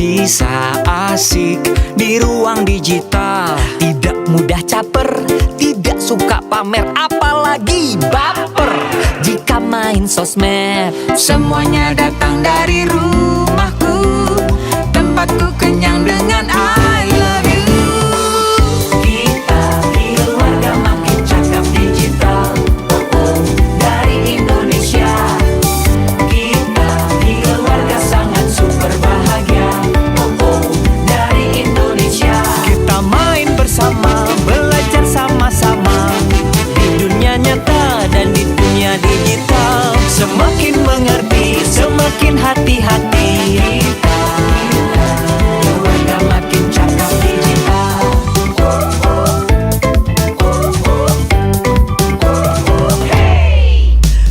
Bisa asik di ruang digital, tidak mudah caper, tidak suka pamer, apalagi baper jika main sosmed. semuanya datang dari rumahku, tempatku kenyang dengan I love you. Kita keluarga makin cakap digital, dari Indonesia. Kita keluarga sangat super bahagia, dari Indonesia. Kita main bersama, belajar sama-sama di dunia nyata dan di dunia digital. Semakin mengerti, semakin hati-hati. Kita keluarga makin cakap digital.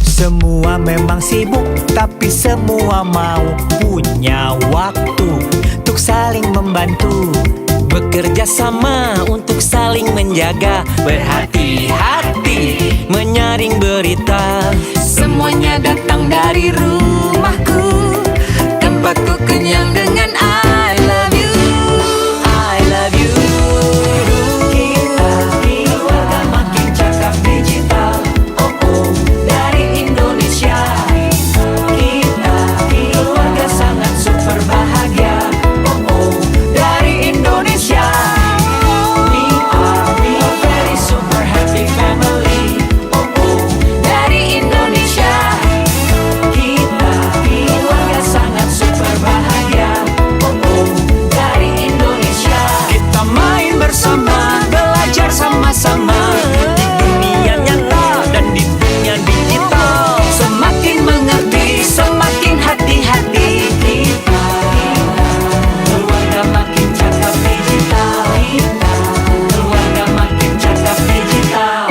Semua memang sibuk, tapi semua mau punya waktu untuk saling membantu, bekerja sama untuk saling menjaga, berhati-hati menyaring berita. Semuanya datang dari rumahku, tempatku kenyang dengan I love you. I love you. Kita keluarga makin cakap digital, dari Indonesia. Kita keluarga sangat super bahagia, dari Indonesia. We are very super happy family, dari Indonesia. Kita keluarga sangat super bahagia, dari Indonesia. Kita main bersama, belajar sama-sama di dunia nyata dan di dunia digital. Semakin mengerti, semakin hati-hati. Kita keluarga makin cakap digital. Kita keluarga makin cakap digital.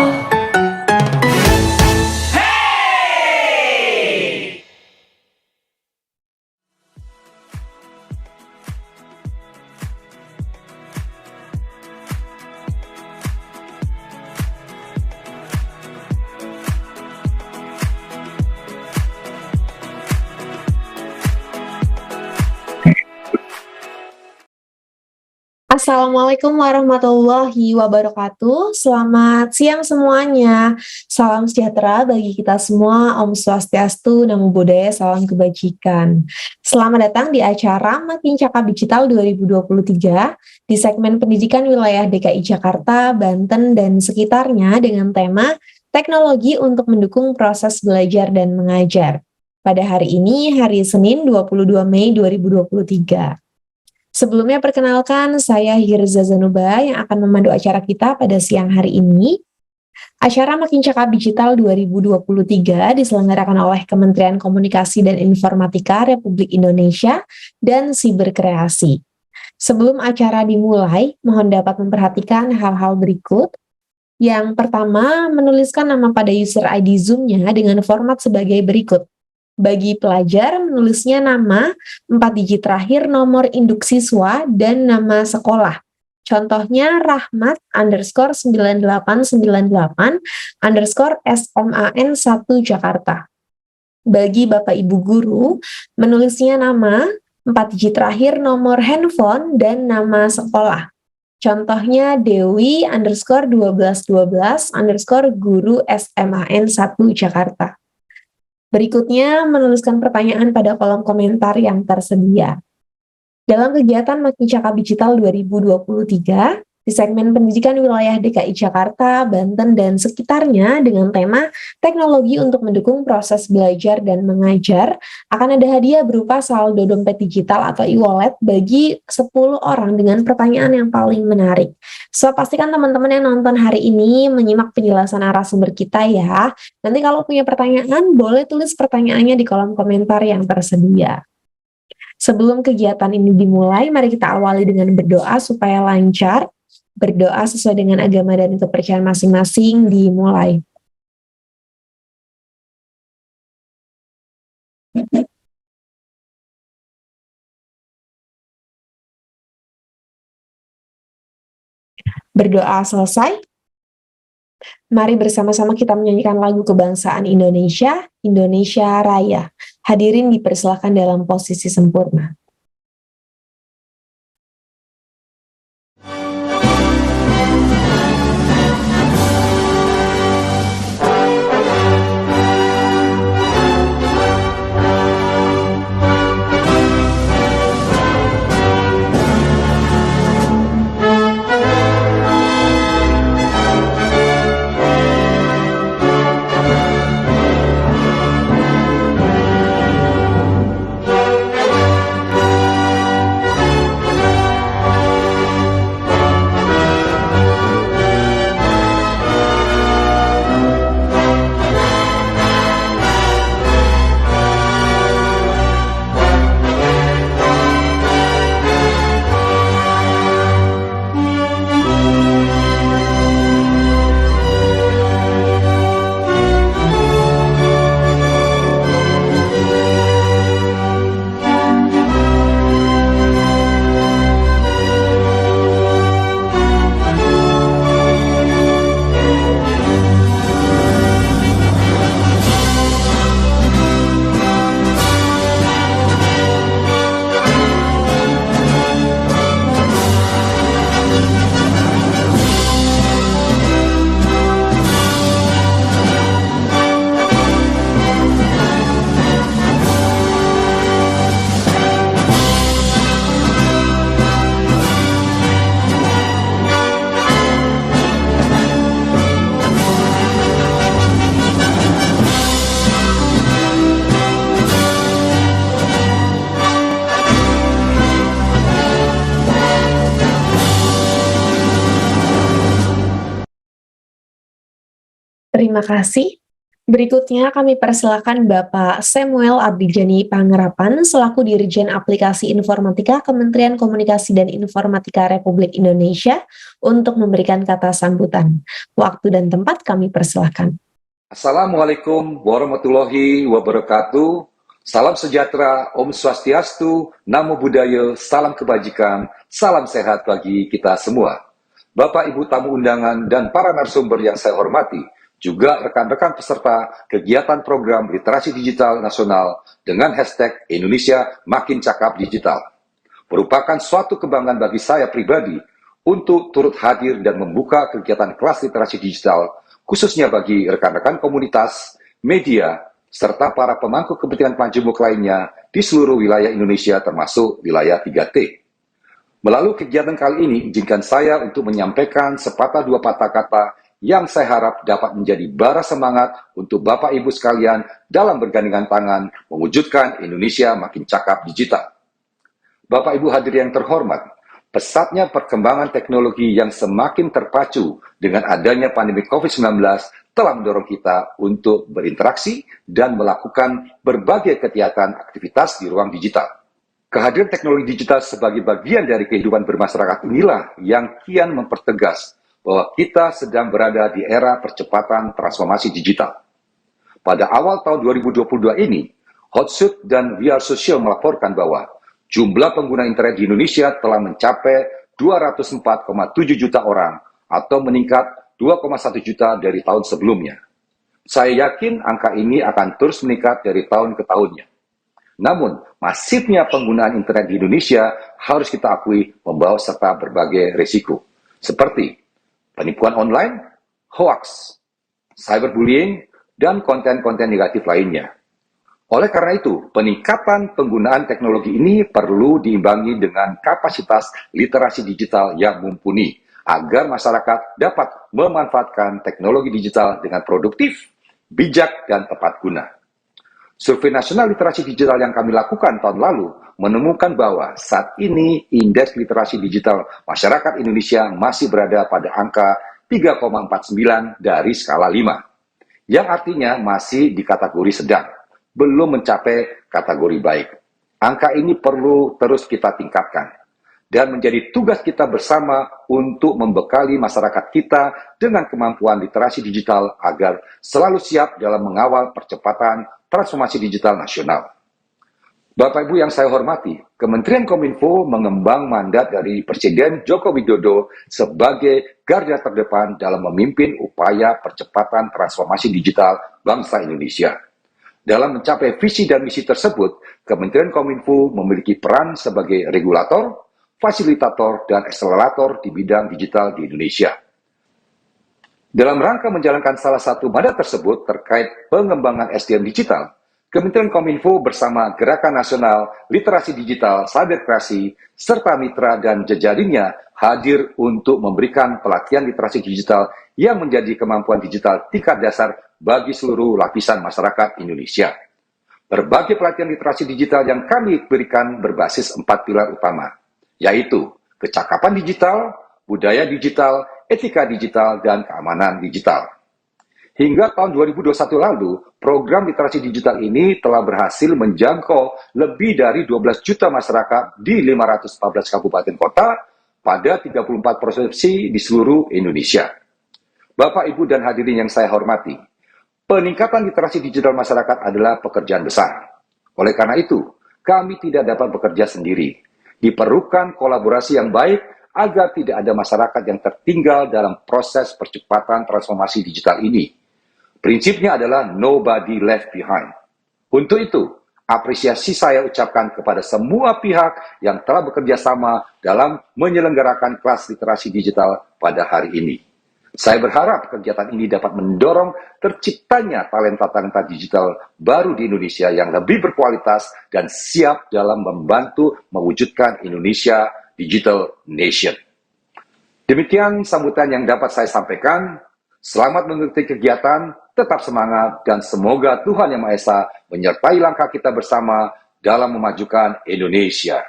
Assalamualaikum warahmatullahi wabarakatuh. Selamat siang semuanya. Salam sejahtera bagi kita semua. Om Swastiastu, Namo Buddhaya, salam kebajikan. Selamat datang di acara Makin Cakap Digital 2023 di segmen pendidikan wilayah DKI Jakarta, Banten, dan sekitarnya dengan tema teknologi untuk mendukung proses belajar dan mengajar. Pada hari ini, hari Senin 22 Mei 2023. Sebelumnya perkenalkan, saya Hirza Zanuba yang akan memandu acara kita pada siang hari ini. Acara Makin Cakap Digital 2023 diselenggarakan oleh Kementerian Komunikasi dan Informatika Republik Indonesia dan Siberkreasi. Sebelum acara dimulai, mohon dapat memperhatikan hal-hal berikut. Yang pertama, menuliskan nama pada user ID Zoom-nya dengan format sebagai berikut. Bagi pelajar, menulisnya nama, 4 digit terakhir, nomor induk siswa, dan nama sekolah. Contohnya Rahmat _9898 _SMAN1 Jakarta. Bagi Bapak Ibu Guru, menulisnya nama, 4 digit terakhir, nomor handphone, dan nama sekolah. Contohnya Dewi _1212 _guru SMAN1 Jakarta. Berikutnya, menuliskan pertanyaan pada kolom komentar yang tersedia. Dalam kegiatan Makin Cakap Digital 2023, di segmen pendidikan wilayah DKI Jakarta, Banten, dan sekitarnya dengan tema teknologi untuk mendukung proses belajar dan mengajar, akan ada hadiah berupa saldo dompet digital atau e-wallet bagi 10 orang dengan pertanyaan yang paling menarik. So, pastikan teman-teman yang nonton hari ini menyimak penjelasan narasumber kita ya. Nanti kalau punya pertanyaan, boleh tulis pertanyaannya di kolom komentar yang tersedia. Sebelum kegiatan ini dimulai, mari kita awali dengan berdoa supaya lancar. Berdoa sesuai dengan agama dan kepercayaan masing-masing dimulai. Berdoa selesai. Mari bersama-sama kita menyanyikan lagu kebangsaan Indonesia, Indonesia Raya. Hadirin dipersilakan dalam posisi sempurna. Terima kasih. Berikutnya kami persilakan Bapak Samuel Abdijani Pangerapan selaku Dirjen Aplikasi Informatika Kementerian Komunikasi dan Informatika Republik Indonesia untuk memberikan kata sambutan. Waktu dan tempat kami persilakan. Assalamualaikum warahmatullahi wabarakatuh. Salam sejahtera, Om Swastiastu, Namo Buddhaya, salam kebajikan, salam sehat bagi kita semua. Bapak Ibu tamu undangan dan para narasumber yang saya hormati, juga rekan-rekan peserta kegiatan program literasi digital nasional dengan hashtag Indonesia Makin Cakap Digital. Merupakan suatu kebanggaan bagi saya pribadi untuk turut hadir dan membuka kegiatan kelas literasi digital, khususnya bagi rekan-rekan komunitas, media, serta para pemangku kepentingan majemuk lainnya di seluruh wilayah Indonesia termasuk wilayah 3T. Melalui kegiatan kali ini, izinkan saya untuk menyampaikan sepatah dua patah kata yang saya harap dapat menjadi bara semangat untuk Bapak Ibu sekalian dalam bergandengan tangan mewujudkan Indonesia Makin Cakap Digital. Bapak Ibu hadirin yang terhormat, pesatnya perkembangan teknologi yang semakin terpacu dengan adanya pandemi COVID-19 telah mendorong kita untuk berinteraksi dan melakukan berbagai kegiatan aktivitas di ruang digital. Kehadiran teknologi digital sebagai bagian dari kehidupan bermasyarakat inilah yang kian mempertegas bahwa kita sedang berada di era percepatan transformasi digital. Pada awal tahun 2022 ini, Hootsuite dan We Are Social melaporkan bahwa jumlah pengguna internet di Indonesia telah mencapai 204,7 juta orang atau meningkat 2,1 juta dari tahun sebelumnya. Saya yakin angka ini akan terus meningkat dari tahun ke tahunnya. Namun, masifnya penggunaan internet di Indonesia harus kita akui membawa serta berbagai risiko, seperti penipuan online, hoax, cyberbullying, dan konten-konten negatif lainnya. Oleh karena itu, peningkatan penggunaan teknologi ini perlu diimbangi dengan kapasitas literasi digital yang mumpuni, agar masyarakat dapat memanfaatkan teknologi digital dengan produktif, bijak, dan tepat guna. Survei nasional literasi digital yang kami lakukan tahun lalu menemukan bahwa saat ini indeks literasi digital masyarakat Indonesia masih berada pada angka 3,49 dari skala 5, yang artinya masih di kategori sedang, belum mencapai kategori baik. Angka ini perlu terus kita tingkatkan, dan menjadi tugas kita bersama untuk membekali masyarakat kita dengan kemampuan literasi digital agar selalu siap dalam mengawal percepatan transformasi digital nasional. Bapak Ibu yang saya hormati, Kementerian Kominfo mengembang mandat dari Presiden Joko Widodo sebagai garda terdepan dalam memimpin upaya percepatan transformasi digital bangsa Indonesia. Dalam mencapai visi dan misi tersebut, Kementerian Kominfo memiliki peran sebagai regulator, fasilitator, dan akselerator di bidang digital di Indonesia. Dalam rangka menjalankan salah satu mandat tersebut terkait pengembangan SDM digital, Kementerian Kominfo bersama Gerakan Nasional Literasi Digital Cyberkreasi serta mitra dan jejaringnya hadir untuk memberikan pelatihan literasi digital yang menjadi kemampuan digital tingkat dasar bagi seluruh lapisan masyarakat Indonesia. Berbagai pelatihan literasi digital yang kami berikan berbasis 4 pilar utama, yaitu kecakapan digital, budaya digital, etika digital, dan keamanan digital. Hingga tahun 2021 lalu, program literasi digital ini telah berhasil menjangkau lebih dari 12 juta masyarakat di 514 kabupaten kota pada 34 provinsi di seluruh Indonesia. Bapak, Ibu, dan hadirin yang saya hormati, peningkatan literasi digital masyarakat adalah pekerjaan besar. Oleh karena itu, kami tidak dapat bekerja sendiri. Diperlukan kolaborasi yang baik agar tidak ada masyarakat yang tertinggal dalam proses percepatan transformasi digital ini. Prinsipnya adalah nobody left behind. Untuk itu, apresiasi saya ucapkan kepada semua pihak yang telah bekerja sama dalam menyelenggarakan kelas literasi digital pada hari ini. Saya berharap kegiatan ini dapat mendorong terciptanya talenta-talenta digital baru di Indonesia yang lebih berkualitas dan siap dalam membantu mewujudkan Indonesia Digital Nation. Demikian sambutan yang dapat saya sampaikan. Selamat mengikuti kegiatan, tetap semangat, dan semoga Tuhan Yang Maha Esa menyertai langkah kita bersama dalam memajukan Indonesia.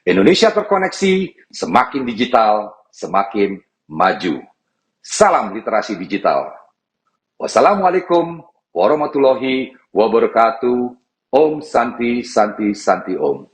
Indonesia terkoneksi, semakin digital, semakin maju. Salam literasi digital. Wassalamualaikum warahmatullahi wabarakatuh. Om Santi Santi Santi Om.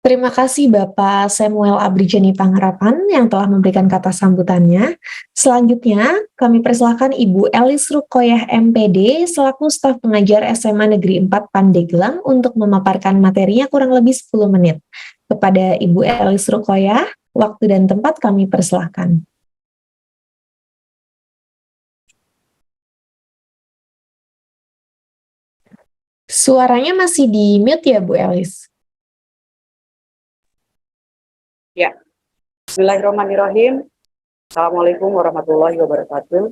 Terima kasih Bapak Samuel Abrijani Pangharapan yang telah memberikan kata sambutannya. Selanjutnya, kami persilahkan Ibu Elis Rukoyah MPD selaku staf pengajar SMA Negeri 4 Pandeglang untuk memaparkan materinya kurang lebih 10 menit. Kepada Ibu Elis Rukoyah, waktu dan tempat kami persilahkan. Suaranya masih di mute ya Bu Elis? Ya, Bismillahirrahmanirrahim. Assalamualaikum warahmatullahi wabarakatuh.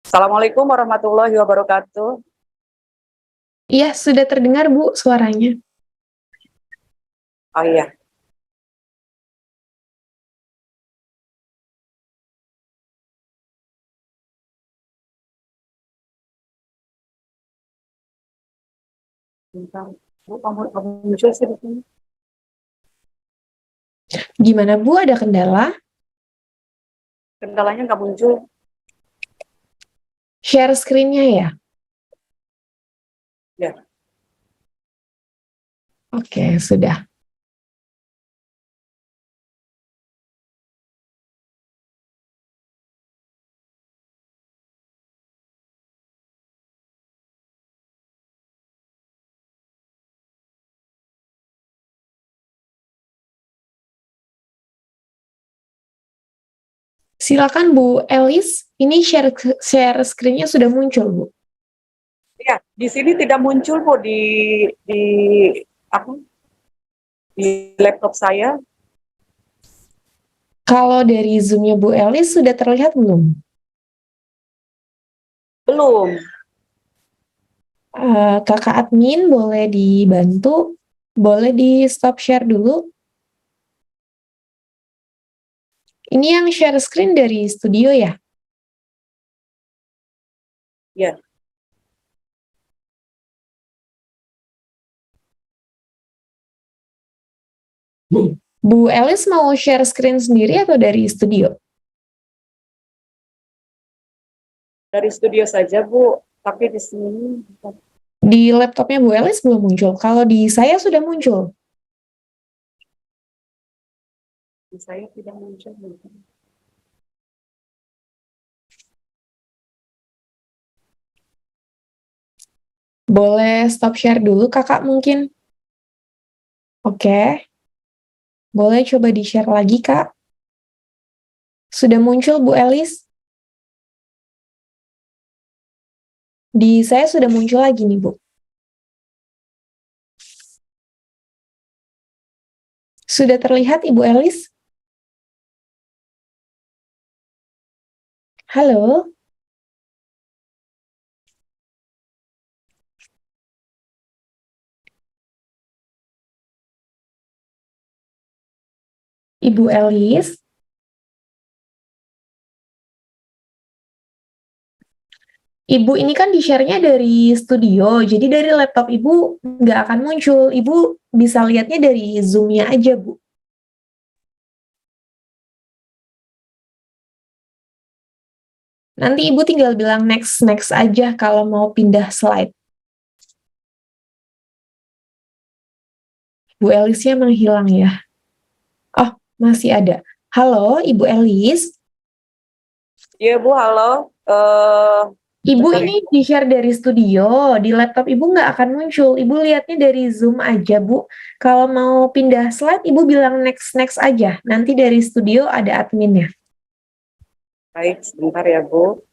Assalamualaikum warahmatullahi wabarakatuh. Iya, sudah terdengar Bu suaranya. Oh iya. Bentar. Bu, kamu muncul sih di sini. Gimana Bu, ada kendala? Kendalanya nggak muncul. Share screen-nya ya? Ya. Oke, sudah. Silakan Bu Elis, ini share screen-nya sudah muncul Bu. Ya, di sini tidak muncul Bu di apa? Di laptop saya. Kalau dari Zoom-nya Bu Elis sudah terlihat belum? Belum. Kakak admin boleh dibantu, boleh di stop share dulu. Ini yang share screen dari studio ya? Ya. Bu Elis mau share screen sendiri atau dari studio? Dari studio saja Bu, tapi di sini Di laptopnya Bu Elis belum muncul. Kalau di saya sudah muncul. di saya tidak muncul. Boleh stop share dulu kakak mungkin? Oke. Boleh coba di-share lagi kak? Sudah muncul Bu Elis? Di saya sudah muncul lagi nih Bu. Sudah terlihat Ibu Elis? Halo? Ibu Elis? Ibu ini kan di-share-nya dari studio, jadi dari laptop Ibu nggak akan muncul. Ibu bisa lihatnya dari Zoom-nya aja, Bu. Nanti Ibu tinggal bilang next aja kalau mau pindah slide. Bu Elisnya menghilang ya. Oh, masih ada. Halo, Ibu Elis. Iya Bu, halo. Ibu ini di-share dari studio, di laptop Ibu nggak akan muncul. Ibu lihatnya dari Zoom aja, Bu. Kalau mau pindah slide, Ibu bilang next aja. Nanti dari studio ada adminnya. Baik, sebentar ya Bu.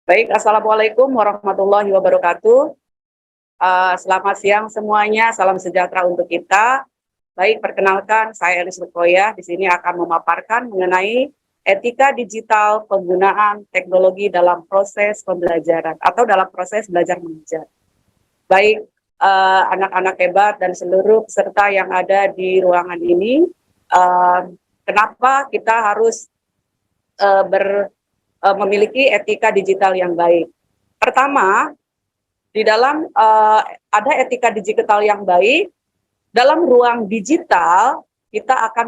Baik, Assalamualaikum warahmatullahi wabarakatuh. Selamat siang semuanya, salam sejahtera untuk kita. Baik, perkenalkan saya Elis Rukoyah. Di sini akan memaparkan mengenai etika digital penggunaan teknologi dalam proses pembelajaran atau dalam proses belajar mengajar. Baik, anak-anak hebat dan seluruh peserta yang ada di ruangan ini, kenapa kita harus memiliki etika digital yang baik? Pertama, di dalam ada etika digital yang baik. Dalam ruang digital kita akan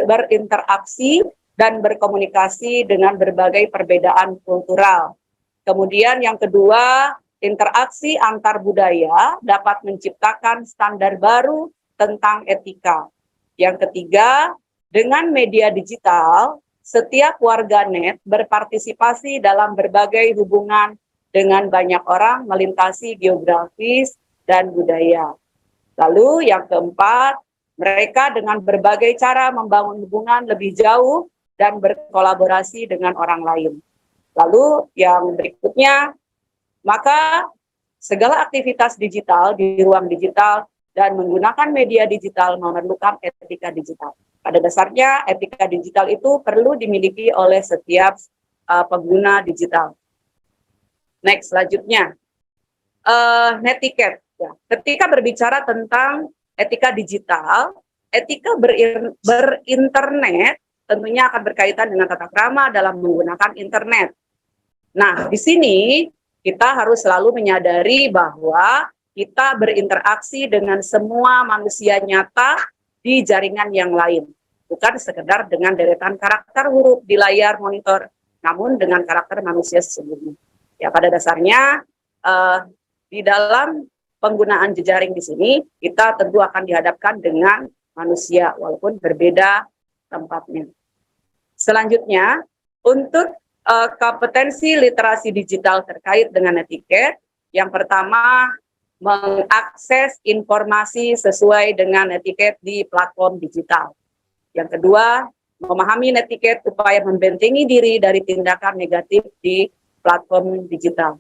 berinteraksi dan berkomunikasi dengan berbagai perbedaan kultural. Kemudian yang kedua, interaksi antar budaya dapat menciptakan standar baru tentang etika. Yang ketiga, dengan media digital, setiap warganet berpartisipasi dalam berbagai hubungan dengan banyak orang melintasi geografis dan budaya. Lalu yang keempat, mereka dengan berbagai cara membangun hubungan lebih jauh dan berkolaborasi dengan orang lain. Lalu yang berikutnya, maka segala aktivitas digital di ruang digital dan menggunakan media digital memerlukan etika digital. Pada dasarnya etika digital itu perlu dimiliki oleh setiap pengguna digital. Next, selanjutnya, netiquette. Ya. Ketika berbicara tentang etika digital, etika berinternet tentunya akan berkaitan dengan tata krama dalam menggunakan internet. Nah, di sini kita harus selalu menyadari bahwa kita berinteraksi dengan semua manusia nyata di jaringan yang lain. Bukan sekedar dengan deretan karakter huruf di layar monitor, namun dengan karakter manusia sesungguhnya. Ya, pada dasarnya di dalam penggunaan jejaring di sini, kita tentu akan dihadapkan dengan manusia, walaupun berbeda tempatnya. Selanjutnya, untuk kompetensi literasi digital terkait dengan etiket, yang pertama, mengakses informasi sesuai dengan etiket di platform digital. Yang kedua, memahami etiket upaya membentengi diri dari tindakan negatif di platform digital.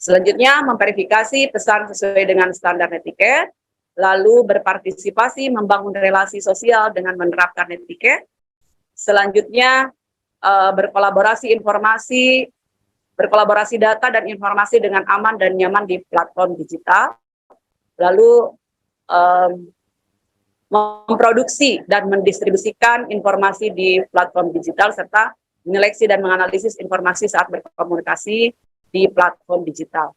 Selanjutnya, memverifikasi pesan sesuai dengan standar etiket, lalu berpartisipasi membangun relasi sosial dengan menerapkan etiket. Selanjutnya, berkolaborasi data dan informasi dengan aman dan nyaman di platform digital. Lalu, memproduksi dan mendistribusikan informasi di platform digital, serta menyeleksi dan menganalisis informasi saat berkomunikasi di platform digital.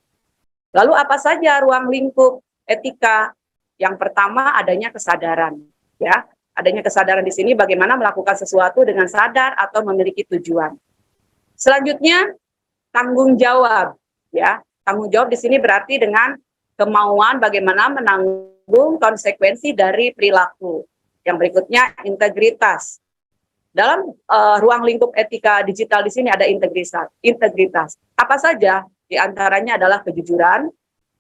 Lalu apa saja ruang lingkup etika? Yang pertama, adanya kesadaran. Ya, adanya kesadaran di sini bagaimana melakukan sesuatu dengan sadar atau memiliki tujuan. Selanjutnya, tanggung jawab. Ya, tanggung jawab di sini berarti dengan kemauan bagaimana menanggung konsekuensi dari perilaku. Yang berikutnya, integritas. Dalam ruang lingkup etika digital di sini ada integritas. Apa saja? Di antaranya adalah kejujuran,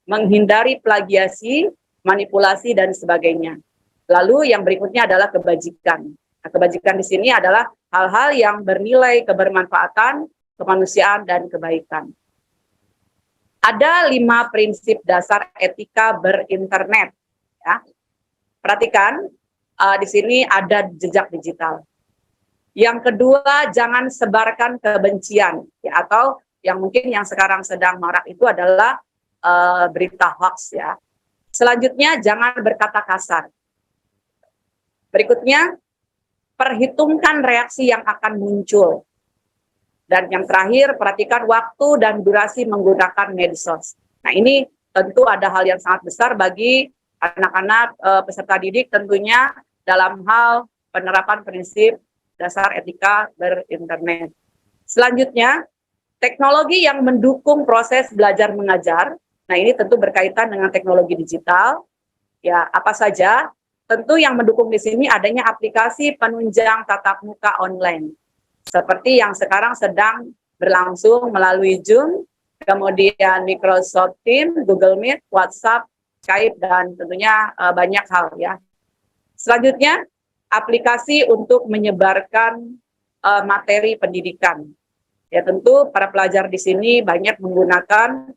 menghindari plagiasi, manipulasi, dan sebagainya. Lalu yang berikutnya adalah kebajikan. Nah, kebajikan di sini adalah hal-hal yang bernilai kebermanfaatan, kemanusiaan, dan kebaikan. Ada 5 prinsip dasar etika berinternet. Ya. Perhatikan, di sini ada jejak digital. Yang kedua, jangan sebarkan kebencian, ya, atau yang mungkin yang sekarang sedang marak itu adalah berita hoax, ya. Selanjutnya, jangan berkata kasar. Berikutnya, perhitungkan reaksi yang akan muncul. Dan yang terakhir, perhatikan waktu dan durasi menggunakan medsos. Nah, ini tentu ada hal yang sangat besar bagi anak-anak peserta didik tentunya dalam hal penerapan prinsip dasar etika berinternet. Selanjutnya, teknologi yang mendukung proses belajar mengajar. Nah, ini tentu berkaitan dengan teknologi digital. Ya, apa saja? Tentu yang mendukung di sini adanya aplikasi penunjang tatap muka online. Seperti yang sekarang sedang berlangsung melalui Zoom, kemudian Microsoft Teams, Google Meet, WhatsApp, Skype, dan tentunya banyak hal, ya. Selanjutnya, aplikasi untuk menyebarkan materi pendidikan. Ya, tentu para pelajar di sini banyak menggunakan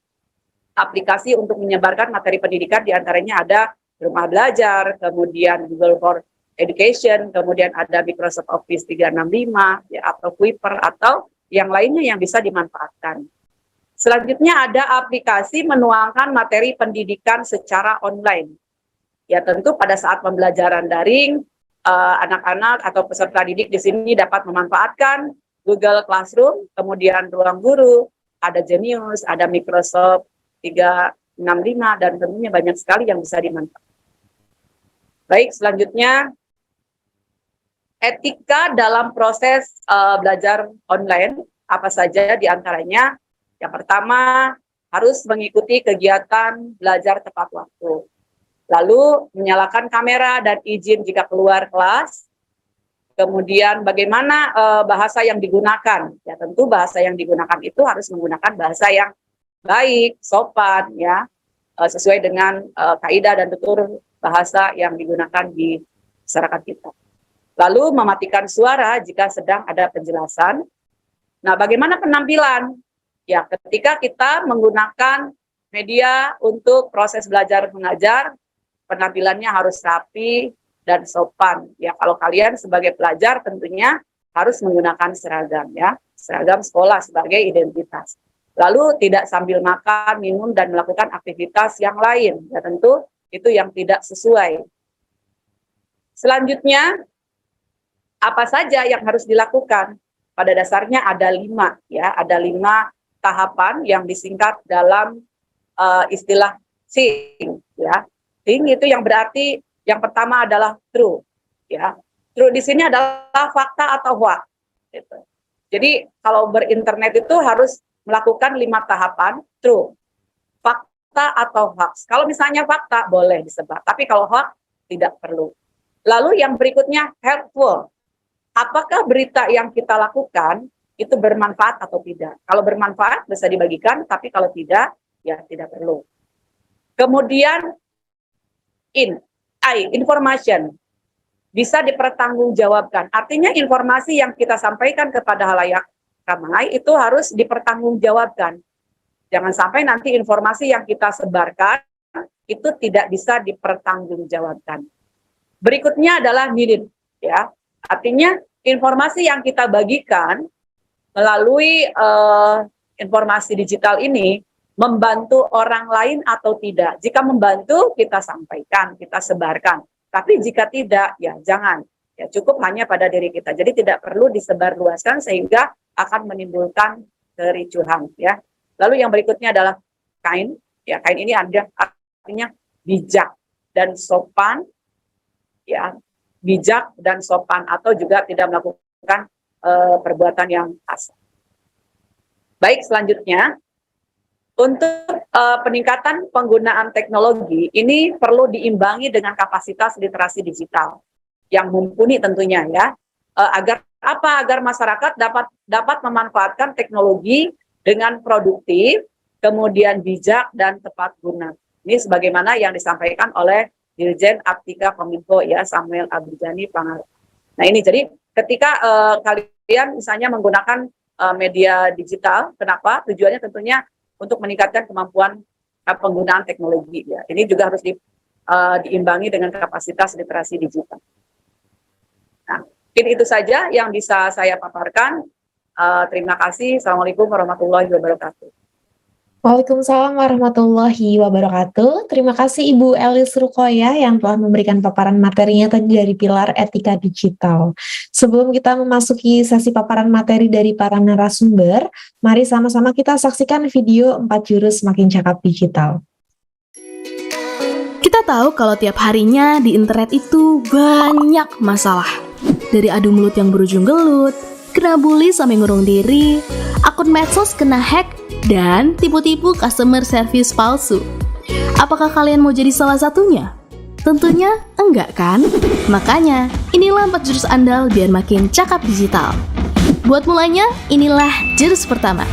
aplikasi untuk menyebarkan materi pendidikan, diantaranya ada Rumah Belajar, kemudian Google for Education, kemudian ada Microsoft Office 365, ya, atau Kuiper, atau yang lainnya yang bisa dimanfaatkan. Selanjutnya ada aplikasi menuangkan materi pendidikan secara online. Ya, tentu pada saat pembelajaran daring, anak-anak atau peserta didik di sini dapat memanfaatkan Google Classroom, kemudian Ruang Guru, ada Genius, ada Microsoft 365, dan tentunya banyak sekali yang bisa dimanfaatkan. Baik, selanjutnya etika dalam proses belajar online, apa saja diantaranya? Yang pertama, harus mengikuti kegiatan belajar tepat waktu. Lalu, menyalakan kamera dan izin jika keluar kelas. Kemudian, bagaimana bahasa yang digunakan? Ya, tentu bahasa yang digunakan itu harus menggunakan bahasa yang baik, sopan, ya, sesuai dengan kaidah dan tutur bahasa yang digunakan di masyarakat kita. Lalu, mematikan suara jika sedang ada penjelasan. Nah, bagaimana penampilan? Ya, ketika kita menggunakan media untuk proses belajar mengajar, penampilannya harus rapi dan sopan. Ya, kalau kalian sebagai pelajar tentunya harus menggunakan seragam, ya, seragam sekolah sebagai identitas. Lalu tidak sambil makan, minum, dan melakukan aktivitas yang lain. Ya, tentu itu yang tidak sesuai. Selanjutnya, apa saja yang harus dilakukan? Pada dasarnya ada 5, ya, ada 5 tahapan yang disingkat dalam istilah SING, ya. SING itu yang berarti yang pertama adalah true, ya. True di sini adalah fakta atau hoax, gitu. Jadi kalau berinternet itu harus melakukan 5 tahapan true, fakta atau hoax. Kalau misalnya fakta boleh disebar, tapi kalau hoax tidak perlu. Lalu yang berikutnya helpful. Apakah berita yang kita lakukan itu bermanfaat atau tidak? Kalau bermanfaat bisa dibagikan, tapi kalau tidak, ya tidak perlu. Kemudian information bisa dipertanggungjawabkan. Artinya informasi yang kita sampaikan kepada halayak ramai itu harus dipertanggungjawabkan. Jangan sampai nanti informasi yang kita sebarkan itu tidak bisa dipertanggungjawabkan. Berikutnya adalah needed, ya. Artinya informasi yang kita bagikan melalui informasi digital ini membantu orang lain atau tidak. Jika membantu, kita sampaikan, kita sebarkan. Tapi jika tidak, ya jangan. Ya cukup hanya pada diri kita. Jadi tidak perlu disebarluaskan sehingga akan menimbulkan kericuhan, ya. Lalu yang berikutnya adalah kind. Ya, kind ini ada artinya bijak dan sopan, ya. Bijak dan sopan, atau juga tidak melakukan perbuatan yang kasar. Baik, selanjutnya untuk peningkatan penggunaan teknologi ini perlu diimbangi dengan kapasitas literasi digital yang mumpuni tentunya, ya. Agar apa? Agar masyarakat dapat memanfaatkan teknologi dengan produktif, kemudian bijak dan tepat guna. Ini sebagaimana yang disampaikan oleh Dirjen Aptika Kominfo, ya, Samuel Abrijani Pangarep. Nah ini jadi ketika kalian misalnya menggunakan media digital, kenapa? Tujuannya tentunya untuk meningkatkan kemampuan penggunaan teknologi, ya. Ini juga harus diimbangi dengan kapasitas literasi digital. Nah, mungkin itu saja yang bisa saya paparkan. Terima kasih. Assalamualaikum warahmatullahi wabarakatuh. Waalaikumsalam warahmatullahi wabarakatuh. Terima kasih Ibu Elis Rukoyah yang telah memberikan paparan materinya tadi dari pilar etika digital. Sebelum kita memasuki sesi paparan materi dari para narasumber, mari sama-sama kita saksikan video 4 jurus makin cakap digital. Kita tahu kalau tiap harinya di internet itu banyak masalah. Dari adu mulut yang berujung gelut, kena bully sampai ngurung diri, akun medsos kena hack, dan tipu-tipu customer service palsu. Apakah kalian mau jadi salah satunya? Tentunya enggak kan? Makanya, inilah 4 jurus andal biar makin cakap digital. Buat mulanya, inilah jurus pertama.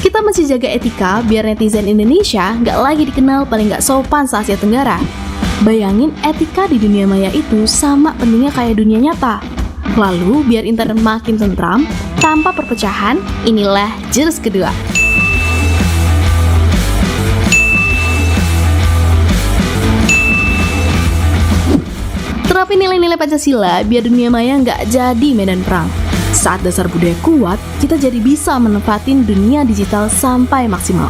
Kita mesti jaga etika biar netizen Indonesia nggak lagi dikenal paling nggak sopan se-Asia Tenggara. Bayangin etika di dunia maya itu sama pentingnya kayak dunia nyata. Lalu biar internet makin tentram, tanpa perpecahan, inilah jurus kedua. Terapin nilai-nilai Pancasila biar dunia maya nggak jadi medan perang. Saat dasar budaya kuat, kita jadi bisa menempatin dunia digital sampai maksimal.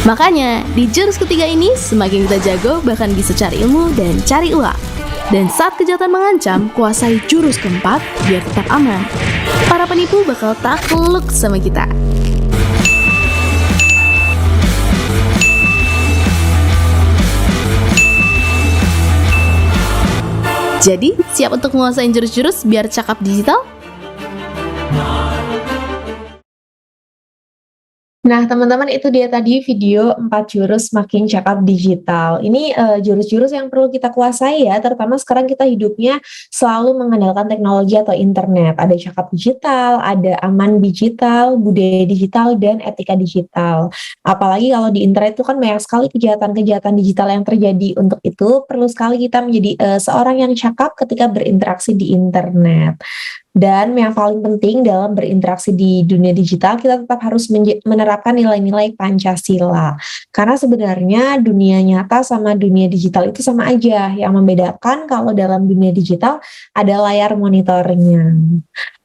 Makanya, di jurus ketiga ini, semakin kita jago bahkan bisa cari ilmu dan cari uang. Dan saat kejahatan mengancam, kuasai jurus keempat biar tetap aman. Para penipu bakal takluk sama kita. Jadi, siap untuk menguasai jurus-jurus biar cakap digital? Nah, teman-teman, itu dia tadi video 4 jurus makin cakap digital. Ini jurus-jurus yang perlu kita kuasai ya, terutama sekarang kita hidupnya selalu mengandalkan teknologi atau internet. Ada cakap digital, ada aman digital, budaya digital, dan etika digital. Apalagi kalau di internet itu kan banyak sekali kejahatan-kejahatan digital yang terjadi. Untuk itu, perlu sekali kita menjadi seorang yang cakap ketika berinteraksi di internet. Dan yang paling penting dalam berinteraksi di dunia digital, kita tetap harus menerapkan nilai-nilai Pancasila. Karena sebenarnya dunia nyata sama dunia digital itu sama aja. Yang membedakan kalau dalam dunia digital ada layar monitornya.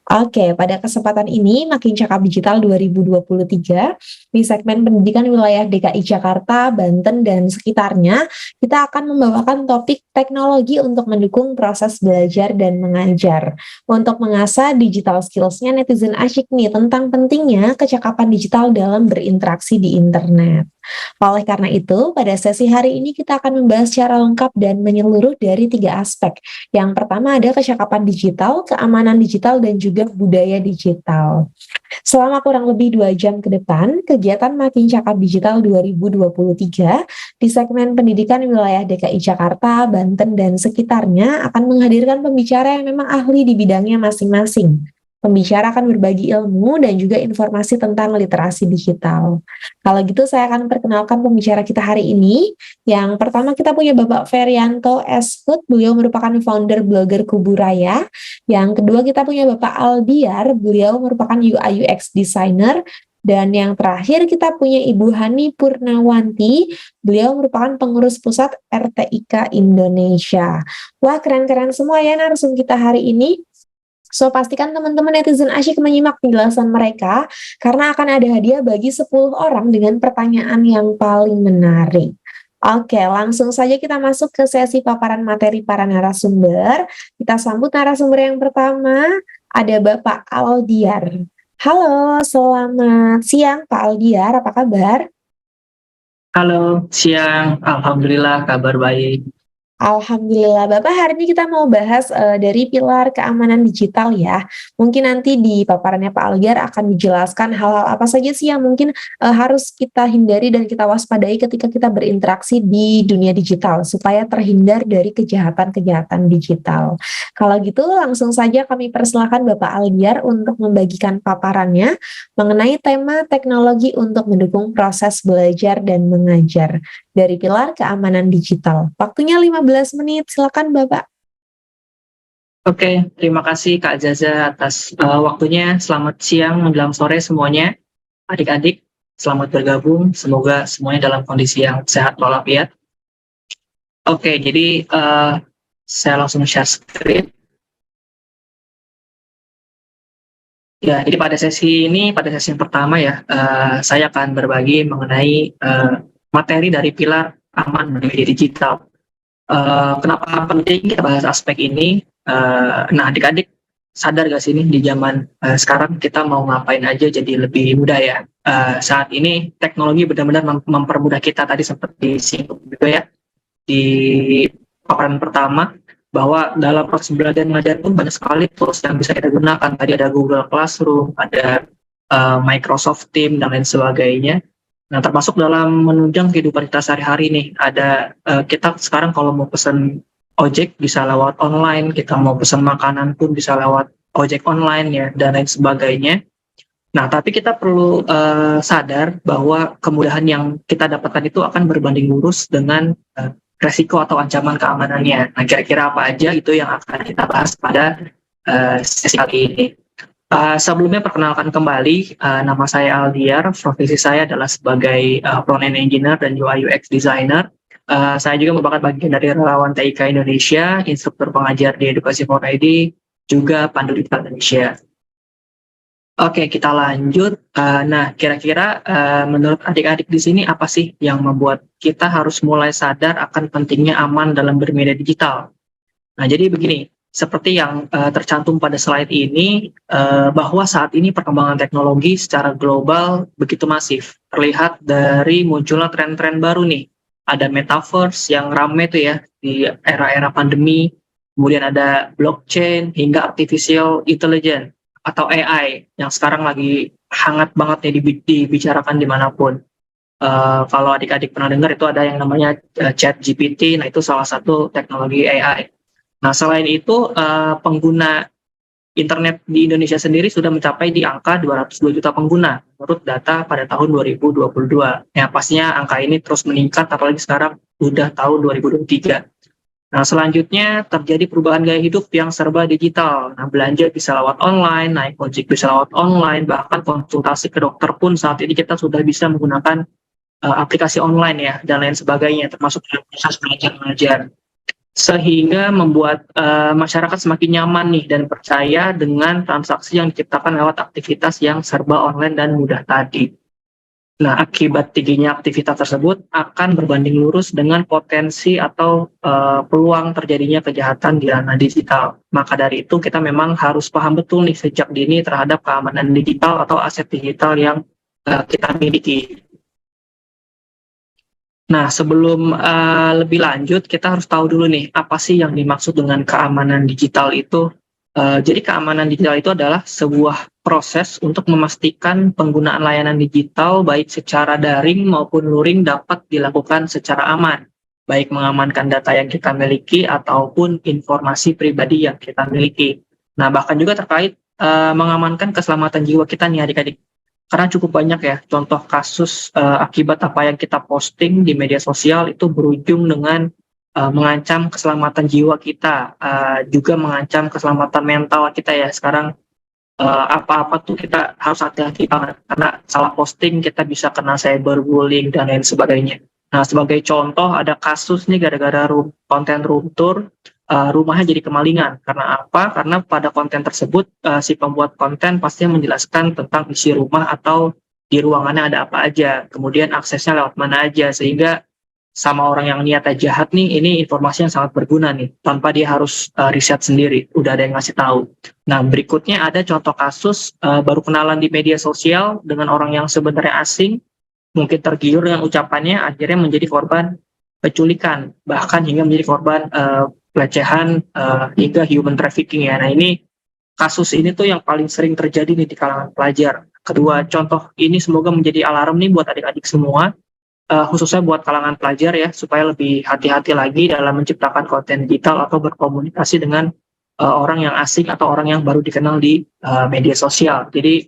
Oke, pada kesempatan ini Makin Cakap Digital 2023 di segmen pendidikan wilayah DKI Jakarta, Banten, dan sekitarnya, kita akan membawakan topik teknologi untuk mendukung proses belajar dan mengajar. Untuk mengasah digital skills-nya, netizen asyik nih tentang pentingnya kecakapan digital dalam berinteraksi di internet. Oleh karena itu, pada sesi hari ini kita akan membahas secara lengkap dan menyeluruh dari 3 aspek. Yang pertama ada kecakapan digital, keamanan digital, dan juga budaya digital. Selama kurang lebih 2 jam ke depan, kegiatan Makin Cakap Digital 2023 di segmen pendidikan wilayah DKI Jakarta, Banten, dan sekitarnya akan menghadirkan pembicara yang memang ahli di bidangnya masing-masing. Pembicara akan berbagi ilmu dan juga informasi tentang literasi digital. Kalau gitu saya akan perkenalkan pembicara kita hari ini. Yang pertama kita punya Bapak Ferianto S. Hood, beliau merupakan founder blogger Kuburaya. Yang kedua kita punya Bapak Aldiar, beliau merupakan UI UX designer. Dan yang terakhir kita punya Ibu Hani Purnawanti, beliau merupakan pengurus pusat RTIK Indonesia. Wah, keren-keren semua ya narasum kita hari ini. So, pastikan teman-teman netizen asyik menyimak penjelasan mereka, karena akan ada hadiah bagi 10 orang dengan pertanyaan yang paling menarik. Oke, langsung saja kita masuk ke sesi paparan materi para narasumber. Kita sambut narasumber yang pertama, ada Bapak Aldiar. Halo, selamat siang Pak Aldiar, apa kabar? Halo, siang. Alhamdulillah kabar baik. Alhamdulillah, Bapak, hari ini kita mau bahas dari pilar keamanan digital ya. Mungkin nanti di paparannya Pak Aldiar akan dijelaskan hal-hal apa saja sih yang mungkin harus kita hindari dan kita waspadai ketika kita berinteraksi di dunia digital, supaya terhindar dari kejahatan-kejahatan digital. Kalau gitu langsung saja kami persilakan Bapak Aldiar untuk membagikan paparannya mengenai tema teknologi untuk mendukung proses belajar dan mengajar dari pilar keamanan digital. Waktunya 15 menit, silakan Bapak. Oke, terima kasih Kak Zaza atas waktunya. Selamat siang menjelang sore semuanya. Adik-adik, selamat bergabung. Semoga semuanya dalam kondisi yang sehat walafiat. Oke, jadi saya langsung share screen. Ya, jadi pada sesi ini, pada sesi yang pertama ya, saya akan berbagi mengenai materi dari pilar aman media digital. Kenapa penting kita bahas aspek ini? Nah, adik-adik sadar gak sih nih di zaman sekarang kita mau ngapain aja jadi lebih mudah ya. Saat ini teknologi benar-benar mempermudah kita, tadi seperti disinggung juga ya di paparan pertama, bahwa dalam proses belajar mengajar pun banyak sekali tools yang bisa kita gunakan. Tadi ada Google Classroom, ada Microsoft Teams dan lain sebagainya. Nah, termasuk dalam menunjang kehidupan kita sehari-hari nih, ada kita sekarang kalau mau pesan ojek bisa lewat online, kita mau pesan makanan pun bisa lewat ojek online ya, dan lain sebagainya. Nah, tapi kita perlu sadar bahwa kemudahan yang kita dapatkan itu akan berbanding lurus dengan resiko atau ancaman keamanannya. Nah, kira-kira apa aja itu yang akan kita bahas pada sesi kali ini. Sebelumnya perkenalkan kembali, nama saya Aldiar, profesi saya adalah sebagai front-end engineer dan UI UX designer. Saya juga merupakan bagian dari relawan TIK Indonesia, instruktur pengajar di Edukasi for ID, juga pandu digital Indonesia. Oke, kita lanjut. Nah, kira-kira menurut adik-adik di sini apa sih yang membuat kita harus mulai sadar akan pentingnya aman dalam bermedia digital? Nah, jadi begini, seperti yang tercantum pada slide ini, bahwa saat ini perkembangan teknologi secara global begitu masif. Terlihat dari munculnya tren-tren baru nih. Ada metaverse yang rame tuh ya di era-era pandemi, kemudian ada blockchain hingga artificial intelligence atau AI yang sekarang lagi hangat banget nih dibicarakan dimanapun. Kalau adik-adik pernah dengar itu ada yang namanya Chat GPT, nah itu salah satu teknologi AI. Nah, selain itu, pengguna internet di Indonesia sendiri sudah mencapai di angka 202 juta pengguna, menurut data pada tahun 2022. Ya, pastinya angka ini terus meningkat, apalagi sekarang udah tahun 2023. Nah, selanjutnya terjadi perubahan gaya hidup yang serba digital. Nah, belanja bisa lewat online, naik ojek bisa lewat online, bahkan konsultasi ke dokter pun saat ini kita sudah bisa menggunakan aplikasi online ya, dan lain sebagainya, termasuk dalam proses belajar mengajar, sehingga membuat masyarakat semakin nyaman nih dan percaya dengan transaksi yang diciptakan lewat aktivitas yang serba online dan mudah tadi. Nah, akibat tingginya aktivitas tersebut akan berbanding lurus dengan potensi atau peluang terjadinya kejahatan di ranah digital. Maka dari itu kita memang harus paham betul nih sejak dini terhadap keamanan digital atau aset digital yang kita miliki. Nah, sebelum lebih lanjut, kita harus tahu dulu nih, apa sih yang dimaksud dengan keamanan digital itu. Jadi keamanan digital itu adalah sebuah proses untuk memastikan penggunaan layanan digital baik secara daring maupun luring dapat dilakukan secara aman, baik mengamankan data yang kita miliki ataupun informasi pribadi yang kita miliki. Nah, bahkan juga terkait mengamankan keselamatan jiwa kita nih adik-adik. Karena cukup banyak ya contoh kasus akibat apa yang kita posting di media sosial itu berujung dengan mengancam keselamatan jiwa kita, juga mengancam keselamatan mental kita ya. Sekarang apa-apa tuh kita harus hati-hati banget, karena salah posting kita bisa kena cyberbullying dan lain sebagainya. Nah, sebagai contoh ada kasus nih gara-gara konten room tour, rumahnya jadi kemalingan. Karena apa? Karena pada konten tersebut si pembuat konten pasti menjelaskan tentang isi rumah atau di ruangannya ada apa aja, kemudian aksesnya lewat mana aja, sehingga sama orang yang niatnya jahat nih, ini informasi yang sangat berguna nih, tanpa dia harus riset sendiri, udah ada yang ngasih tahu. Nah, berikutnya ada contoh kasus baru kenalan di media sosial dengan orang yang sebenarnya asing, mungkin tergiur dengan ucapannya, akhirnya menjadi korban penculikan, bahkan hingga menjadi korban pelecehan hingga human trafficking ya. Nah, ini kasus ini tuh yang paling sering terjadi nih di kalangan pelajar. Kedua contoh ini semoga menjadi alarm nih buat adik-adik semua, khususnya buat kalangan pelajar ya, supaya lebih hati-hati lagi dalam menciptakan konten digital atau berkomunikasi dengan orang yang asing atau orang yang baru dikenal di media sosial. Jadi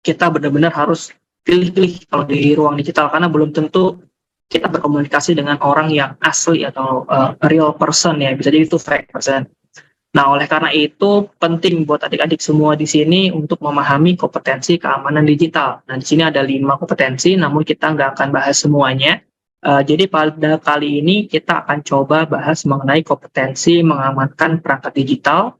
kita benar-benar harus pilih-pilih kalau di ruang digital, karena belum tentu kita berkomunikasi dengan orang yang asli atau real person ya, bisa jadi itu fake person. Nah, oleh karena itu penting buat adik-adik semua di sini untuk memahami kompetensi keamanan digital. Nah, di sini ada 5 kompetensi, namun kita nggak akan bahas semuanya. Jadi pada kali ini kita akan coba bahas mengenai kompetensi mengamankan perangkat digital,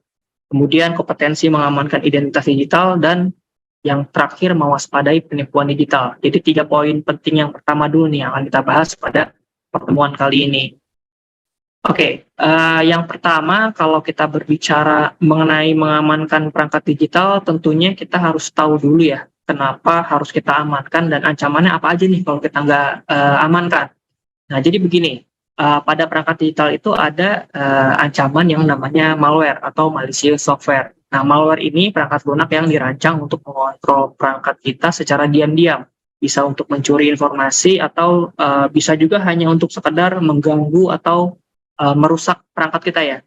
kemudian kompetensi mengamankan identitas digital, dan yang terakhir mewaspadai penipuan digital. Jadi 3 poin penting yang pertama dulu nih yang akan kita bahas pada pertemuan kali ini. Oke, yang pertama kalau kita berbicara mengenai mengamankan perangkat digital, tentunya kita harus tahu dulu ya, kenapa harus kita amankan dan ancamannya apa aja nih kalau kita nggak amankan. Nah, jadi begini, pada perangkat digital itu ada ancaman yang namanya malware atau malicious software. Nah, malware ini perangkat lunak yang dirancang untuk mengontrol perangkat kita secara diam-diam. Bisa untuk mencuri informasi atau bisa juga hanya untuk sekedar mengganggu atau merusak perangkat kita ya.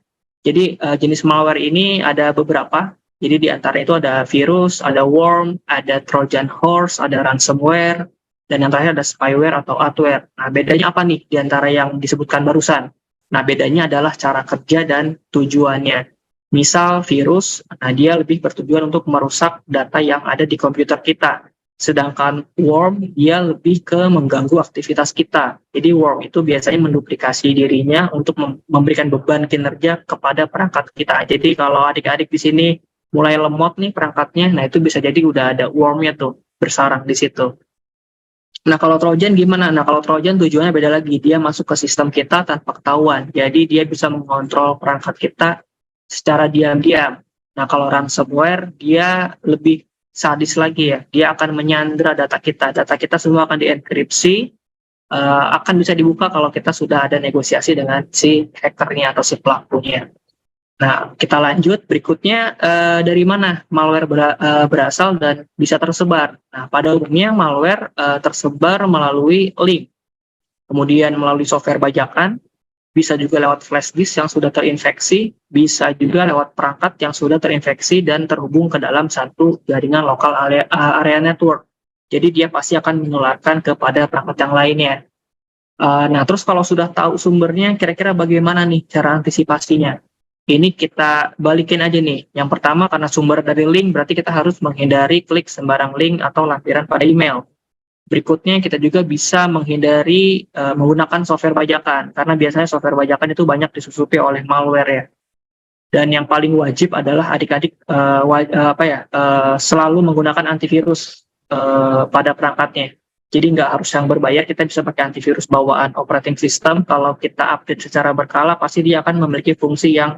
Jadi jenis malware ini ada beberapa. Jadi di antara itu ada virus, ada worm, ada Trojan horse, ada ransomware, dan yang terakhir ada spyware atau adware. Nah, bedanya apa nih di antara yang disebutkan barusan? Nah, bedanya adalah cara kerja dan tujuannya. Misal virus, nah dia lebih bertujuan untuk merusak data yang ada di komputer kita. Sedangkan worm, dia lebih ke mengganggu aktivitas kita. Jadi worm itu biasanya menduplikasi dirinya untuk memberikan beban kinerja kepada perangkat kita. Jadi kalau adik-adik di sini mulai lemot nih perangkatnya, nah itu bisa jadi udah ada wormnya tuh bersarang di situ. Nah, kalau Trojan gimana? Nah, kalau Trojan tujuannya beda lagi. Dia masuk ke sistem kita tanpa ketahuan. Jadi, dia bisa mengontrol perangkat kita secara diam-diam. Nah, kalau ransomware, dia lebih sadis lagi ya. Dia akan menyandra data kita. Data kita semua akan dienkripsi, akan bisa dibuka kalau kita sudah ada negosiasi dengan si hackernya atau si pelakunya. Nah, kita lanjut berikutnya, dari mana malware berasal dan bisa tersebar. Nah, pada umumnya malware tersebar melalui link, kemudian melalui software bajakan, bisa juga lewat flash disk yang sudah terinfeksi, bisa juga lewat perangkat yang sudah terinfeksi dan terhubung ke dalam satu jaringan lokal area network. Jadi dia pasti akan menularkan kepada perangkat yang lainnya. Nah, terus kalau sudah tahu sumbernya, kira-kira bagaimana nih cara antisipasinya? Ini kita balikin aja nih. Yang pertama, karena sumber dari link, berarti kita harus menghindari klik sembarang link atau lampiran pada email. Berikutnya, kita juga bisa menghindari menggunakan software bajakan, karena biasanya software bajakan itu banyak disusupi oleh malware ya. Dan yang paling wajib adalah adik-adik selalu menggunakan antivirus pada perangkatnya. Jadi nggak harus yang berbayar, kita bisa pakai antivirus bawaan operating system. Kalau kita update secara berkala, pasti dia akan memiliki fungsi yang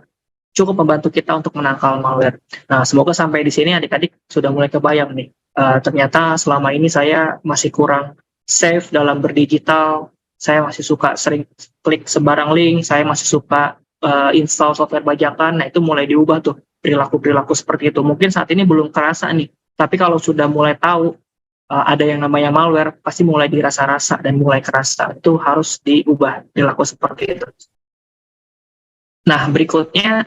cukup membantu kita untuk menangkal malware. Nah, semoga sampai di sini adik-adik sudah mulai kebayang nih. Ternyata selama ini saya masih kurang safe dalam berdigital, saya masih suka sering klik sembarang link, saya masih suka install software bajakan. Nah, itu mulai diubah tuh perilaku-perilaku seperti itu. Mungkin saat ini belum kerasa nih, tapi kalau sudah mulai tahu ada yang namanya malware, pasti mulai dirasa-rasa dan mulai kerasa. Itu harus diubah perilaku seperti itu. Nah, berikutnya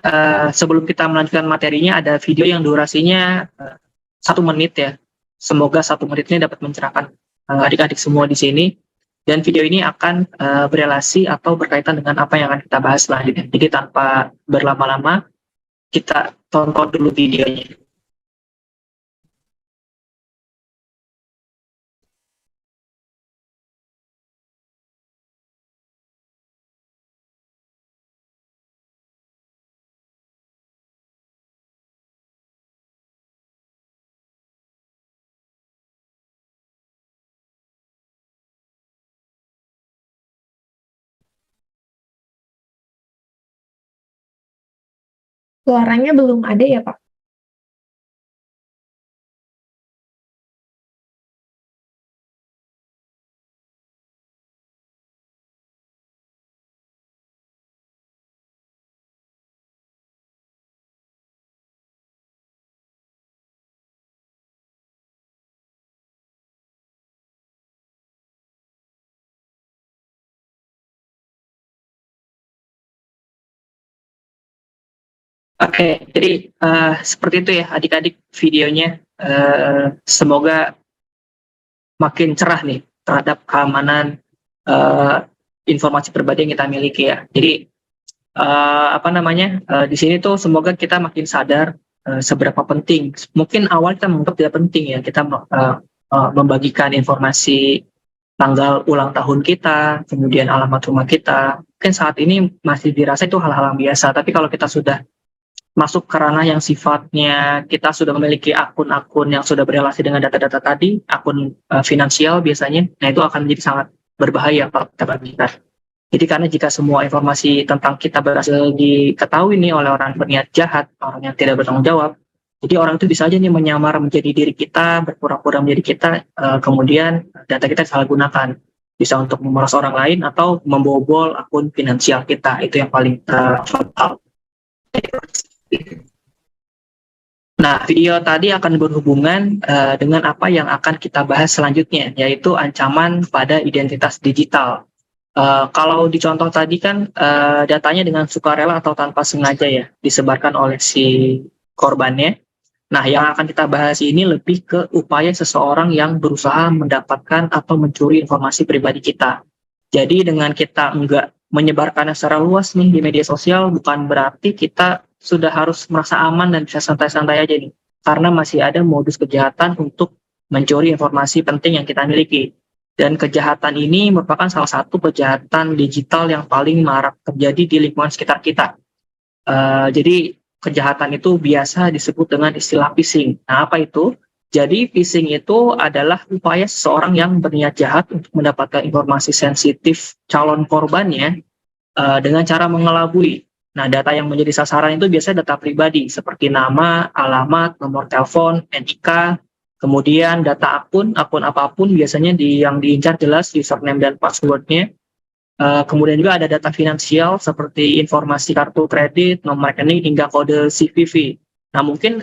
sebelum kita melanjutkan materinya, ada video yang durasinya 1 menit ya. Semoga 1 menit ini dapat mencerahkan adik-adik semua di sini. Dan video ini akan berelasi atau berkaitan dengan apa yang akan kita bahas selanjutnya. Jadi tanpa berlama-lama, kita tonton dulu videonya. Suaranya belum ada ya, Pak? Oke, jadi seperti itu ya adik-adik videonya. Semoga makin cerah nih terhadap keamanan informasi pribadi yang kita miliki ya. Jadi di sini tuh semoga kita makin sadar seberapa penting. Mungkin awal kita menganggap tidak penting ya kita membagikan informasi tanggal ulang tahun kita, kemudian alamat rumah kita. Mungkin saat ini masih dirasa itu hal-hal yang biasa, tapi kalau kita sudah masuk ke ranah yang sifatnya kita sudah memiliki akun-akun yang sudah berrelasi dengan data-data tadi, akun finansial biasanya, nah itu akan menjadi sangat berbahaya kalau kita bagikan. Jadi karena jika semua informasi tentang kita berhasil diketahui nih oleh orang berniat jahat, orang yang tidak bertanggung jawab, jadi orang itu bisa aja nih menyamar menjadi diri kita, berpura-pura menjadi kita, kemudian data kita disalahgunakan. Bisa untuk memeras orang lain atau membobol akun finansial kita, itu yang paling fatal. Nah, video tadi akan berhubungan dengan apa yang akan kita bahas selanjutnya, yaitu ancaman pada identitas digital. Kalau di contoh tadi kan datanya dengan sukarela atau tanpa sengaja ya disebarkan oleh si korbannya. Nah, yang akan kita bahas ini lebih ke upaya seseorang yang berusaha mendapatkan atau mencuri informasi pribadi kita. Jadi dengan kita enggak menyebarkannya secara luas nih di media sosial, bukan berarti kita sudah harus merasa aman dan bisa santai-santai aja nih. Karena masih ada modus kejahatan untuk mencuri informasi penting yang kita miliki. Dan kejahatan ini merupakan salah satu kejahatan digital yang paling marak terjadi di lingkungan sekitar kita. Jadi kejahatan itu biasa disebut dengan istilah phishing. Nah, apa itu? Jadi phishing itu adalah upaya seseorang yang berniat jahat untuk mendapatkan informasi sensitif calon korbannya dengan cara mengelabui. Nah, data yang menjadi sasaran itu biasanya data pribadi seperti nama, alamat, nomor telepon, NIK, kemudian data akun apapun biasanya yang diincar jelas username dan passwordnya. Kemudian juga ada data finansial seperti informasi kartu kredit, nomor rekening, hingga kode CVV. Nah, mungkin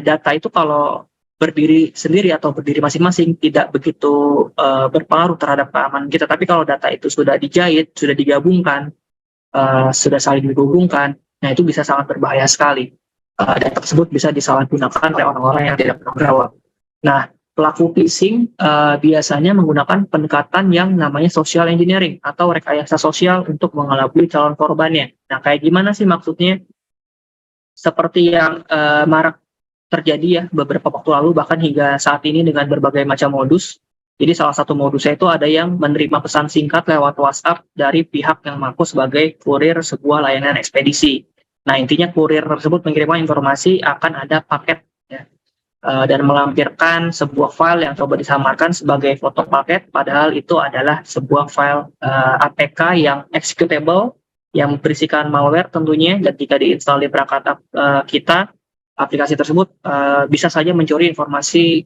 data itu kalau berdiri sendiri atau berdiri masing-masing tidak begitu berpengaruh terhadap keamanan kita. Tapi kalau data itu sudah dijahit, sudah digabungkan, sudah saling dihubungkan, nah itu bisa sangat berbahaya sekali. Data tersebut bisa disalahgunakan oleh orang-orang yang tidak bertanggung jawab. Nah, pelaku phishing biasanya menggunakan pendekatan yang namanya social engineering atau rekayasa sosial untuk mengelabui calon korbannya. Nah, kayak gimana sih maksudnya? Seperti yang marak terjadi ya beberapa waktu lalu, bahkan hingga saat ini dengan berbagai macam modus. Jadi salah satu modusnya itu ada yang menerima pesan singkat lewat WhatsApp dari pihak yang mengaku sebagai kurir sebuah layanan ekspedisi. Nah, intinya kurir tersebut mengirimkan informasi akan ada paket ya, dan melampirkan sebuah file yang coba disamarkan sebagai foto paket, padahal itu adalah sebuah file APK yang executable, yang berisikan malware tentunya, dan jika diinstal di perangkat kita, aplikasi tersebut bisa saja mencuri informasi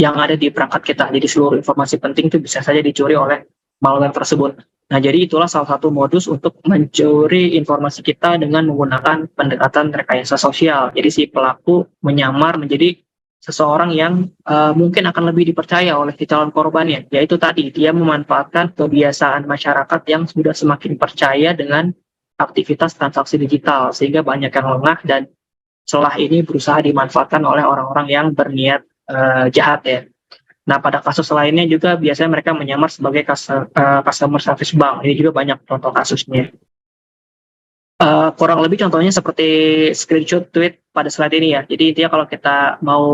yang ada di perangkat kita. Jadi seluruh informasi penting itu bisa saja dicuri oleh malware tersebut. Nah, jadi itulah salah satu modus untuk mencuri informasi kita dengan menggunakan pendekatan rekayasa sosial. Jadi si pelaku menyamar menjadi seseorang yang mungkin akan lebih dipercaya oleh si calon korbannya. Yaitu tadi, dia memanfaatkan kebiasaan masyarakat yang sudah semakin percaya dengan aktivitas transaksi digital, sehingga banyak yang lengah dan celah ini berusaha dimanfaatkan oleh orang-orang yang berniat jahat ya. Nah, pada kasus lainnya juga biasanya mereka menyamar sebagai customer service bank. Ini juga banyak contoh kasusnya. Kurang lebih contohnya seperti screenshot tweet pada slide ini ya. Jadi intinya kalau kita mau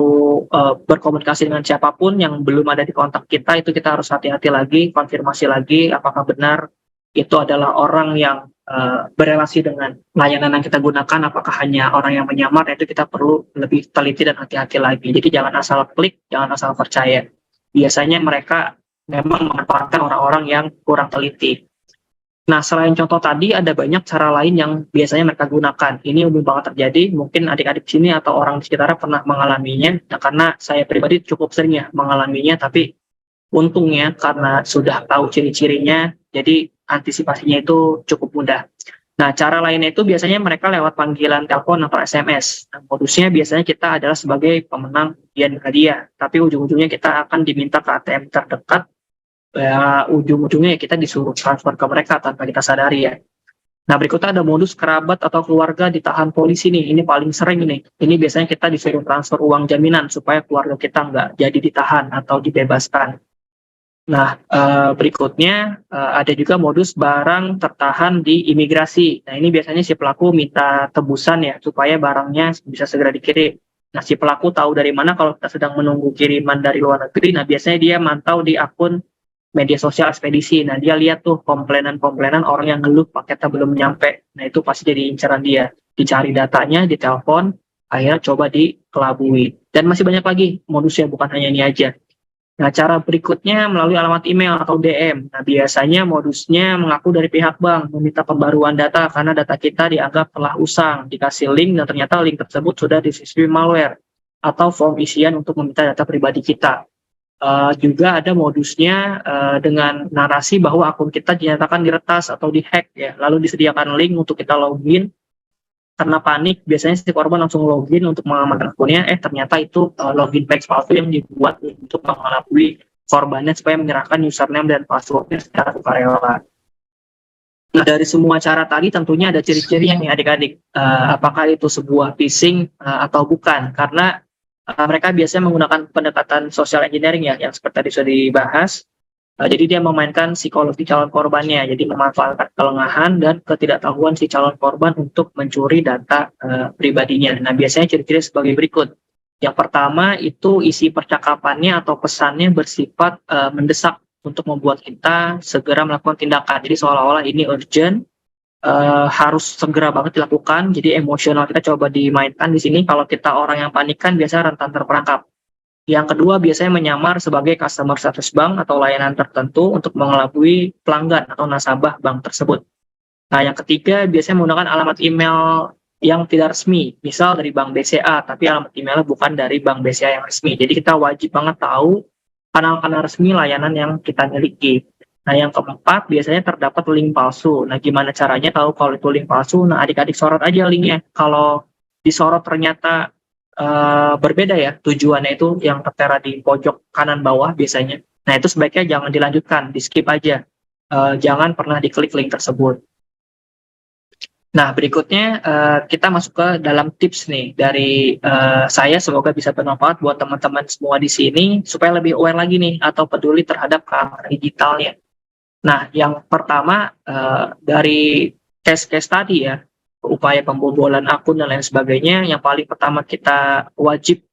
berkomunikasi dengan siapapun yang belum ada di kontak kita, itu kita harus hati-hati lagi, konfirmasi lagi apakah benar itu adalah orang yang berelasi dengan layanan yang kita gunakan, apakah hanya orang yang menyamar. Itu kita perlu lebih teliti dan hati-hati lagi. Jadi jangan asal klik, jangan asal percaya. Biasanya mereka memang memanfaatkan orang-orang yang kurang teliti. Nah, selain contoh tadi, ada banyak cara lain yang biasanya mereka gunakan. Ini umum banget terjadi, mungkin adik-adik sini atau orang di sekitarnya pernah mengalaminya. Nah, karena saya pribadi cukup sering ya mengalaminya, tapi untungnya karena sudah tahu ciri-cirinya, jadi antisipasinya itu cukup mudah. Nah, cara lainnya itu biasanya mereka lewat panggilan telepon atau SMS. Nah, modusnya biasanya kita adalah sebagai pemenang undian hadiah, tapi ujung-ujungnya kita akan diminta ke ATM terdekat. Ya, ujung-ujungnya kita disuruh transfer ke mereka tanpa kita sadari ya. Nah, berikutnya ada modus kerabat atau keluarga ditahan polisi nih. Ini paling sering nih. Ini biasanya kita disuruh transfer uang jaminan supaya keluarga kita nggak jadi ditahan atau dibebaskan. Nah, berikutnya ada juga modus barang tertahan di imigrasi. Nah, ini biasanya si pelaku minta tebusan ya, supaya barangnya bisa segera dikirim. Nah, si pelaku tahu dari mana kalau kita sedang menunggu kiriman dari luar negeri. Nah, biasanya dia mantau di akun media sosial ekspedisi. Nah, dia lihat tuh komplainan-komplainan orang yang ngeluh paketnya belum nyampe. Nah, itu pasti jadi incaran dia. Dicari datanya, ditelepon, akhirnya coba dikelabui. Dan masih banyak lagi modusnya, bukan hanya ini aja. Nah, cara berikutnya melalui alamat email atau DM. Nah, biasanya modusnya mengaku dari pihak bank, meminta pembaruan data karena data kita dianggap telah usang, dikasih link dan ternyata link tersebut sudah disiswi malware, atau form isian untuk meminta data pribadi kita. Juga ada modusnya dengan narasi bahwa akun kita dinyatakan diretas atau dihack ya, lalu disediakan link untuk kita login. Karena panik, biasanya si korban langsung login untuk mengamankan akunnya, ternyata itu login page palsu yang dibuat untuk mengelabui korbannya supaya menyerahkan username dan passwordnya secara sukarela. Nah, dari semua cara tadi tentunya ada ciri-cirinya nih adik-adik. Apakah itu sebuah phishing atau bukan? Karena mereka biasanya menggunakan pendekatan social engineering ya, yang seperti tadi sudah dibahas. Jadi dia memainkan psikologi calon korbannya, jadi memanfaatkan kelengahan dan ketidaktahuan si calon korban untuk mencuri data pribadinya. Nah, biasanya ciri-ciri sebagai berikut. Yang pertama itu isi percakapannya atau pesannya bersifat mendesak untuk membuat kita segera melakukan tindakan. Jadi seolah-olah ini urgent, harus segera banget dilakukan. Jadi emosional kita coba dimainkan di sini. Kalau kita orang yang panikan biasanya rentan terperangkap. Yang kedua biasanya menyamar sebagai customer service bank atau layanan tertentu untuk mengelabui pelanggan atau nasabah bank tersebut. Nah, yang ketiga biasanya menggunakan alamat email yang tidak resmi, misal dari bank BCA, tapi alamat emailnya bukan dari bank BCA yang resmi. Jadi kita wajib banget tahu kanal-kanal resmi layanan yang kita miliki. Nah, yang keempat biasanya terdapat link palsu. Nah, gimana caranya tahu kalau itu link palsu? Nah, adik-adik sorot aja linknya. Kalau disorot ternyata berbeda ya tujuannya, itu yang tertera di pojok kanan bawah biasanya. Nah, itu sebaiknya jangan dilanjutkan, di skip aja. Jangan pernah diklik link tersebut. Nah, berikutnya kita masuk ke dalam tips nih dari saya, semoga bisa bermanfaat buat teman-teman semua di sini supaya lebih aware lagi nih atau peduli terhadap keamanan digitalnya. Nah, yang pertama dari case-case tadi ya, upaya pembobolan akun dan lain sebagainya, yang paling pertama kita wajib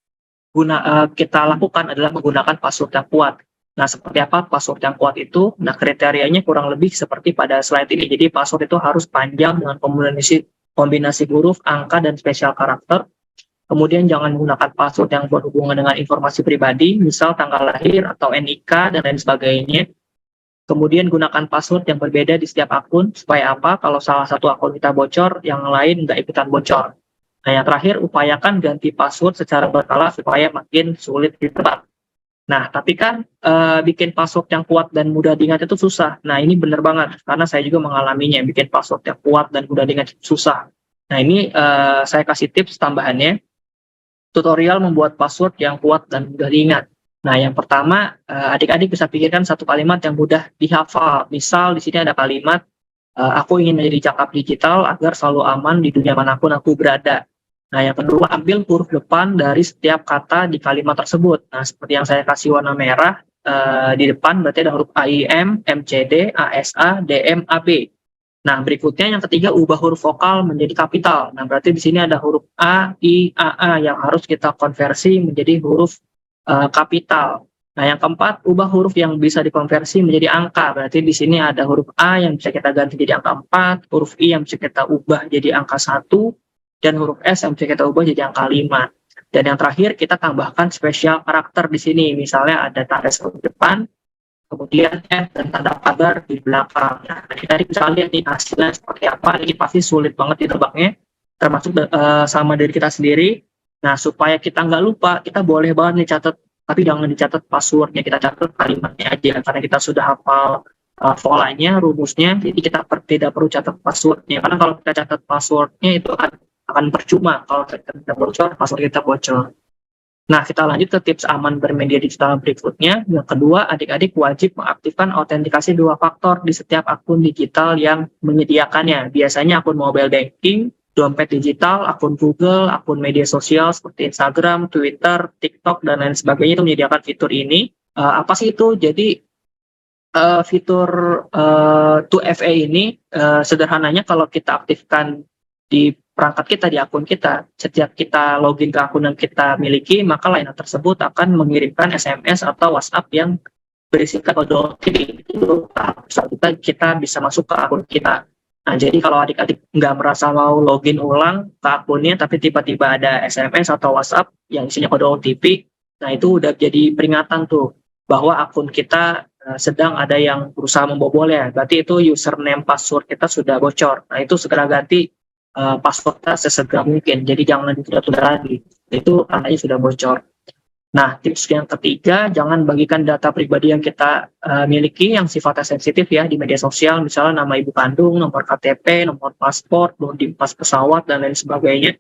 kita lakukan adalah menggunakan password yang kuat. Nah, seperti apa password yang kuat itu? Nah, kriterianya kurang lebih seperti pada slide ini. Jadi, password itu harus panjang dengan kombinasi huruf, angka, dan spesial karakter. Kemudian jangan menggunakan password yang berhubungan dengan informasi pribadi, misal tanggal lahir atau NIK dan lain sebagainya. Kemudian gunakan password yang berbeda di setiap akun, supaya apa? Kalau salah satu akun kita bocor, yang lain nggak ikutan bocor. Nah, yang terakhir, upayakan ganti password secara berkala supaya makin sulit ditebak. Nah, tapi kan bikin password yang kuat dan mudah diingat itu susah. Nah, ini benar banget, karena saya juga mengalaminya, bikin password yang kuat dan mudah diingat itu susah. Nah, ini saya kasih tips tambahannya, tutorial membuat password yang kuat dan mudah diingat. Nah, yang pertama, adik-adik bisa pikirkan satu kalimat yang mudah dihafal. Misal di sini ada kalimat, aku ingin menjadi cakap digital agar selalu aman di dunia manapun aku berada. Nah, yang kedua, ambil huruf depan dari setiap kata di kalimat tersebut. Nah, seperti yang saya kasih warna merah, di depan berarti ada huruf AIM, MCD, ASA, DM, AB. Nah, berikutnya yang ketiga, ubah huruf vokal menjadi kapital. Nah, berarti di sini ada huruf A, I, AA yang harus kita konversi menjadi huruf kapital. Nah, yang keempat, ubah huruf yang bisa dikonversi menjadi angka. Berarti di sini ada huruf A yang bisa kita ganti jadi angka 4, huruf I yang bisa kita ubah jadi angka 1, dan huruf S yang bisa kita ubah jadi angka 5. Dan yang terakhir, kita tambahkan spesial karakter di sini. Misalnya ada tanda seru di depan, kemudian dan tanda kabar di belakang. Nah, kita bisa lihat nih hasilnya seperti apa. Ini pasti sulit banget ditebaknya, termasuk sama dari kita sendiri. Nah, supaya kita nggak lupa, kita boleh banget nih catat, tapi jangan dicatat passwordnya, kita catat kalimatnya aja, karena kita sudah hafal polanya, rumusnya, jadi kita tidak perlu catat passwordnya, karena kalau kita catat passwordnya itu akan percuma, kalau kita bocor, password kita bocor. Nah, kita lanjut ke tips aman bermedia digital berikutnya. Yang kedua, adik-adik wajib mengaktifkan autentikasi 2 faktor di setiap akun digital yang menyediakannya. Biasanya akun mobile banking, dompet digital, akun Google, akun media sosial seperti Instagram, Twitter, TikTok, dan lain sebagainya itu menyediakan fitur ini. Apa sih itu? Jadi fitur 2FA ini sederhananya kalau kita aktifkan di perangkat kita, di akun kita, setiap kita login ke akun yang kita miliki, maka layanan tersebut akan mengirimkan SMS atau WhatsApp yang berisikan kode OTP. Itu kita bisa masuk ke akun kita. Nah, jadi kalau adik-adik nggak merasa mau login ulang ke akunnya, tapi tiba-tiba ada SMS atau WhatsApp yang isinya kode OTP, nah itu udah jadi peringatan tuh, bahwa akun kita sedang ada yang berusaha membobol ya. Berarti itu username password kita sudah bocor. Nah, itu segera ganti passwordnya sesegera mungkin. Jadi jangan ditunda-tunda lagi. Itu tandanya sudah bocor. Nah, tips yang ketiga, jangan bagikan data pribadi yang kita miliki yang sifatnya sensitif ya di media sosial, misalnya nama ibu kandung, nomor KTP, nomor paspor, boarding pass pesawat, dan lain sebagainya.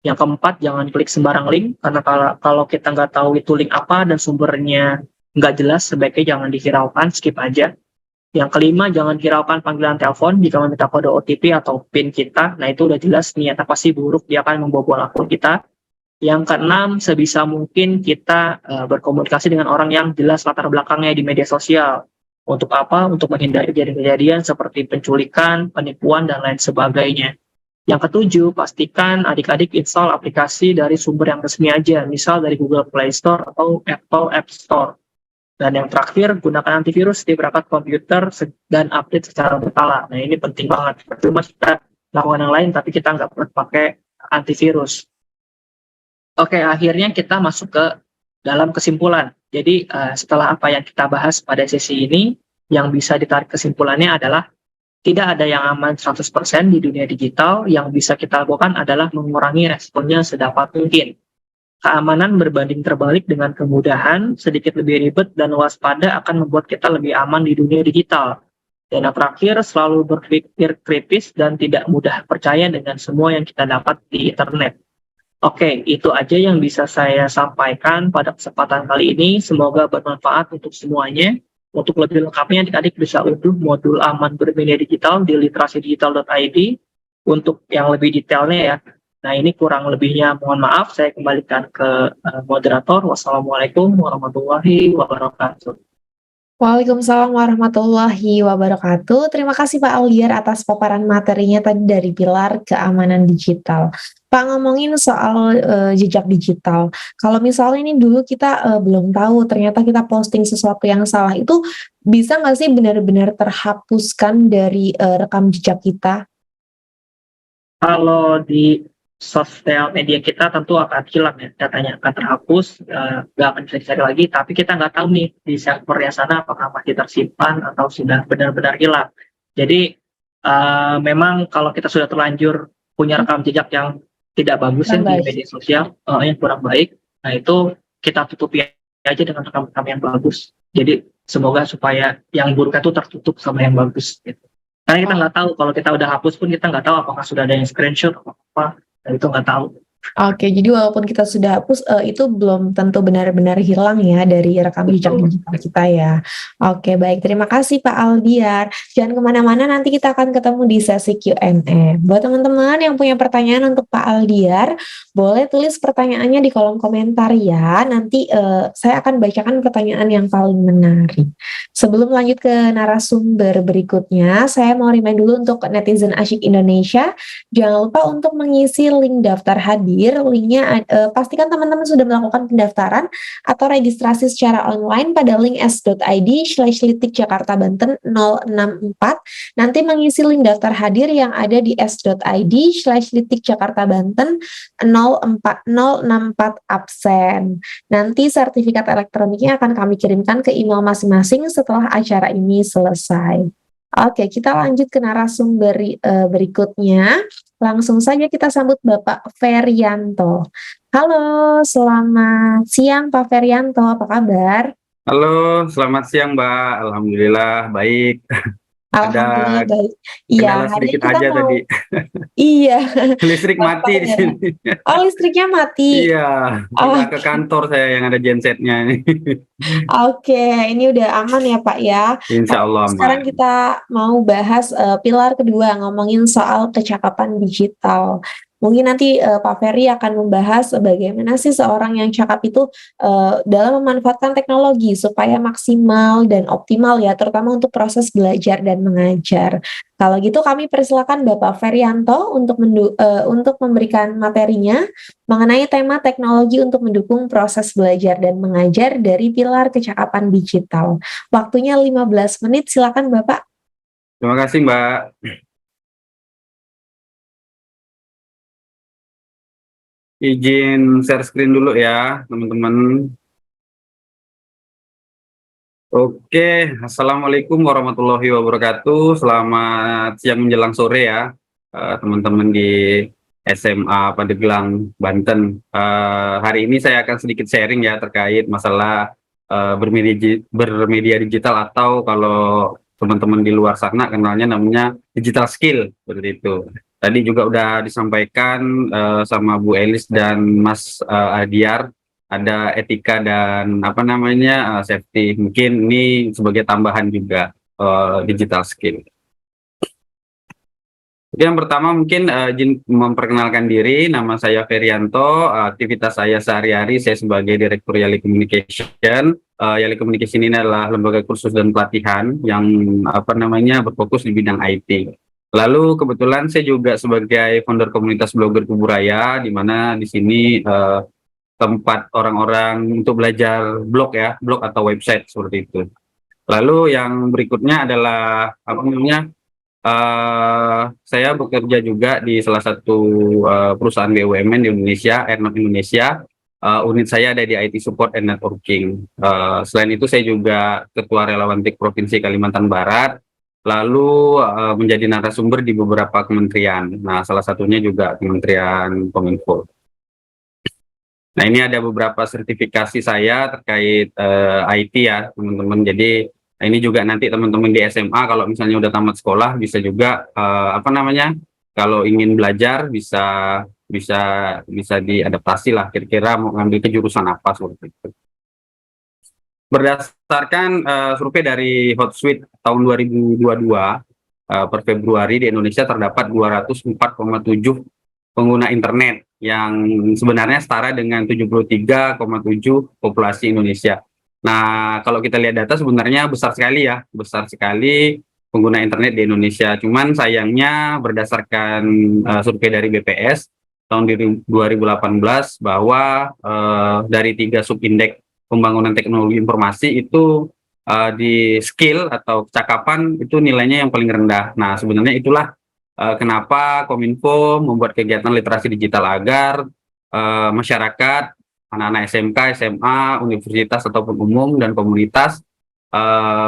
Yang keempat, jangan klik sembarang link, karena kalau kita nggak tahu itu link apa dan sumbernya nggak jelas, sebaiknya jangan dihiraukan, skip aja. Yang kelima, jangan hiraukan panggilan telepon jika meminta kode OTP atau PIN kita. Nah, itu udah jelas niatnya pasti buruk, dia akan membobol akun kita. Yang keenam, sebisa mungkin kita berkomunikasi dengan orang yang jelas latar belakangnya di media sosial. Untuk apa? Untuk menghindari kejadian-kejadian seperti penculikan, penipuan, dan lain sebagainya. Yang ketujuh, pastikan adik-adik install aplikasi dari sumber yang resmi aja, misal dari Google Play Store atau Apple App Store. Dan yang terakhir, gunakan antivirus di perangkat komputer dan update secara berkala. Nah, ini penting banget. Percuma kita lakukan yang lain, tapi kita nggak perlu pakai antivirus. Oke, akhirnya kita masuk ke dalam kesimpulan. Jadi, setelah apa yang kita bahas pada sesi ini, yang bisa ditarik kesimpulannya adalah tidak ada yang aman 100% di dunia digital. Yang bisa kita lakukan adalah mengurangi resikonya sedapat mungkin. Keamanan berbanding terbalik dengan kemudahan, sedikit lebih ribet dan waspada akan membuat kita lebih aman di dunia digital. Dan yang terakhir, selalu berpikir kritis dan tidak mudah percaya dengan semua yang kita dapat di internet. Oke, itu aja yang bisa saya sampaikan pada kesempatan kali ini. Semoga bermanfaat untuk semuanya. Untuk lebih lengkapnya, adik-adik bisa unduh modul aman bermedia digital di literasidigital.id. Untuk yang lebih detailnya ya. Nah, ini kurang lebihnya mohon maaf. Saya kembalikan ke moderator. Wassalamualaikum warahmatullahi wabarakatuh. Waalaikumsalam warahmatullahi wabarakatuh. Terima kasih Pak Aldiar atas paparan materinya tadi dari pilar keamanan digital. Pak, ngomongin soal jejak digital. Kalau misalnya ini dulu kita belum tahu, ternyata kita posting sesuatu yang salah, itu bisa nggak sih benar-benar terhapuskan dari rekam jejak kita? Kalau di sosial media kita tentu akan hilang ya, datanya akan terhapus, nggak akan bisa dicari lagi, tapi kita nggak tahu nih di servernya sana apakah masih tersimpan atau sudah benar-benar hilang. Jadi memang kalau kita sudah terlanjur punya rekam jejak yang tidak bagus ya di media sosial, yang kurang baik, nah itu kita tutupi aja dengan rekam-rekam yang bagus. Jadi semoga supaya yang buruk itu tertutup sama yang bagus gitu. Karena kita nggak tahu, kalau kita udah hapus pun kita nggak tahu apakah sudah ada yang screenshot atau apa, dan itu nggak tahu. Oke, jadi walaupun kita sudah hapus, itu belum tentu benar-benar hilang ya dari rekam jejak digital kita ya. Oke, baik. Terima kasih Pak Aldiar. Jangan kemana-mana, nanti kita akan ketemu di sesi Q&A. Buat teman-teman yang punya pertanyaan untuk Pak Aldiar, boleh tulis pertanyaannya di kolom komentar ya. Nanti saya akan bacakan pertanyaan yang paling menarik. Sebelum lanjut ke narasumber berikutnya, saya mau remind dulu untuk netizen asyik Indonesia, jangan lupa untuk mengisi link daftar hadir. Linknya pastikan teman-teman sudah melakukan pendaftaran atau registrasi secara online pada link s.id/litik Jakarta Banten 064. Nanti mengisi link daftar hadir yang ada di s.id/litik Jakarta Banten 064 absen. Nanti sertifikat elektroniknya akan kami kirimkan ke email masing-masing setelah acara ini selesai. Oke, kita lanjut ke narasumber berikutnya. Langsung saja kita sambut Bapak Ferianto. Halo, selamat siang Pak Ferianto, apa kabar? Halo, selamat siang Mbak. Alhamdulillah baik. Alhamdulillah Ada baik. Iya, kendala hari ini sedikit kita aja mau. tadi. Iya. Listrik mati di sini. Oh, listriknya mati. Iya, pindah ke kantor saya yang ada gensetnya ini. Oke, ini udah aman ya Pak ya. Insya Allah Sekarang aman. kita mau bahas pilar kedua, ngomongin soal kecakapan digital. Mungkin nanti Pak Ferry akan membahas bagaimana sih seorang yang cakap itu dalam memanfaatkan teknologi supaya maksimal dan optimal ya, terutama untuk proses belajar dan mengajar. Kalau gitu kami persilakan Bapak Ferianto untuk memberikan materinya mengenai tema teknologi untuk mendukung proses belajar dan mengajar dari pilar kecakapan digital. Waktunya 15 menit, silakan Bapak. Terima kasih Mbak. Izin share screen dulu ya teman-teman. Oke, Assalamualaikum warahmatullahi wabarakatuh. Selamat siang menjelang sore ya teman-teman di SMA Pandeglang, Banten. Hari ini saya akan sedikit sharing ya terkait masalah bermedia digital, atau kalau teman-teman di luar sana kenalnya namanya digital skill, seperti itu. Tadi juga udah disampaikan sama Bu Elis dan Mas Aldiar, ada etika dan safety. Mungkin ini sebagai tambahan juga digital skill. Jadi yang pertama mungkin izin memperkenalkan diri, nama saya Ferianto, aktivitas saya sehari-hari saya sebagai Direktur Yali Communication. Yali Communication ini adalah lembaga kursus dan pelatihan yang berfokus di bidang IT. Lalu kebetulan saya juga sebagai founder komunitas blogger Kuburaya, di mana di sini tempat orang-orang untuk belajar blog atau website seperti itu. Lalu yang berikutnya adalah apa namanya? Saya bekerja juga di salah satu perusahaan BUMN di Indonesia, Airnav Indonesia. Unit saya ada di IT Support and Networking. Selain itu saya juga Ketua Relawan TIK Provinsi Kalimantan Barat, lalu menjadi narasumber di beberapa kementerian. Nah, salah satunya juga Kementerian Kominfo. Nah, ini ada beberapa sertifikasi saya terkait IT ya, teman-teman. Jadi ini juga nanti teman-teman di SMA kalau misalnya udah tamat sekolah bisa juga apa namanya? Kalau ingin belajar bisa diadaptasi lah, kira-kira mau ngambil kejurusan apa seperti itu. Berdasarkan survei dari Hotsuite tahun 2022 per Februari di Indonesia terdapat 204,7 pengguna internet yang sebenarnya setara dengan 73,7 populasi Indonesia. Nah, kalau kita lihat data sebenarnya besar sekali pengguna internet di Indonesia. Cuman sayangnya berdasarkan survei dari BPS tahun 2018 bahwa dari 3 subindeks pembangunan teknologi informasi itu di skill atau kecakapan itu nilainya yang paling rendah. Nah, sebenarnya itulah kenapa Kominfo membuat kegiatan literasi digital agar masyarakat, anak-anak SMK, SMA, universitas ataupun umum dan komunitas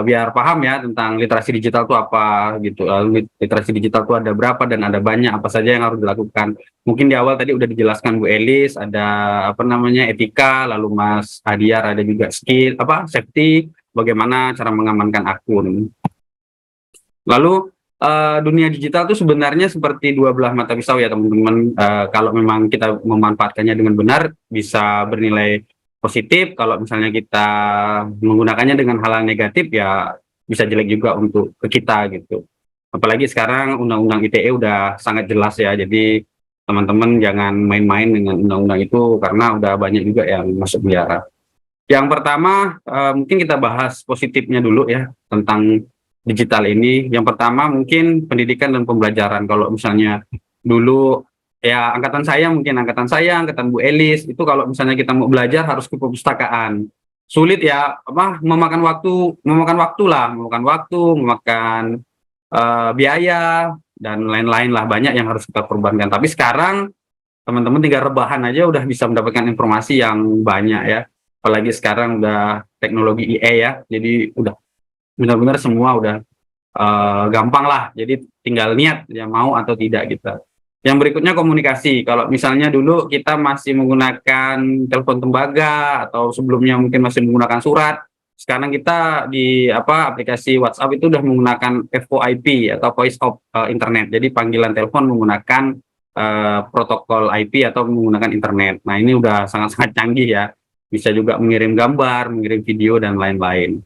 biar paham ya tentang literasi digital itu apa gitu. Literasi digital itu ada berapa dan ada banyak apa saja yang harus dilakukan. Mungkin di awal tadi udah dijelaskan Bu Elis, ada apa namanya etika, lalu Mas Adiar ada juga skill safety, bagaimana cara mengamankan akun. Lalu dunia digital itu sebenarnya seperti dua belah mata pisau ya teman-teman. Kalau memang kita memanfaatkannya dengan benar bisa bernilai positif. Kalau misalnya kita menggunakannya dengan hal negatif ya bisa jelek juga untuk ke kita gitu. Apalagi sekarang undang-undang ITE udah sangat jelas ya. Jadi teman-teman jangan main-main dengan undang-undang itu karena udah banyak juga yang masuk penjara. Yang pertama mungkin kita bahas positifnya dulu ya tentang digital ini. Yang pertama mungkin pendidikan dan pembelajaran. Kalau misalnya dulu ya angkatan Bu Elis itu kalau misalnya kita mau belajar harus ke perpustakaan. Sulit ya memakan biaya dan lain-lain lah, banyak yang harus kita korbankan. Tapi sekarang teman-teman tinggal rebahan aja udah bisa mendapatkan informasi yang banyak ya. Apalagi sekarang udah teknologi IA ya. Jadi udah benar-benar semua udah gampang lah. Jadi tinggal niat ya mau atau tidak kita. Yang berikutnya komunikasi. Kalau misalnya dulu kita masih menggunakan telepon tembaga atau sebelumnya mungkin masih menggunakan surat. Sekarang kita di aplikasi WhatsApp itu udah menggunakan VoIP atau Voice of Internet. Jadi panggilan telepon menggunakan protokol IP atau menggunakan internet. Nah, ini udah sangat-sangat canggih ya. Bisa juga mengirim gambar, mengirim video dan lain-lain.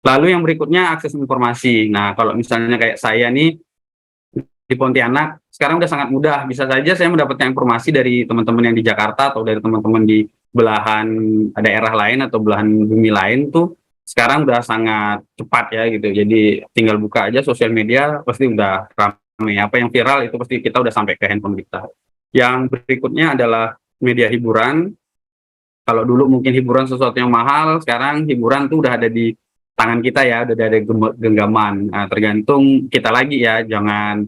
Lalu yang berikutnya akses informasi. Nah, kalau misalnya kayak saya nih di Pontianak, sekarang udah sangat mudah. Bisa saja saya mendapatkan informasi dari teman-teman yang di Jakarta atau dari teman-teman di belahan daerah lain atau belahan bumi lain tuh sekarang udah sangat cepat ya gitu. Jadi tinggal buka aja sosial media pasti udah ramai. Apa yang viral itu pasti kita udah sampai ke handphone kita. Yang berikutnya adalah media hiburan. Kalau dulu mungkin hiburan sesuatu yang mahal, sekarang hiburan tuh udah ada di tangan kita ya, udah ada genggaman. Nah, tergantung kita lagi ya, jangan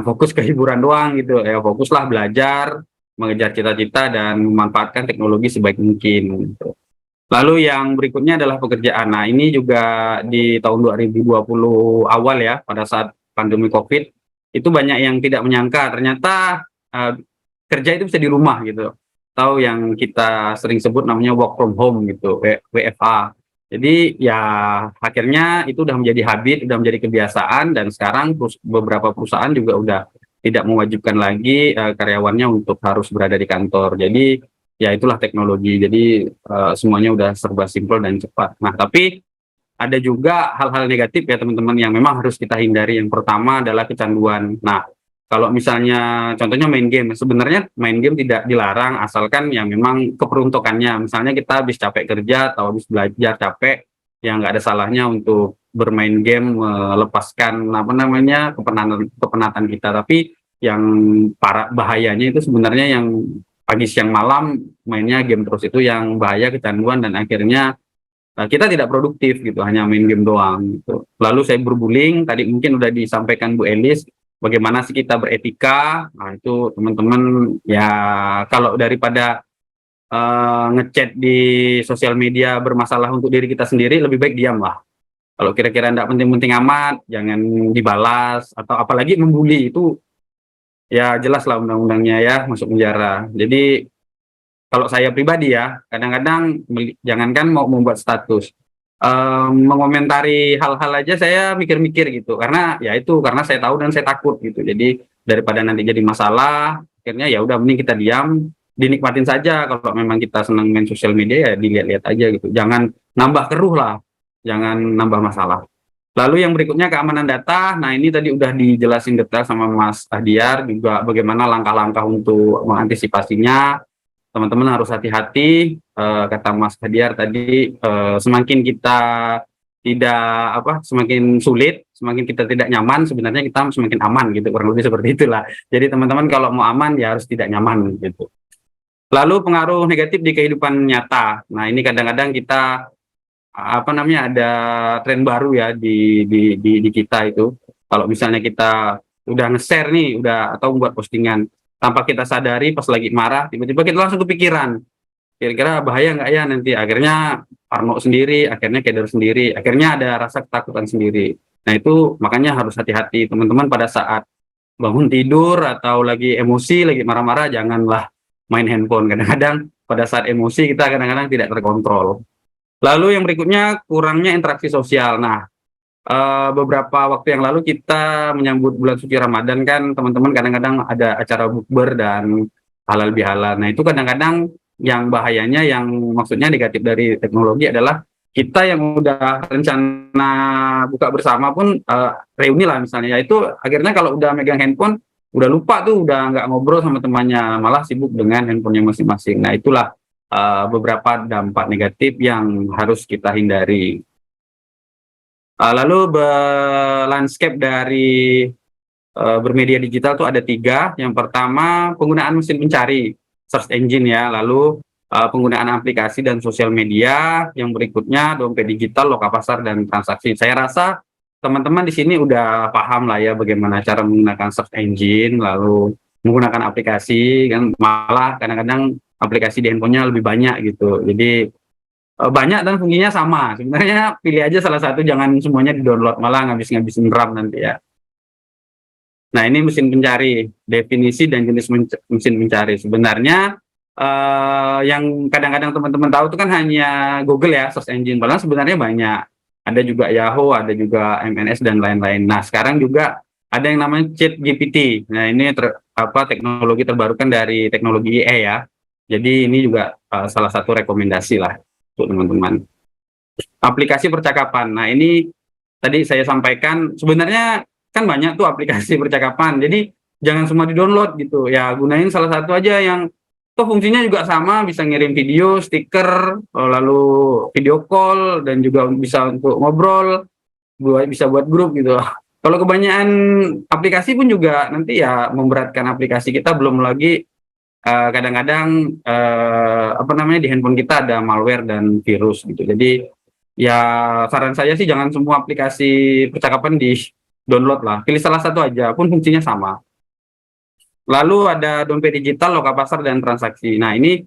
fokus ke hiburan doang gitu. Ya fokuslah belajar, mengejar cita-cita dan memanfaatkan teknologi sebaik mungkin gitu. Lalu yang berikutnya adalah pekerjaan. Nah, ini juga di tahun 2020 awal ya, pada saat pandemi Covid, itu banyak yang tidak menyangka ternyata kerja itu bisa di rumah gitu. Atau yang kita sering sebut namanya work from home gitu, WFA. Jadi ya akhirnya itu udah menjadi habit, udah menjadi kebiasaan, dan sekarang beberapa perusahaan juga udah tidak mewajibkan lagi karyawannya untuk harus berada di kantor. Jadi ya itulah teknologi. Jadi semuanya udah serba simpel dan cepat. Nah, tapi ada juga hal-hal negatif ya teman-teman yang memang harus kita hindari. Yang pertama adalah kecanduan. Nah, kalau misalnya contohnya main game, sebenarnya main game tidak dilarang asalkan ya memang keperuntukannya. Misalnya kita habis capek kerja atau habis belajar capek, ya nggak ada salahnya untuk bermain game melepaskan kepenatan kita. Tapi yang bahayanya itu sebenarnya yang pagi siang malam mainnya game terus, itu yang bahaya, kecanduan, dan akhirnya kita tidak produktif gitu, hanya main game doang gitu. Lalu cyberbullying, tadi mungkin udah disampaikan Bu Elis, bagaimana sih kita beretika. Nah itu teman-teman ya, kalau daripada ngechat di sosial media bermasalah untuk diri kita sendiri, lebih baik diam lah. Kalau kira-kira tidak penting-penting amat, jangan dibalas, atau apalagi membuli, itu ya jelas lah undang-undangnya ya, masuk penjara. Jadi kalau saya pribadi ya, kadang-kadang jangankan mau membuat status, mengomentari hal-hal aja saya mikir-mikir gitu, karena ya itu, karena saya tahu dan saya takut gitu. Jadi daripada nanti jadi masalah, akhirnya ya udah mending kita diam, dinikmatin saja. Kalau memang kita senang main sosial media ya dilihat-lihat aja gitu, jangan nambah keruh lah, jangan nambah masalah. Lalu yang berikutnya keamanan data. Nah ini tadi udah dijelasin detail sama Mas Ahdiar juga, bagaimana langkah-langkah untuk mengantisipasinya. Teman-teman harus hati-hati, kata Mas Hadiar tadi, semakin kita semakin sulit, semakin kita tidak nyaman, sebenarnya kita semakin aman gitu, kurang lebih seperti itulah. Jadi teman-teman kalau mau aman ya harus tidak nyaman gitu. Lalu pengaruh negatif di kehidupan nyata. Nah ini kadang-kadang kita ada tren baru ya di kita itu. Kalau misalnya kita udah nge-share nih, atau membuat postingan, tanpa kita sadari pas lagi marah, tiba-tiba kita langsung kepikiran, kira-kira bahaya nggak ya nanti, akhirnya parno sendiri, akhirnya keder sendiri, akhirnya ada rasa ketakutan sendiri. Nah itu makanya harus hati-hati teman-teman, pada saat bangun tidur atau lagi emosi, lagi marah-marah, janganlah main handphone. Kadang-kadang pada saat emosi kita kadang-kadang tidak terkontrol. Lalu yang berikutnya, kurangnya interaksi sosial. Nah beberapa waktu yang lalu kita menyambut bulan suci Ramadan kan, teman-teman kadang-kadang ada acara bukber dan halal bihalal. Nah itu kadang-kadang yang bahayanya, yang maksudnya negatif dari teknologi adalah kita yang udah rencana buka bersama pun, reuni lah misalnya, ya itu akhirnya kalau udah megang handphone udah lupa tuh, udah nggak ngobrol sama temannya, malah sibuk dengan handphonenya masing-masing. Nah itulah beberapa dampak negatif yang harus kita hindari. Lalu landscape dari bermedia digital tuh ada 3. Yang pertama, penggunaan mesin pencari, search engine ya. Lalu penggunaan aplikasi dan sosial media. Yang berikutnya, dompet digital, loka pasar, dan transaksi. Saya rasa teman-teman di sini udah paham lah ya bagaimana cara menggunakan search engine, lalu menggunakan aplikasi, kan malah kadang-kadang aplikasi di handphonenya lebih banyak gitu. Jadi banyak dan fungsinya sama. Sebenarnya pilih aja salah satu, jangan semuanya di-download, malah ngabis-ngabisin RAM nanti ya. Nah ini mesin pencari, definisi dan jenis mesin pencari. Sebenarnya yang kadang-kadang teman-teman tahu itu kan hanya Google ya, search engine. Padahal sebenarnya banyak. Ada juga Yahoo, ada juga MNS dan lain-lain. Nah sekarang juga ada yang namanya ChatGPT. Nah ini teknologi terbarukan dari teknologi AI ya. Jadi ini juga salah satu rekomendasi lah untuk teman-teman. Aplikasi percakapan. Nah ini tadi saya sampaikan, sebenarnya kan banyak tuh aplikasi percakapan. Jadi jangan semua di-download gitu. Ya gunain salah satu aja yang fungsinya juga sama, bisa ngirim video, stiker, lalu video call, dan juga bisa untuk ngobrol, bisa buat grup gitu. Kalau kebanyakan aplikasi pun juga nanti ya memberatkan aplikasi kita, belum lagi kadang-kadang di handphone kita ada malware dan virus gitu. Jadi ya saran saya sih jangan semua aplikasi percakapan di-download lah. Pilih salah satu aja, pun fungsinya sama. Lalu ada dompet digital, loka pasar, dan transaksi. Nah ini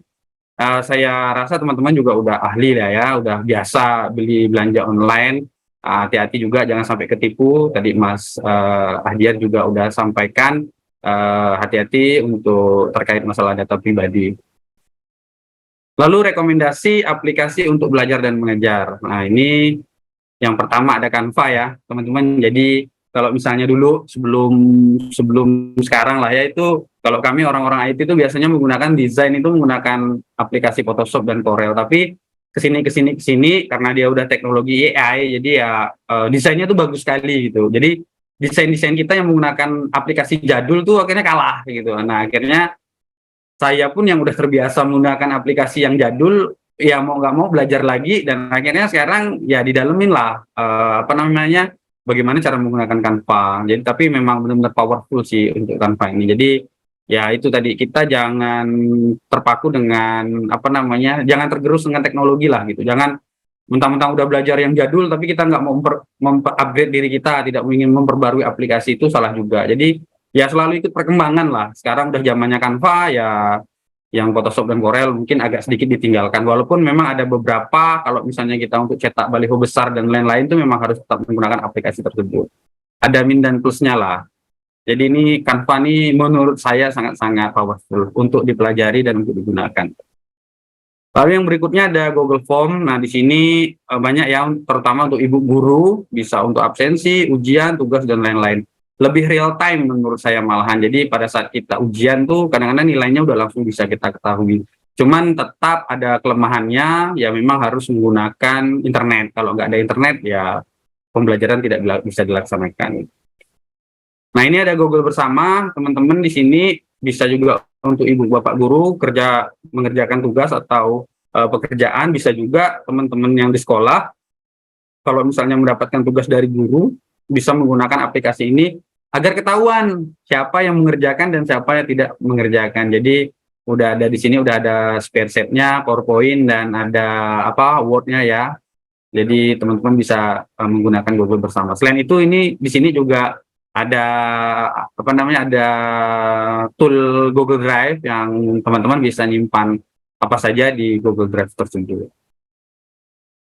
saya rasa teman-teman juga udah ahli lah ya, udah biasa beli belanja online. Hati-hati juga jangan sampai ketipu. Tadi Mas Ahdiar juga udah sampaikan, hati-hati untuk terkait masalah data pribadi. Lalu rekomendasi aplikasi untuk belajar dan mengajar. Nah ini yang pertama ada Canva ya teman-teman. Jadi kalau misalnya dulu sebelum sekarang lah ya, itu kalau kami orang-orang IT itu biasanya menggunakan desain itu menggunakan aplikasi Photoshop dan Corel. Tapi kesini karena dia udah teknologi AI, jadi ya desainnya tuh bagus sekali gitu. Jadi desain kita yang menggunakan aplikasi jadul tuh akhirnya kalah gitu. Nah akhirnya saya pun yang udah terbiasa menggunakan aplikasi yang jadul, ya mau nggak mau belajar lagi, dan akhirnya sekarang ya didalemin lah bagaimana cara menggunakan Canva. Jadi tapi memang benar-benar powerful sih untuk Canva ini. Jadi ya itu tadi, kita jangan terpaku dengan jangan tergerus dengan teknologi lah gitu. Jangan mentang-mentang udah belajar yang jadul tapi kita nggak mau upgrade diri kita, tidak ingin memperbarui aplikasi, itu salah juga. Jadi ya selalu ikut perkembangan lah. Sekarang udah zamannya Canva, ya yang Photoshop dan Corel mungkin agak sedikit ditinggalkan, walaupun memang ada beberapa, kalau misalnya kita untuk cetak baliho besar dan lain-lain itu memang harus tetap menggunakan aplikasi tersebut. Ada min dan plusnya lah. Jadi ini Canva ini menurut saya sangat-sangat powerful untuk dipelajari dan untuk digunakan. Lalu yang berikutnya ada Google Form. Nah, di sini banyak yang terutama untuk ibu guru, bisa untuk absensi, ujian, tugas, dan lain-lain. Lebih real time menurut saya malahan. Jadi pada saat kita ujian tuh kadang-kadang nilainya udah langsung bisa kita ketahui. Cuman tetap ada kelemahannya, ya memang harus menggunakan internet. Kalau nggak ada internet, ya pembelajaran tidak bisa dilaksanakan. Nah, ini ada Google Bersama. Teman-teman di sini bisa juga untuk ibu bapak guru mengerjakan tugas atau pekerjaan, bisa juga teman-teman yang di sekolah kalau misalnya mendapatkan tugas dari guru bisa menggunakan aplikasi ini agar ketahuan siapa yang mengerjakan dan siapa yang tidak mengerjakan. Jadi udah ada di sini, udah ada spreadsheet-nya, PowerPoint, dan ada Word-nya ya. Jadi teman-teman bisa menggunakan Google Bersama. Selain itu, ini di sini juga ada ada tool Google Drive yang teman-teman bisa nyimpan apa saja di Google Drive tersebut.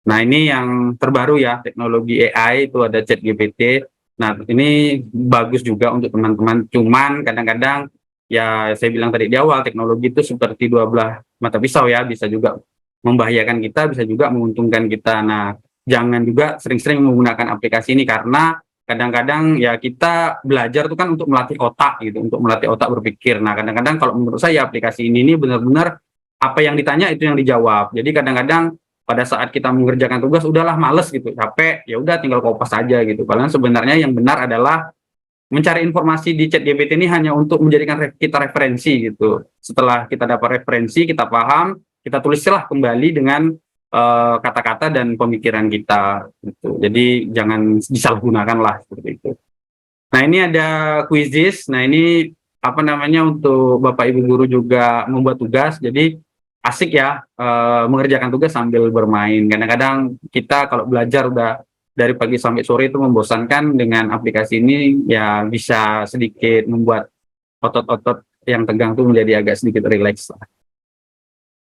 Nah, ini yang terbaru ya, teknologi AI, itu ada ChatGPT. Nah, ini bagus juga untuk teman-teman. Cuman kadang-kadang ya saya bilang tadi di awal, teknologi itu seperti dua belah mata pisau ya, bisa juga membahayakan kita, bisa juga menguntungkan kita. Nah, jangan juga sering-sering menggunakan aplikasi ini, karena kadang-kadang ya kita belajar itu kan untuk melatih otak gitu, untuk melatih otak berpikir. Nah, kadang-kadang kalau menurut saya aplikasi ini benar-benar apa yang ditanya itu yang dijawab. Jadi kadang-kadang pada saat kita mengerjakan tugas udahlah males gitu, capek, ya udah tinggal kopas aja gitu. Padahal sebenarnya yang benar adalah mencari informasi di ChatGPT ini hanya untuk menjadikan kita referensi gitu. Setelah kita dapat referensi, kita paham, kita tulislah kembali dengan kata-kata dan pemikiran kita gitu. Jadi jangan disalahgunakan lah seperti itu. Nah, ini ada quizzes. Nah, ini untuk Bapak Ibu guru juga membuat tugas. Jadi asik ya mengerjakan tugas sambil bermain. Kadang-kadang kita kalau belajar udah dari pagi sampai sore itu membosankan, dengan aplikasi ini ya bisa sedikit membuat otot-otot yang tegang tuh menjadi agak sedikit rileks lah.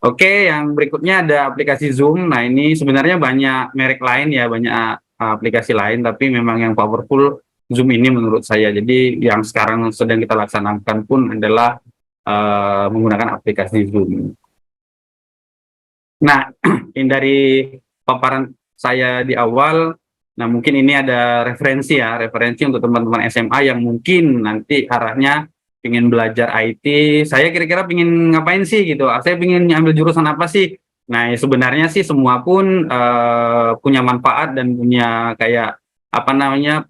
Oke, yang berikutnya ada aplikasi Zoom. Nah, ini sebenarnya banyak merek lain ya, banyak aplikasi lain, tapi memang yang powerful Zoom ini menurut saya. Jadi yang sekarang sedang kita laksanakan pun adalah menggunakan aplikasi Zoom. Nah, ini dari paparan saya di awal, nah mungkin ini ada referensi untuk teman-teman SMA yang mungkin nanti arahnya ingin belajar IT. Saya kira-kira ingin ngapain sih gitu, saya ingin ambil jurusan apa sih. Nah, sebenarnya sih semua pun punya manfaat dan punya kayak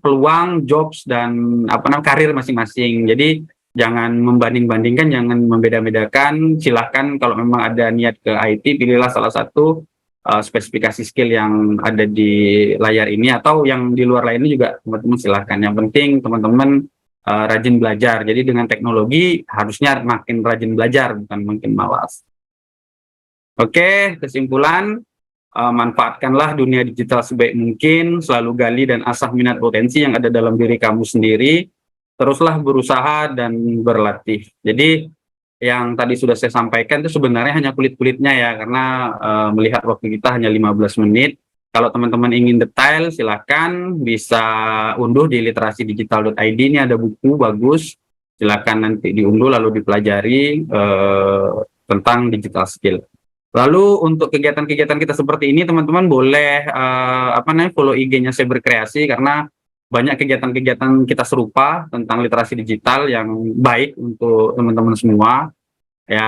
peluang, jobs, dan karir masing-masing. Jadi jangan membanding-bandingkan, jangan membeda-bedakan. Silahkan kalau memang ada niat ke IT, pilihlah salah satu spesifikasi skill yang ada di layar ini, atau yang di luar lainnya juga teman-teman silahkan. Yang penting teman-teman rajin belajar. Jadi dengan teknologi harusnya makin rajin belajar, bukan makin malas. Oke, kesimpulan, manfaatkanlah dunia digital sebaik mungkin, selalu gali dan asah minat potensi yang ada dalam diri kamu sendiri. Teruslah berusaha dan berlatih. Jadi yang tadi sudah saya sampaikan itu sebenarnya hanya kulit-kulitnya ya, karena melihat waktu kita hanya 15 menit. Kalau teman-teman ingin detail, silakan bisa unduh di literasidigital.id. Ini ada buku bagus, silakan nanti diunduh lalu dipelajari tentang digital skill. Lalu untuk kegiatan-kegiatan kita seperti ini, teman-teman boleh follow IG-nya Saya Berkreasi, karena banyak kegiatan-kegiatan kita serupa tentang literasi digital yang baik untuk teman-teman semua. Ya,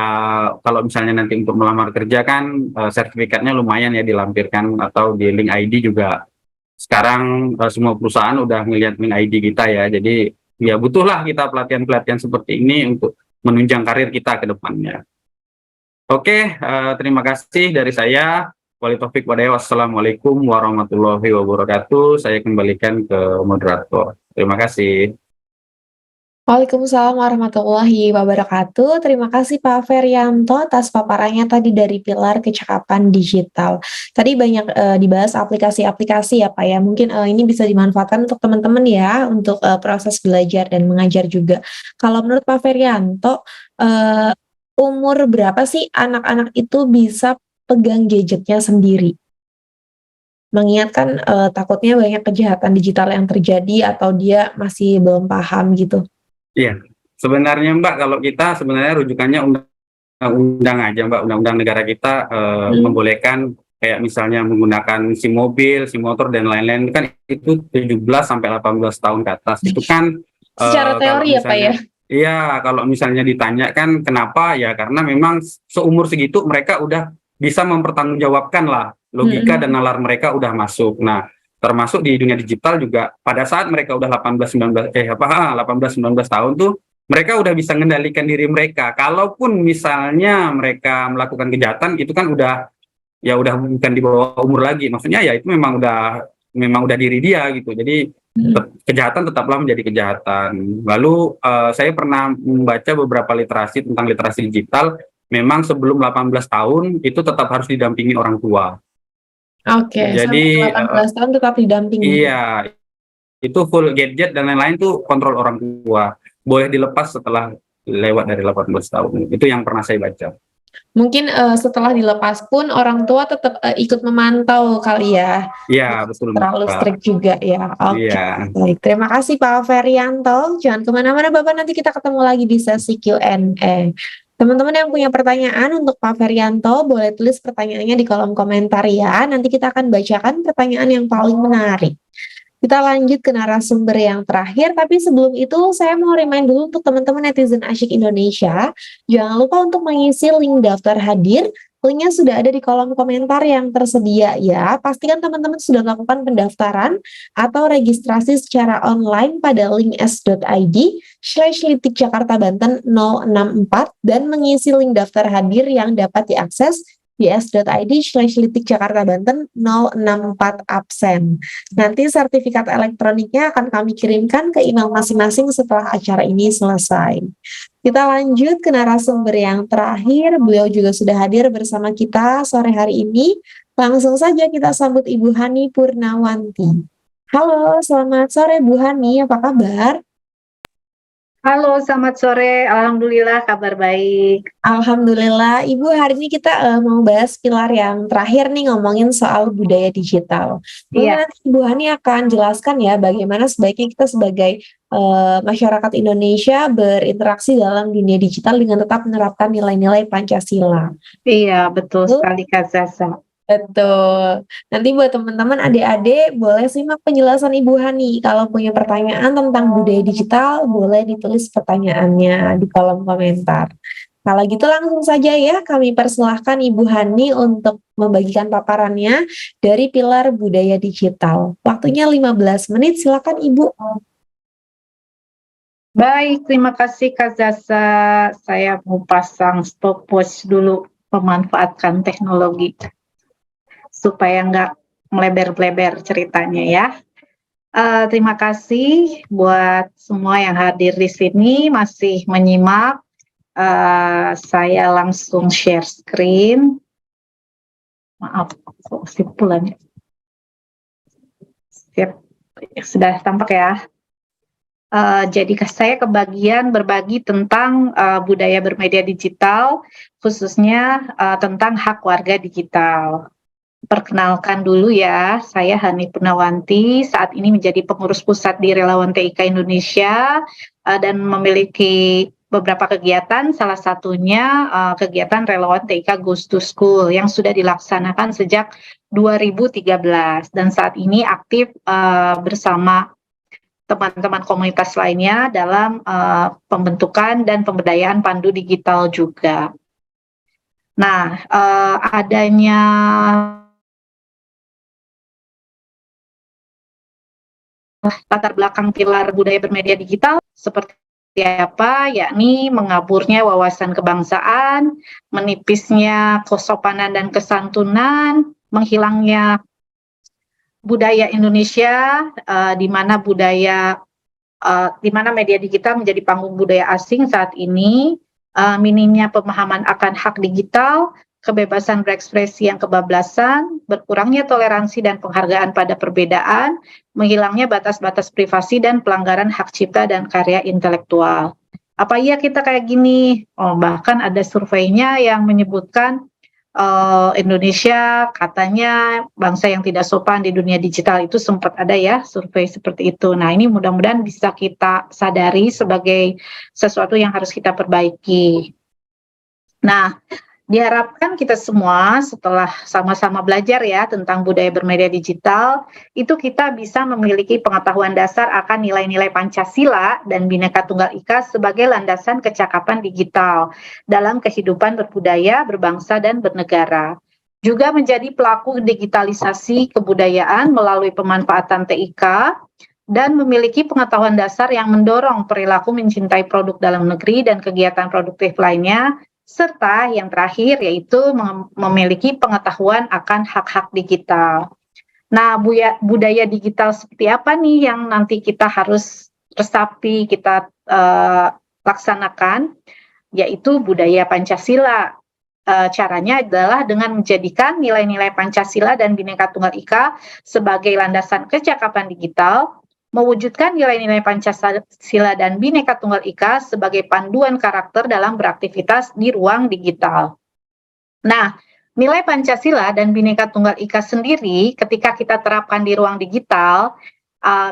kalau misalnya nanti untuk melamar kerja kan sertifikatnya lumayan ya dilampirkan, atau di link ID juga. Sekarang semua perusahaan udah ngelihat link ID kita ya. Jadi ya butuhlah kita pelatihan-pelatihan seperti ini untuk menunjang karir kita ke depannya. Oke, terima kasih dari saya. Wassalamualaikum warahmatullahi wabarakatuh. Saya kembalikan ke moderator. Terima kasih. Waalaikumsalam warahmatullahi wabarakatuh. Terima kasih Pak Ferianto atas paparannya tadi dari pilar kecakapan digital. Tadi banyak dibahas aplikasi-aplikasi ya Pak ya. Mungkin ini bisa dimanfaatkan untuk teman-teman ya, untuk proses belajar dan mengajar juga. Kalau menurut Pak Ferianto, umur berapa sih anak-anak itu bisa pegang gadgetnya sendiri? Mengingat kan takutnya banyak kejahatan digital yang terjadi atau dia masih belum paham gitu. Iya, sebenarnya Mbak, kalau kita sebenarnya rujukannya undang-undang aja Mbak, undang-undang negara kita membolehkan kayak misalnya menggunakan SIM mobil, SIM motor dan lain-lain kan itu 17 sampai 18 tahun ke atas. Itu kan Secara kalau teori ya Pak ya? misalnya iya, kalau misalnya ditanya kan kenapa ya karena memang seumur segitu mereka udah bisa mempertanggungjawabkan lah logika dan nalar mereka udah masuk. Nah, termasuk di dunia digital juga pada saat mereka udah 18 19 tahun tuh mereka udah bisa mengendalikan diri mereka. Kalaupun misalnya mereka melakukan kejahatan itu kan udah ya udah bukan di bawah umur lagi. Maksudnya ya itu memang udah diri dia gitu. Jadi kejahatan tetaplah menjadi kejahatan. Lalu saya pernah membaca beberapa literasi tentang literasi digital. Memang sebelum 18 tahun itu tetap harus didampingi orang tua. Oke, sampai Jadi 18 tahun tetap didampingi. iya, itu full gadget dan lain-lain tuh kontrol orang tua. Boleh dilepas setelah lewat dari 18 tahun. Itu yang pernah saya baca. Mungkin setelah dilepas pun orang tua tetap ikut memantau kali ya. Iya, betul Terlalu Mbak. strict juga ya. Oke, Iya. baik. Terima kasih Pak Ferianto. Jangan kemana-mana Bapak, nanti kita ketemu lagi di sesi Q&A. Teman-teman yang punya pertanyaan untuk Pak Ferianto, boleh tulis pertanyaannya di kolom komentar ya. Nanti kita akan bacakan pertanyaan yang paling menarik. Kita lanjut ke narasumber yang terakhir, tapi sebelum itu saya mau remind dulu untuk teman-teman netizen Asyik Indonesia, jangan lupa untuk mengisi link daftar hadir. Linknya sudah ada di kolom komentar yang tersedia ya. Pastikan teman-teman sudah melakukan pendaftaran atau registrasi secara online pada link s.id/litik Jakarta Banten 064 dan mengisi link daftar hadir yang dapat diakses di s.id/litik Jakarta Banten 064 absen. Nanti sertifikat elektroniknya akan kami kirimkan ke email masing-masing setelah acara ini selesai. Kita lanjut ke narasumber yang terakhir. Beliau juga sudah hadir bersama kita sore hari ini. Langsung saja kita sambut Ibu Hani Purnawanti. Halo, selamat sore Bu Hani, apa kabar? Halo, selamat sore. Alhamdulillah kabar baik. Alhamdulillah, Ibu, hari ini kita mau bahas pilar yang terakhir nih, ngomongin soal budaya digital. Mungkin Iya. nanti Ibu Hani akan jelaskan ya bagaimana sebaiknya kita sebagai masyarakat Indonesia berinteraksi dalam dunia digital dengan tetap menerapkan nilai-nilai Pancasila. Iya, betul sekali Kak Zaza. Betul. Nanti buat teman-teman adik-adik boleh simak penjelasan Ibu Hani. Kalau punya pertanyaan tentang budaya digital, boleh ditulis pertanyaannya di kolom komentar. Kalau gitu langsung saja ya, kami persilahkan Ibu Hani untuk membagikan paparannya dari pilar budaya digital. Waktunya 15 menit, silakan Ibu. Baik, terima kasih Kak Zaza. Saya mau pasang stopwatch dulu memanfaatkan teknologi supaya nggak melebar-lebar ceritanya ya. Terima kasih buat semua yang hadir di sini masih menyimak. Saya langsung share screen. Maaf, kok kesimpulannya. Siap, sudah tampak ya. Jadi saya kebagian berbagi tentang budaya bermedia digital, khususnya tentang hak warga digital. Perkenalkan dulu ya, saya Hani Purnawanti, saat ini menjadi pengurus pusat di Relawan TIK Indonesia dan memiliki beberapa kegiatan, salah satunya kegiatan Relawan TIK Goes to School yang sudah dilaksanakan sejak 2013 dan saat ini aktif bersama teman-teman komunitas lainnya dalam pembentukan dan pemberdayaan pandu digital juga. Nah, adanya latar belakang pilar budaya bermedia digital seperti apa, yakni mengaburnya wawasan kebangsaan, menipisnya kesopanan dan kesantunan, menghilangnya budaya Indonesia, di mana budaya di mana media digital menjadi panggung budaya asing saat ini, minimnya pemahaman akan hak digital, kebebasan berekspresi yang kebablasan, berkurangnya toleransi dan penghargaan pada perbedaan, menghilangnya batas-batas privasi dan pelanggaran hak cipta dan karya intelektual. Apa iya kita kayak gini? Oh, bahkan ada surveinya yang menyebutkan Indonesia katanya bangsa yang tidak sopan di dunia digital, itu sempat ada ya survei seperti itu. Nah, ini mudah-mudahan bisa kita sadari sebagai sesuatu yang harus kita perbaiki. Nah, diharapkan kita semua setelah sama-sama belajar ya tentang budaya bermedia digital, itu kita bisa memiliki pengetahuan dasar akan nilai-nilai Pancasila dan Bhinneka Tunggal Ika sebagai landasan kecakapan digital dalam kehidupan berbudaya, berbangsa, dan bernegara. Juga menjadi pelaku digitalisasi kebudayaan melalui pemanfaatan TIK dan memiliki pengetahuan dasar yang mendorong perilaku mencintai produk dalam negeri dan kegiatan produktif lainnya, serta yang terakhir yaitu memiliki pengetahuan akan hak-hak digital. Nah, budaya digital seperti apa nih yang nanti kita harus resapi, kita laksanakan, yaitu budaya Pancasila. Caranya adalah dengan menjadikan nilai-nilai Pancasila dan Bhinneka Tunggal Ika sebagai landasan kecakapan digital, mewujudkan nilai-nilai Pancasila dan Bhinneka Tunggal Ika sebagai panduan karakter dalam beraktivitas di ruang digital. Nah, nilai Pancasila dan Bhinneka Tunggal Ika sendiri ketika kita terapkan di ruang digital,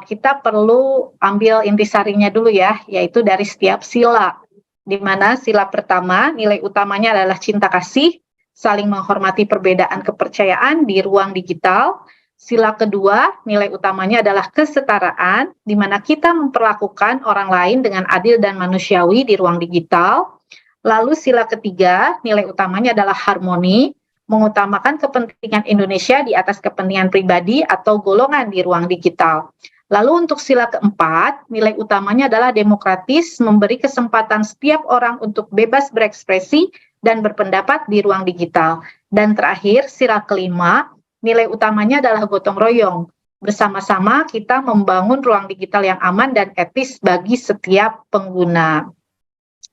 kita perlu ambil intisarinya dulu ya, yaitu dari setiap sila. Di mana sila pertama, nilai utamanya adalah cinta kasih, saling menghormati perbedaan kepercayaan di ruang digital. Sila kedua, nilai utamanya adalah kesetaraan, di mana kita memperlakukan orang lain dengan adil dan manusiawi di ruang digital. Lalu sila ketiga, nilai utamanya adalah harmoni, mengutamakan kepentingan Indonesia di atas kepentingan pribadi atau golongan di ruang digital. Lalu untuk sila keempat, nilai utamanya adalah demokratis, memberi kesempatan setiap orang untuk bebas berekspresi dan berpendapat di ruang digital. Dan terakhir, sila kelima, nilai utamanya adalah gotong royong. Bersama-sama kita membangun ruang digital yang aman dan etis bagi setiap pengguna.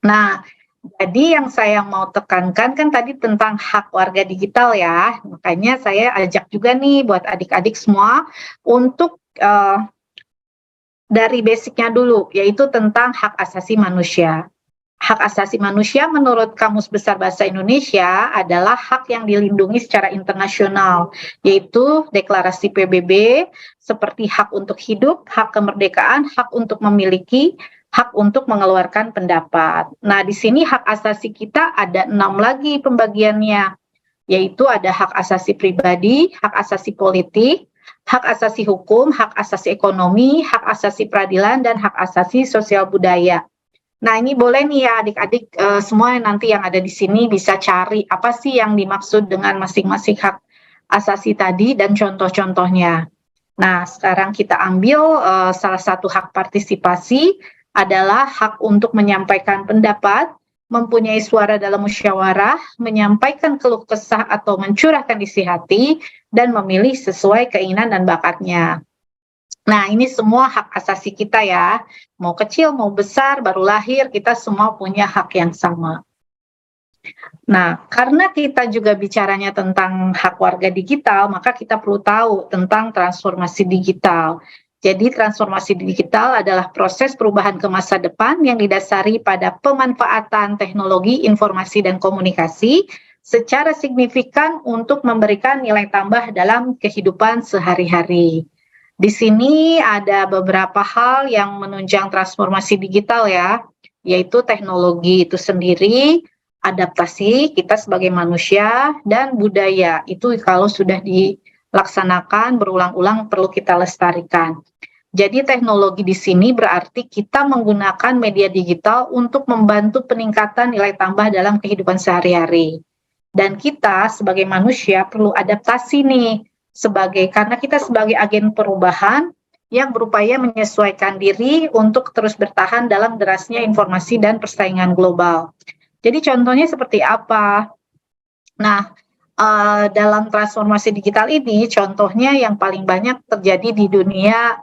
Nah, jadi yang saya mau tekankan kan tadi tentang hak warga digital ya. Makanya saya ajak juga nih buat adik-adik semua untuk dari basicnya dulu, yaitu tentang hak asasi manusia. Hak asasi manusia menurut Kamus Besar Bahasa Indonesia adalah hak yang dilindungi secara internasional, yaitu Deklarasi PBB seperti hak untuk hidup, hak kemerdekaan, hak untuk memiliki, hak untuk mengeluarkan pendapat. Nah, di sini hak asasi kita ada 6 lagi pembagiannya, yaitu ada hak asasi pribadi, hak asasi politik, hak asasi hukum, hak asasi ekonomi, hak asasi peradilan, dan hak asasi sosial budaya. Nah, ini boleh nih ya adik-adik semua nanti yang ada di sini bisa cari apa sih yang dimaksud dengan masing-masing hak asasi tadi dan contoh-contohnya. Nah, sekarang kita ambil salah satu hak partisipasi adalah hak untuk menyampaikan pendapat, mempunyai suara dalam musyawarah, menyampaikan keluh kesah atau mencurahkan isi hati, dan memilih sesuai keinginan dan bakatnya. Nah, ini semua hak asasi kita ya. Mau kecil, mau besar, baru lahir, kita semua punya hak yang sama. Nah, karena kita juga bicaranya tentang hak warga digital, maka kita perlu tahu tentang transformasi digital. Jadi, transformasi digital adalah proses perubahan ke masa depan yang didasari pada pemanfaatan teknologi informasi dan komunikasi secara signifikan untuk memberikan nilai tambah dalam kehidupan sehari-hari. Di sini ada beberapa hal yang menunjang transformasi digital ya, yaitu teknologi itu sendiri, adaptasi kita sebagai manusia, dan budaya. Itu kalau sudah dilaksanakan berulang-ulang perlu kita lestarikan. Jadi teknologi di sini berarti kita menggunakan media digital untuk membantu peningkatan nilai tambah dalam kehidupan sehari-hari. Dan kita sebagai manusia perlu adaptasi nih, karena kita sebagai agen perubahan yang berupaya menyesuaikan diri untuk terus bertahan dalam derasnya informasi dan persaingan global. Jadi contohnya seperti apa? Nah, dalam transformasi digital ini contohnya yang paling banyak terjadi di dunia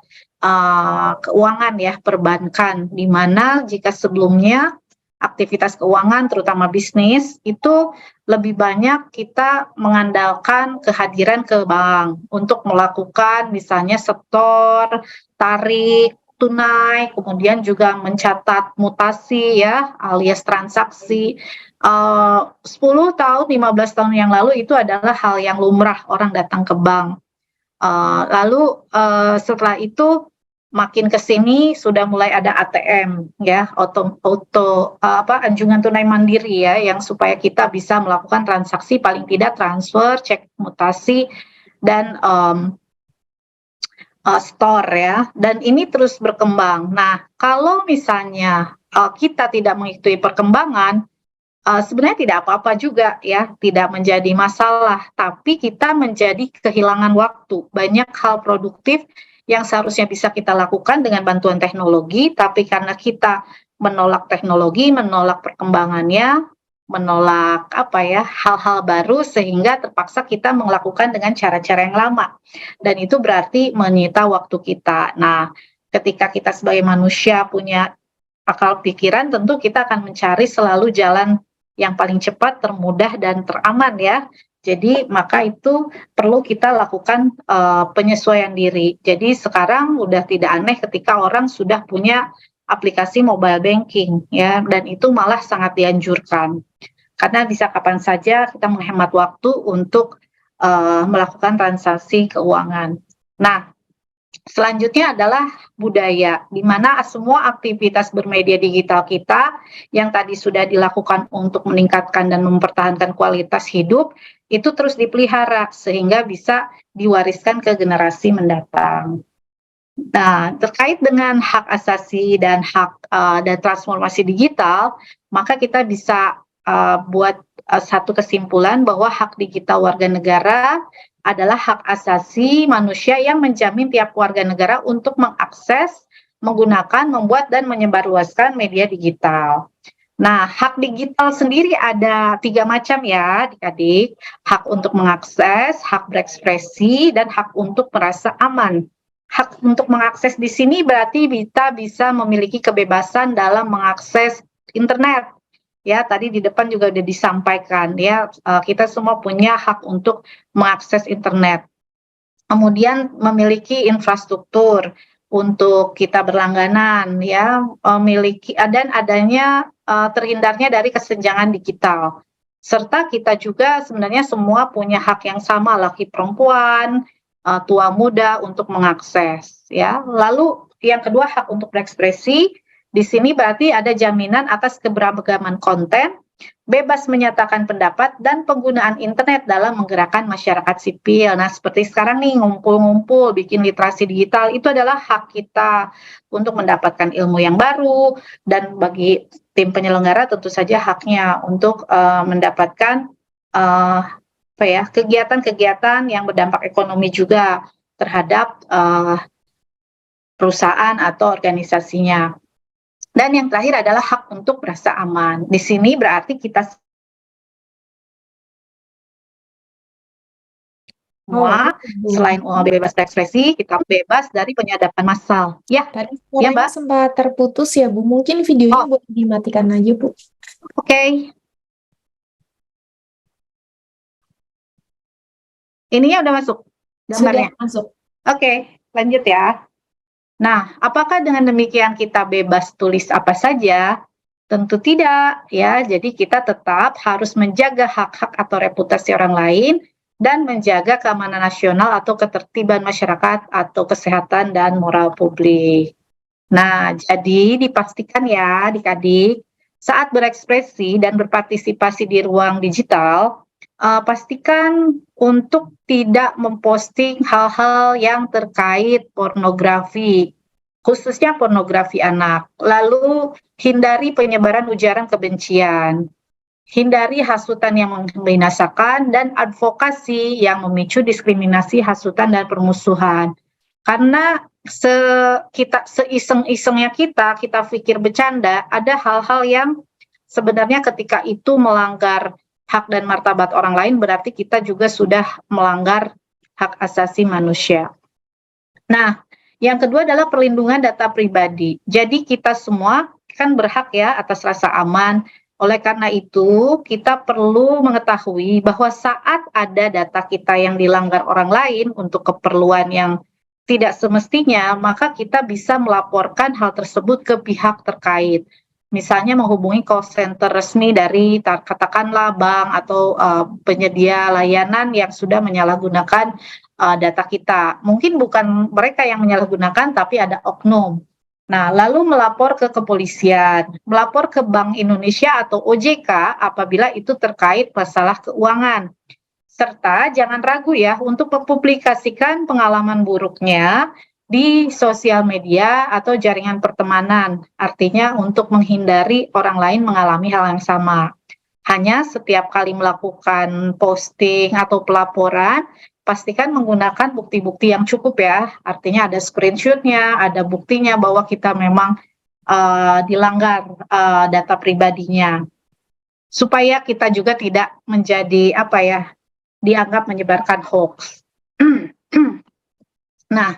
keuangan ya, perbankan, di mana jika sebelumnya aktivitas keuangan terutama bisnis itu lebih banyak kita mengandalkan kehadiran ke bank untuk melakukan misalnya setor, tarik, tunai, kemudian juga mencatat mutasi ya, alias transaksi. 10 tahun, 15 tahun yang lalu itu adalah hal yang lumrah orang datang ke bank. Lalu setelah itu makin ke sini sudah mulai ada ATM ya, anjungan tunai mandiri ya, yang supaya kita bisa melakukan transaksi paling tidak transfer, cek mutasi dan store ya, dan ini terus berkembang. Nah, kalau misalnya kita tidak mengikuti perkembangan, sebenarnya tidak apa-apa juga ya, tidak menjadi masalah, tapi kita menjadi kehilangan waktu. Banyak hal produktif yang seharusnya bisa kita lakukan dengan bantuan teknologi, tapi karena kita menolak teknologi, menolak perkembangannya, menolak hal-hal baru, sehingga terpaksa kita melakukan dengan cara-cara yang lama. Dan itu berarti menyita waktu kita. Nah, ketika kita sebagai manusia punya akal pikiran, tentu kita akan mencari selalu jalan yang paling cepat, termudah, dan teraman ya. Jadi maka itu perlu kita lakukan penyesuaian diri. Jadi sekarang udah tidak aneh ketika orang sudah punya aplikasi mobile banking ya, dan itu malah sangat dianjurkan. Karena bisa kapan saja kita menghemat waktu untuk melakukan transaksi keuangan. Nah, selanjutnya adalah budaya, di mana semua aktivitas bermedia digital kita yang tadi sudah dilakukan untuk meningkatkan dan mempertahankan kualitas hidup, itu terus dipelihara sehingga bisa diwariskan ke generasi mendatang. Nah, terkait dengan hak asasi dan hak dan transformasi digital, maka kita bisa buat satu kesimpulan bahwa hak digital warga negara adalah hak asasi manusia yang menjamin tiap warga negara untuk mengakses, menggunakan, membuat, dan menyebarluaskan media digital. Nah, hak digital sendiri ada 3 macam ya adik-adik. Hak untuk mengakses, hak berekspresi, dan hak untuk merasa aman. Hak untuk mengakses di sini berarti kita bisa memiliki kebebasan dalam mengakses internet. Ya, tadi di depan juga sudah disampaikan ya, kita semua punya hak untuk mengakses internet. Kemudian memiliki infrastruktur untuk kita berlangganan ya, memiliki dan adanya terhindarnya dari kesenjangan digital. Serta kita juga sebenarnya semua punya hak yang sama, laki perempuan, tua muda, untuk mengakses ya. Lalu yang kedua, hak untuk berekspresi. Di sini berarti ada jaminan atas keberagaman konten, bebas menyatakan pendapat, dan penggunaan internet dalam menggerakkan masyarakat sipil. Nah, seperti sekarang nih, ngumpul-ngumpul, bikin literasi digital, itu adalah hak kita untuk mendapatkan ilmu yang baru, dan bagi tim penyelenggara tentu saja haknya untuk mendapatkan kegiatan-kegiatan yang berdampak ekonomi juga terhadap perusahaan atau organisasinya. Dan yang terakhir adalah hak untuk merasa aman. Di sini berarti kita semua selain bebas berekspresi, kita bebas dari penyadapan massal. Ya, Tadi ya suaranya Mbak. sempat terputus ya Bu. Mungkin videonya boleh dimatikan aja Bu. Oke. Ininya udah masuk gambarnya? Sudah masuk. Oke, lanjut ya. Nah, apakah dengan demikian kita bebas tulis apa saja? Tentu tidak, ya. Jadi kita tetap harus menjaga hak-hak atau reputasi orang lain dan menjaga keamanan nasional atau ketertiban masyarakat atau kesehatan dan moral publik. Nah, jadi dipastikan ya adik-adik, saat berekspresi dan berpartisipasi di ruang digital, pastikan untuk tidak memposting hal-hal yang terkait pornografi, khususnya pornografi anak. Lalu hindari penyebaran ujaran kebencian, hindari hasutan yang membinasakan, dan advokasi yang memicu diskriminasi, hasutan, dan permusuhan. Karena seiseng-isengnya kita pikir bercanda, ada hal-hal yang sebenarnya ketika itu melanggar hak dan martabat orang lain, berarti kita juga sudah melanggar hak asasi manusia. Nah, Yang kedua adalah perlindungan data pribadi. Jadi kita semua kan berhak ya atas rasa aman. Oleh karena itu, kita perlu mengetahui bahwa saat ada data kita yang dilanggar orang lain untuk keperluan yang tidak semestinya, maka kita bisa melaporkan hal tersebut ke pihak terkait. Misalnya menghubungi call center resmi dari katakanlah bank atau penyedia layanan yang sudah menyalahgunakan data kita. Mungkin bukan mereka yang menyalahgunakan, tapi ada oknum. Nah, lalu melapor ke kepolisian, melapor ke Bank Indonesia atau OJK apabila itu terkait masalah keuangan. Serta jangan ragu ya untuk mempublikasikan pengalaman buruknya di sosial media atau jaringan pertemanan. Artinya untuk menghindari orang lain mengalami hal yang sama. Hanya setiap kali melakukan posting atau pelaporan, pastikan menggunakan bukti-bukti yang cukup ya. Artinya ada screenshot-nya, ada buktinya bahwa kita memang dilanggar data pribadinya. Supaya kita juga tidak menjadi dianggap menyebarkan hoax. Nah,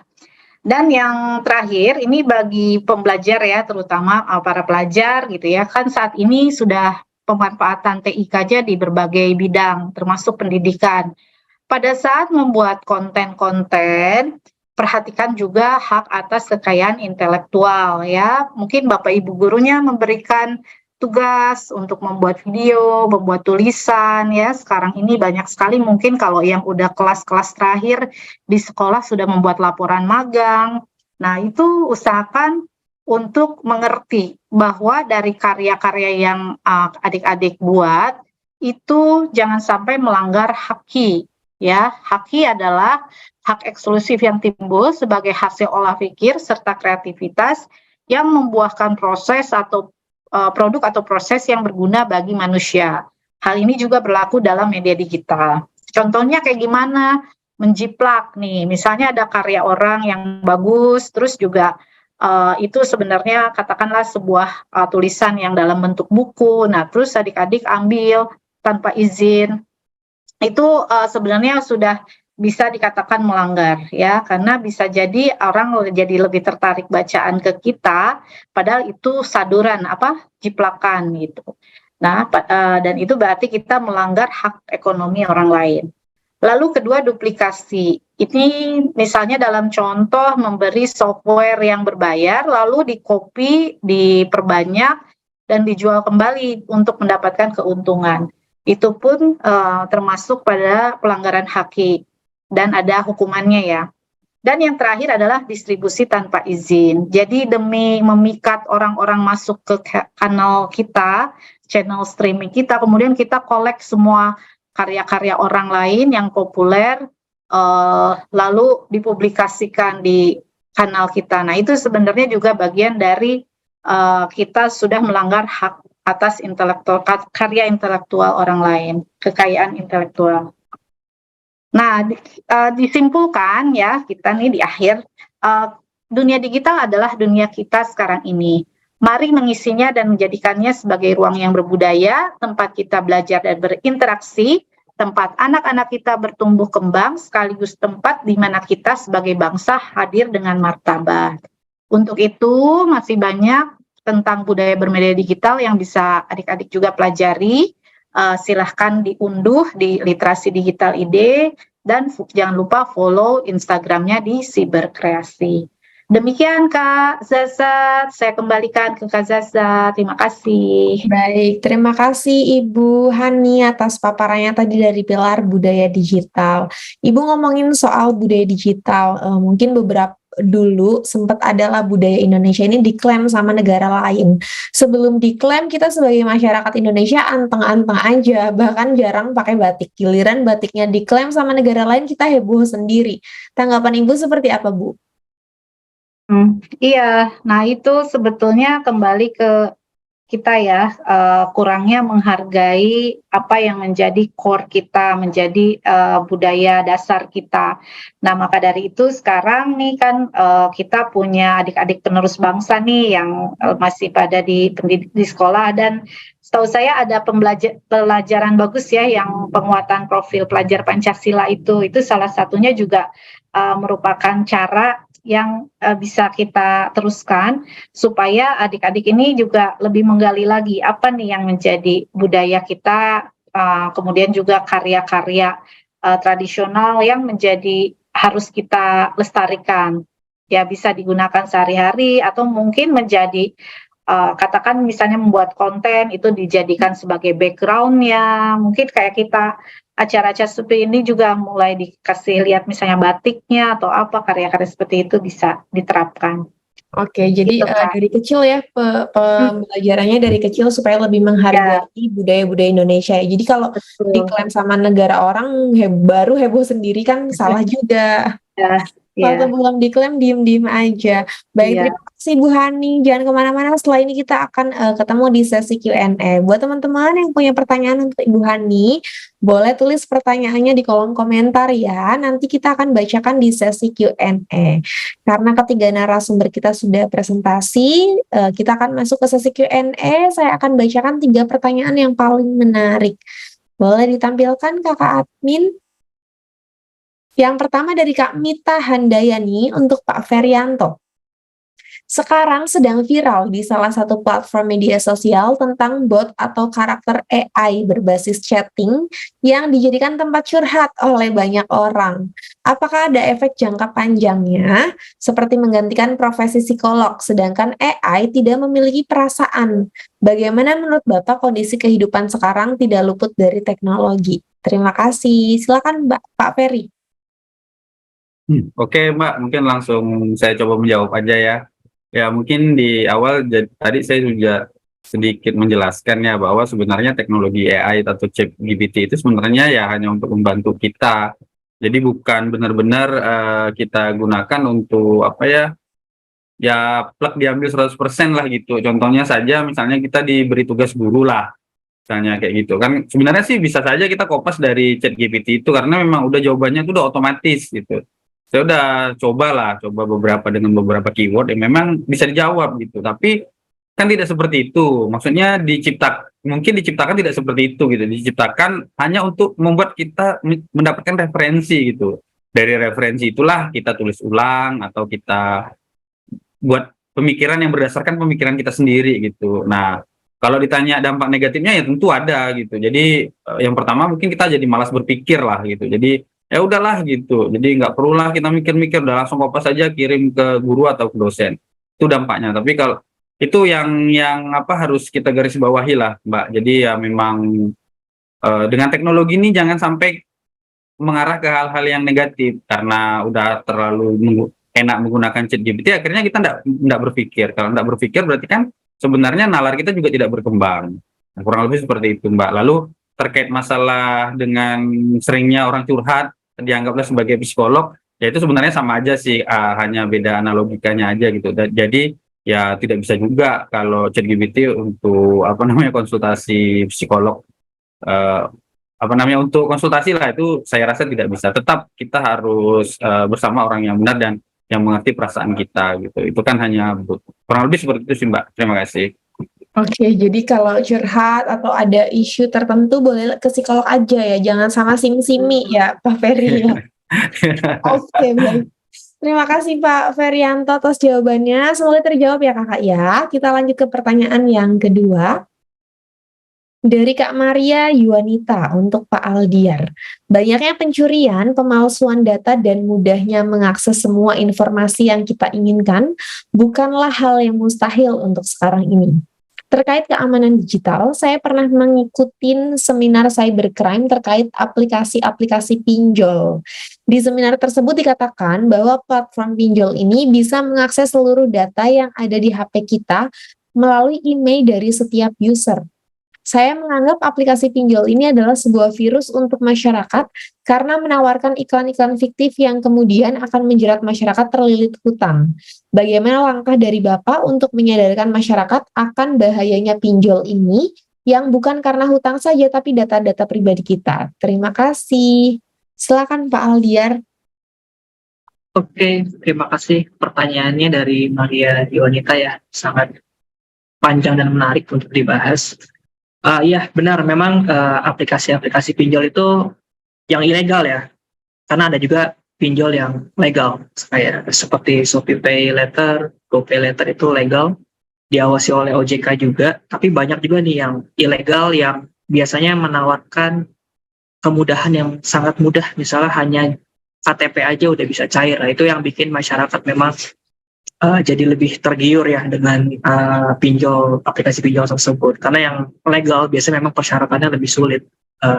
dan yang terakhir ini bagi pembelajar ya, terutama para pelajar gitu ya, kan saat ini sudah pemanfaatan TIK aja di berbagai bidang, termasuk pendidikan. Pada saat membuat konten-konten, perhatikan juga hak atas kekayaan intelektual ya. Mungkin Bapak Ibu gurunya memberikan tugas untuk membuat video, membuat tulisan ya. Sekarang ini banyak sekali mungkin kalau yang udah kelas-kelas terakhir di sekolah sudah membuat laporan magang. Nah, itu usahakan untuk mengerti bahwa dari karya-karya yang adik-adik buat itu jangan sampai melanggar haki. Ya, haki adalah hak eksklusif yang timbul sebagai hasil olah pikir serta kreativitas yang membuahkan proses atau produk atau proses yang berguna bagi manusia. Hal ini juga berlaku dalam media digital. Contohnya kayak gimana? Menjiplak nih, misalnya ada karya orang yang bagus, terus juga itu sebenarnya katakanlah sebuah tulisan yang dalam bentuk buku. Nah, terus adik-adik ambil tanpa izin. Itu sebenarnya sudah bisa dikatakan melanggar ya, karena bisa jadi orang jadi lebih tertarik bacaan ke kita padahal itu saduran jiplakan gitu. Nah, dan itu berarti kita melanggar hak ekonomi orang lain. Lalu kedua, duplikasi. Ini misalnya dalam contoh memberi software yang berbayar lalu dikopi, diperbanyak dan dijual kembali untuk mendapatkan keuntungan. Itu pun termasuk pada pelanggaran haki dan ada hukumannya ya. Dan yang terakhir adalah distribusi tanpa izin. Jadi demi memikat orang-orang masuk ke kanal kita, channel streaming kita, kemudian kita kolek semua karya-karya orang lain yang populer, lalu dipublikasikan di kanal kita. Nah, itu sebenarnya juga bagian dari kita sudah melanggar hak atas karya intelektual orang lain, kekayaan intelektual. Nah, disimpulkan ya, kita nih di akhir, dunia digital adalah dunia kita sekarang ini. Mari mengisinya dan menjadikannya sebagai ruang yang berbudaya, tempat kita belajar dan berinteraksi, tempat anak-anak kita bertumbuh kembang, sekaligus tempat di mana kita sebagai bangsa hadir dengan martabat. Untuk itu, masih banyak tentang budaya bermedia digital yang bisa adik-adik juga pelajari. Silahkan diunduh di Literasi Digital ID dan jangan lupa follow Instagramnya di Siberkreasi. Demikian Kak Zaza, saya kembalikan ke Kak Zaza. Terima kasih. Baik, terima kasih Ibu Hani atas paparannya tadi dari pilar budaya digital. Ibu ngomongin soal budaya digital, mungkin beberapa dulu sempat adalah budaya Indonesia ini diklaim sama negara lain. Sebelum diklaim, kita sebagai masyarakat Indonesia anteng-anteng aja, bahkan jarang pakai batik. Giliran batiknya diklaim sama negara lain, kita heboh sendiri. Tanggapan Ibu seperti apa, Bu? Iya, nah itu sebetulnya kembali ke kita ya, kurangnya menghargai apa yang menjadi core kita, menjadi budaya dasar kita. Nah, maka dari itu sekarang nih kan kita punya adik-adik penerus bangsa nih yang masih pada di sekolah, dan setahu saya ada pelajaran bagus ya yang penguatan profil pelajar Pancasila itu salah satunya juga merupakan cara yang bisa kita teruskan supaya adik-adik ini juga lebih menggali lagi apa nih yang menjadi budaya kita, kemudian juga karya-karya tradisional yang menjadi harus kita lestarikan. Ya bisa digunakan sehari-hari atau mungkin menjadi katakan misalnya membuat konten itu dijadikan sebagai background-nya. Mungkin kayak kita acara-acara seperti ini juga mulai dikasih lihat misalnya batiknya atau apa karya-karya seperti itu bisa diterapkan. Oke, jadi Gitu, Kak. dari kecil ya pembelajarannya dari kecil supaya lebih menghargai budaya-budaya Indonesia ya. Jadi kalau Betul. diklaim sama negara orang baru heboh sendiri kan salah juga. Ya, Waktu ya, belum diklaim diem-diem aja. Baik, iya. terima kasih Bu Hani. Jangan kemana-mana. Setelah ini kita akan ketemu di sesi Q&A. Buat teman-teman yang punya pertanyaan untuk Ibu Hani, boleh tulis pertanyaannya di kolom komentar ya. Nanti kita akan bacakan di sesi Q&A. Karena ketiga narasumber kita sudah presentasi, kita akan masuk ke sesi Q&A. Saya akan bacakan 3 pertanyaan yang paling menarik. Boleh ditampilkan Kakak Admin? Yang pertama dari Kak Mita Handayani untuk Pak Ferianto. Sekarang sedang viral di salah satu platform media sosial tentang bot atau karakter AI berbasis chatting yang dijadikan tempat curhat oleh banyak orang. Apakah ada efek jangka panjangnya seperti menggantikan profesi psikolog sedangkan AI tidak memiliki perasaan? Bagaimana menurut Bapak kondisi kehidupan sekarang tidak luput dari teknologi? Terima kasih. Silakan Pak Ferry. Oke Mbak, mungkin langsung saya coba menjawab aja ya. Ya mungkin di awal tadi saya juga sedikit menjelaskan ya bahwa sebenarnya teknologi AI atau ChatGPT itu sebenarnya ya hanya untuk membantu kita. Jadi bukan benar-benar kita gunakan untuk apa ya plug diambil 100% lah gitu. Contohnya saja misalnya kita diberi tugas guru lah. Misalnya kayak gitu kan sebenarnya sih bisa saja kita kopas dari ChatGPT itu karena memang udah jawabannya itu udah otomatis gitu. Saya udah coba beberapa dengan beberapa keyword yang memang bisa dijawab gitu. Tapi kan tidak seperti itu. Maksudnya mungkin diciptakan tidak seperti itu gitu. Diciptakan hanya untuk membuat kita mendapatkan referensi gitu. Dari referensi itulah kita tulis ulang atau kita buat pemikiran yang berdasarkan pemikiran kita sendiri gitu. Nah, kalau ditanya dampak negatifnya ya tentu ada gitu. Jadi yang pertama mungkin kita jadi malas berpikir lah gitu. Jadi ya udahlah gitu. Jadi nggak perlulah kita mikir-mikir, udah langsung kopas saja kirim ke guru atau ke dosen. Itu dampaknya. Tapi kalau itu yang apa harus kita garis bawahi lah, Mbak. Jadi ya memang dengan teknologi ini jangan sampai mengarah ke hal-hal yang negatif karena udah terlalu enak menggunakan ChatGPT akhirnya kita nggak berpikir. Kalau nggak berpikir berarti kan sebenarnya nalar kita juga tidak berkembang. Nah, kurang lebih seperti itu, Mbak. Lalu terkait masalah dengan seringnya orang curhat dianggaplah sebagai psikolog, ya itu sebenarnya sama aja sih, hanya beda analogikanya aja gitu. Jadi ya tidak bisa juga kalau ChatGPT untuk konsultasi psikolog, untuk konsultasi lah itu saya rasa tidak bisa. Tetap kita harus bersama orang yang benar dan yang mengerti perasaan kita gitu. Itu kan hanya kurang lebih seperti itu sih Mbak. Terima kasih. Oke, jadi kalau curhat atau ada isu tertentu boleh ke psikolog aja ya, jangan sama sim-simi ya Pak Ferry ya. Oke, baik. Terima kasih Pak Ferianto atas jawabannya. Semoga terjawab ya Kakak ya. Kita lanjut ke pertanyaan yang kedua. Dari Kak Maria Yuanita untuk Pak Aldiar. Banyaknya pencurian, pemalsuan data, dan mudahnya mengakses semua informasi yang kita inginkan bukanlah hal yang mustahil untuk sekarang ini. Terkait keamanan digital, saya pernah mengikuti seminar cybercrime terkait aplikasi-aplikasi pinjol. Di seminar tersebut dikatakan bahwa platform pinjol ini bisa mengakses seluruh data yang ada di HP kita melalui email dari setiap user. Saya menganggap aplikasi pinjol ini adalah sebuah virus untuk masyarakat karena menawarkan iklan-iklan fiktif yang kemudian akan menjerat masyarakat terlilit hutang. Bagaimana langkah dari Bapak untuk menyadarkan masyarakat akan bahayanya pinjol ini yang bukan karena hutang saja tapi data-data pribadi kita? Terima kasih. Silakan Pak Aldiar. Oke, terima kasih pertanyaannya dari Maria Yuanita ya, sangat panjang dan menarik untuk dibahas. Ya benar, memang aplikasi-aplikasi pinjol itu yang ilegal ya, karena ada juga pinjol yang legal, kayak seperti Shopee Pay Later, GoPay Later itu legal, diawasi oleh OJK juga, tapi banyak juga nih yang ilegal yang biasanya menawarkan kemudahan yang sangat mudah, misalnya hanya KTP aja udah bisa cair. Nah, itu yang bikin masyarakat memang jadi lebih tergiur ya dengan aplikasi pinjol tersebut. Karena yang legal biasanya memang persyaratannya lebih sulit,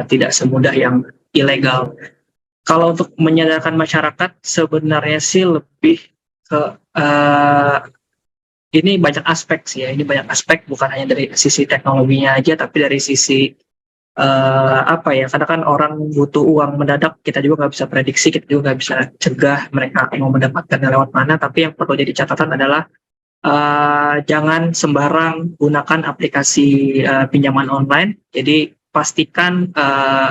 tidak semudah yang ilegal. Kalau untuk menyadarkan masyarakat sebenarnya sih lebih ke ini banyak aspek sih ya. Ini banyak aspek, bukan hanya dari sisi teknologinya aja, tapi dari sisi karena kan orang butuh uang mendadak, kita juga nggak bisa prediksi, kita juga nggak bisa cegah mereka mau mendapatkannya lewat mana. Tapi yang perlu jadi catatan adalah jangan sembarang gunakan aplikasi pinjaman online. Jadi pastikan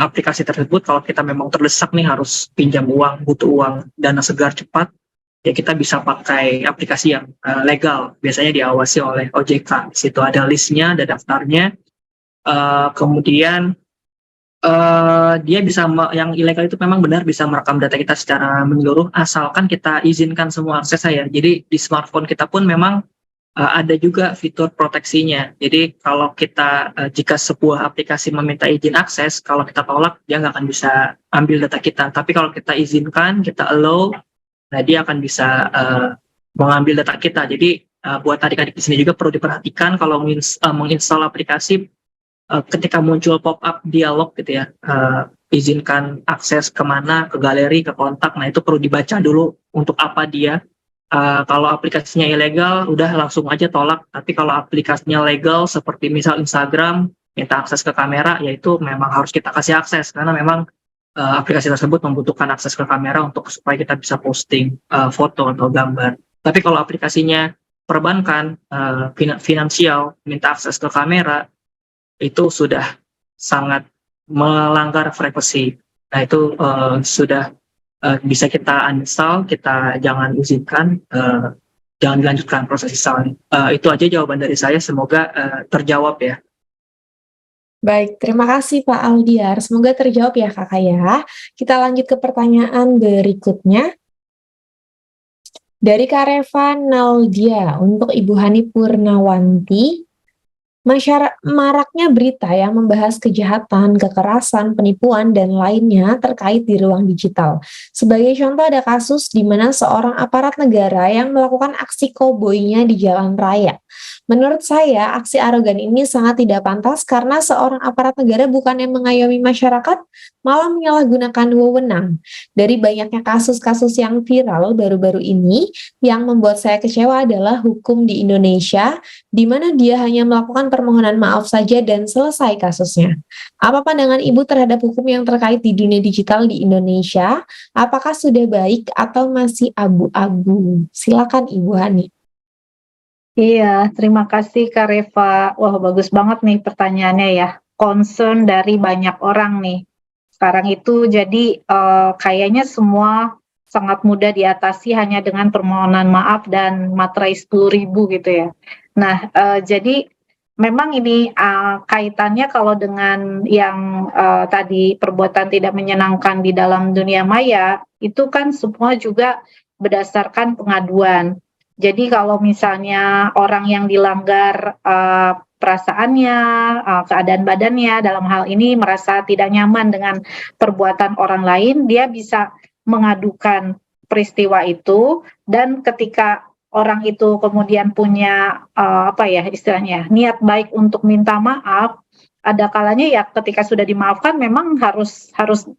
aplikasi tersebut, kalau kita memang terdesak nih harus pinjam uang, butuh uang, dana segar cepat, ya kita bisa pakai aplikasi yang legal, biasanya diawasi oleh OJK. Di situ ada listnya, ada daftarnya. Kemudian dia bisa yang ilegal itu memang benar bisa merekam data kita secara menyeluruh, asalkan kita izinkan semua akses saya. Jadi di smartphone kita pun memang ada juga fitur proteksinya. Jadi kalau kita jika sebuah aplikasi meminta izin akses, kalau kita tolak dia nggak akan bisa ambil data kita. Tapi kalau kita izinkan, kita allow, nah dia akan bisa mengambil data kita. Jadi buat adik-adik di sini juga perlu diperhatikan kalau menginstal aplikasi, ketika muncul pop-up dialog gitu ya, izinkan akses kemana, ke galeri, ke kontak, nah itu perlu dibaca dulu untuk apa dia. Kalau aplikasinya ilegal, udah langsung aja tolak. Tapi kalau aplikasinya legal, seperti misal Instagram, minta akses ke kamera, yaitu memang harus kita kasih akses, karena memang aplikasi tersebut membutuhkan akses ke kamera untuk supaya kita bisa posting foto atau gambar. Tapi kalau aplikasinya perbankan, finansial, minta akses ke kamera, itu sudah sangat melanggar privasi. Nah itu sudah bisa kita uninstall, kita jangan izinkan, jangan dilanjutkan proses install. Itu aja jawaban dari saya, semoga terjawab ya. Baik, terima kasih Pak Aldiar. Semoga terjawab ya Kakak ya. Kita lanjut ke pertanyaan berikutnya. Dari Kareva Naldia untuk Ibu Hani Purnawanti. Maraknya berita yang membahas kejahatan, kekerasan, penipuan, dan lainnya terkait di ruang digital. Sebagai contoh ada kasus di mana seorang aparat negara yang melakukan aksi koboinya di jalan raya. Menurut saya, aksi arogan ini sangat tidak pantas karena seorang aparat negara bukannya mengayomi masyarakat, malah menyalahgunakan wewenang. Dari banyaknya kasus-kasus yang viral baru-baru ini, yang membuat saya kecewa adalah hukum di Indonesia, di mana dia hanya melakukan permohonan maaf saja dan selesai kasusnya. Apa pandangan Ibu terhadap hukum yang terkait di dunia digital di Indonesia? Apakah sudah baik atau masih abu-abu? Silakan Ibu Hani. Iya, terima kasih Kak Reva. Wah, bagus banget nih pertanyaannya ya. Concern dari banyak orang nih. Sekarang itu jadi kayaknya semua sangat mudah diatasi hanya dengan permohonan maaf dan materai 10.000 gitu ya. Nah, jadi memang ini kaitannya kalau dengan yang tadi perbuatan tidak menyenangkan di dalam dunia maya, itu kan semua juga berdasarkan pengaduan. Jadi kalau misalnya orang yang dilanggar perasaannya, keadaan badannya, dalam hal ini merasa tidak nyaman dengan perbuatan orang lain, dia bisa mengadukan peristiwa itu, dan ketika orang itu kemudian punya istilahnya niat baik untuk minta maaf, ada kalanya ya ketika sudah dimaafkan memang harus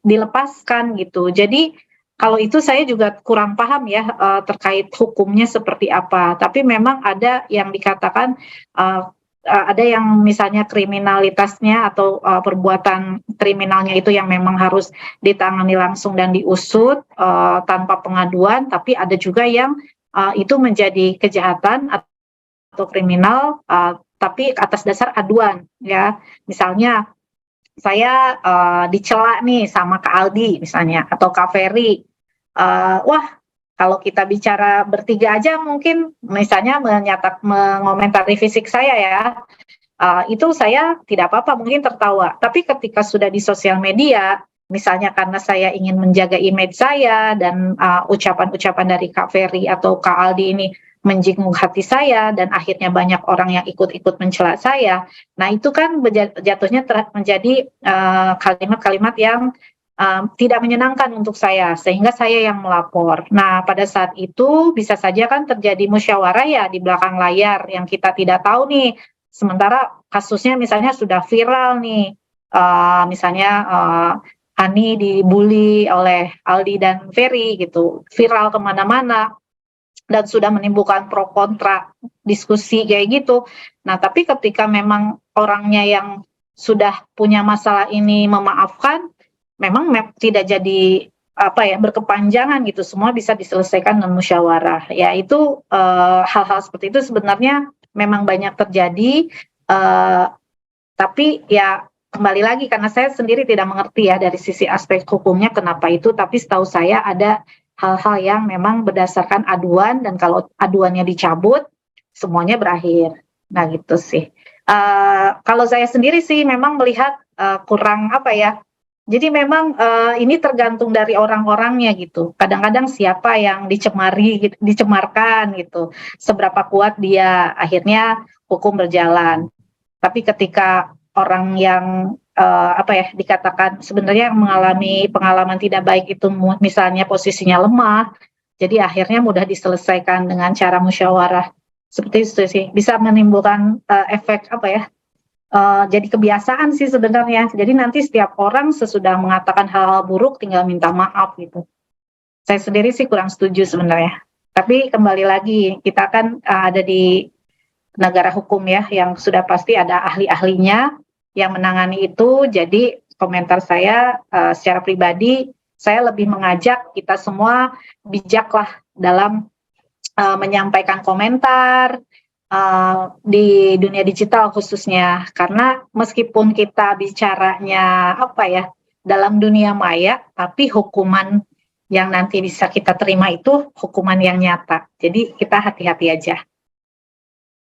dilepaskan gitu. Jadi kalau itu saya juga kurang paham ya terkait hukumnya seperti apa. Tapi memang ada yang dikatakan ada yang misalnya kriminalitasnya atau perbuatan kriminalnya itu yang memang harus ditangani langsung dan diusut tanpa pengaduan. Tapi ada juga yang itu menjadi kejahatan atau kriminal tapi atas dasar aduan ya. Misalnya saya dicela nih sama Kak Aldi misalnya atau Kak Ferry. Wah, kalau kita bicara bertiga aja mungkin misalnya mengomentari fisik saya ya, itu saya tidak apa-apa mungkin tertawa. Tapi ketika sudah di sosial media, misalnya karena saya ingin menjaga image saya dan ucapan-ucapan dari Kak Ferry atau Kak Aldi ini menjinggung hati saya dan akhirnya banyak orang yang ikut-ikut mencela saya. Nah itu kan jatuhnya menjadi kalimat-kalimat yang tidak menyenangkan untuk saya, sehingga saya yang melapor. Nah, pada saat itu bisa saja kan terjadi musyawarah ya di belakang layar yang kita tidak tahu nih. Sementara kasusnya misalnya sudah viral nih, misalnya Hani dibully oleh Aldi dan Ferry gitu, viral kemana-mana dan sudah menimbulkan pro kontra diskusi kayak gitu. Nah, tapi ketika memang orangnya yang sudah punya masalah ini memaafkan, memang tidak jadi berkepanjangan gitu, semua bisa diselesaikan dengan musyawarah. Ya itu hal-hal seperti itu sebenarnya memang banyak terjadi, tapi ya kembali lagi karena saya sendiri tidak mengerti ya dari sisi aspek hukumnya kenapa itu, tapi setahu saya ada hal-hal yang memang berdasarkan aduan dan kalau aduannya dicabut semuanya berakhir. Nah gitu sih. Kalau saya sendiri sih memang melihat kurang jadi memang ini tergantung dari orang-orangnya gitu. Kadang-kadang siapa yang dicemarkan gitu. Seberapa kuat dia, akhirnya hukum berjalan. Tapi ketika orang yang dikatakan sebenarnya mengalami pengalaman tidak baik itu misalnya posisinya lemah, jadi akhirnya mudah diselesaikan dengan cara musyawarah. Seperti itu sih. Bisa menimbulkan efek jadi kebiasaan sih sebenarnya. Jadi nanti setiap orang sesudah mengatakan hal-hal buruk tinggal minta maaf gitu. Saya sendiri sih kurang setuju sebenarnya. Tapi kembali lagi kita kan ada di negara hukum ya yang sudah pasti ada ahli-ahlinya yang menangani itu. Jadi komentar saya secara pribadi saya lebih mengajak kita semua bijaklah dalam menyampaikan komentar di dunia digital khususnya, karena meskipun kita bicaranya dalam dunia maya, tapi hukuman yang nanti bisa kita terima itu hukuman yang nyata. Jadi kita hati-hati aja.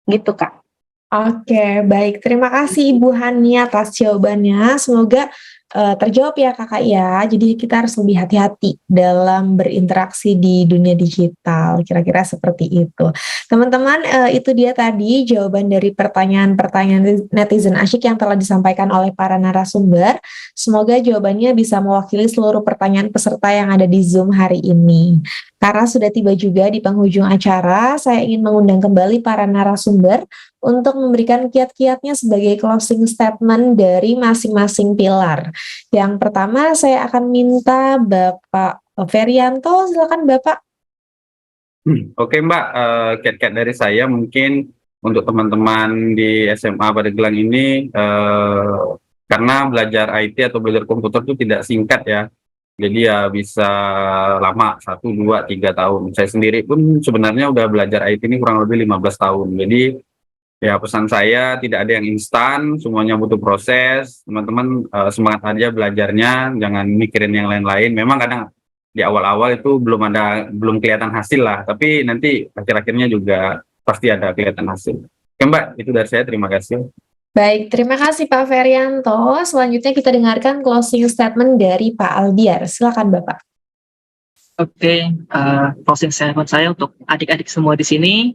Gitu Kak. Oke, baik. Terima kasih Ibu Hani atas jawabannya. Semoga terjawab ya Kakak ya. Jadi kita harus lebih hati-hati dalam berinteraksi di dunia digital. Kira-kira seperti itu. Teman-teman, itu dia tadi jawaban dari pertanyaan-pertanyaan netizen asyik yang telah disampaikan oleh para narasumber. Semoga jawabannya bisa mewakili seluruh pertanyaan peserta yang ada di Zoom hari ini. Karena sudah tiba juga di penghujung acara, saya ingin mengundang kembali para narasumber untuk memberikan kiat-kiatnya sebagai closing statement dari masing-masing pilar. Yang pertama saya akan minta Bapak Ferianto, silakan Bapak. Oke Mbak, kiat-kiat dari saya mungkin untuk teman-teman di SMA Pandeglang ini, karena belajar IT atau belajar komputer itu tidak singkat ya. Jadi ya bisa lama, 1, 2, 3 tahun. Saya sendiri pun sebenarnya udah belajar IT ini kurang lebih 15 tahun. Jadi ya pesan saya tidak ada yang instan, semuanya butuh proses. Teman-teman semangat aja belajarnya, jangan mikirin yang lain-lain. Memang kadang di awal-awal itu belum kelihatan hasil lah, tapi nanti akhir-akhirnya juga pasti ada kelihatan hasil. Oke Mbak, itu dari saya, terima kasih. Baik, terima kasih Pak Ferianto. Selanjutnya kita dengarkan closing statement dari Pak Aldiar. Silakan Bapak. Oke, closing statement saya untuk adik-adik semua di sini,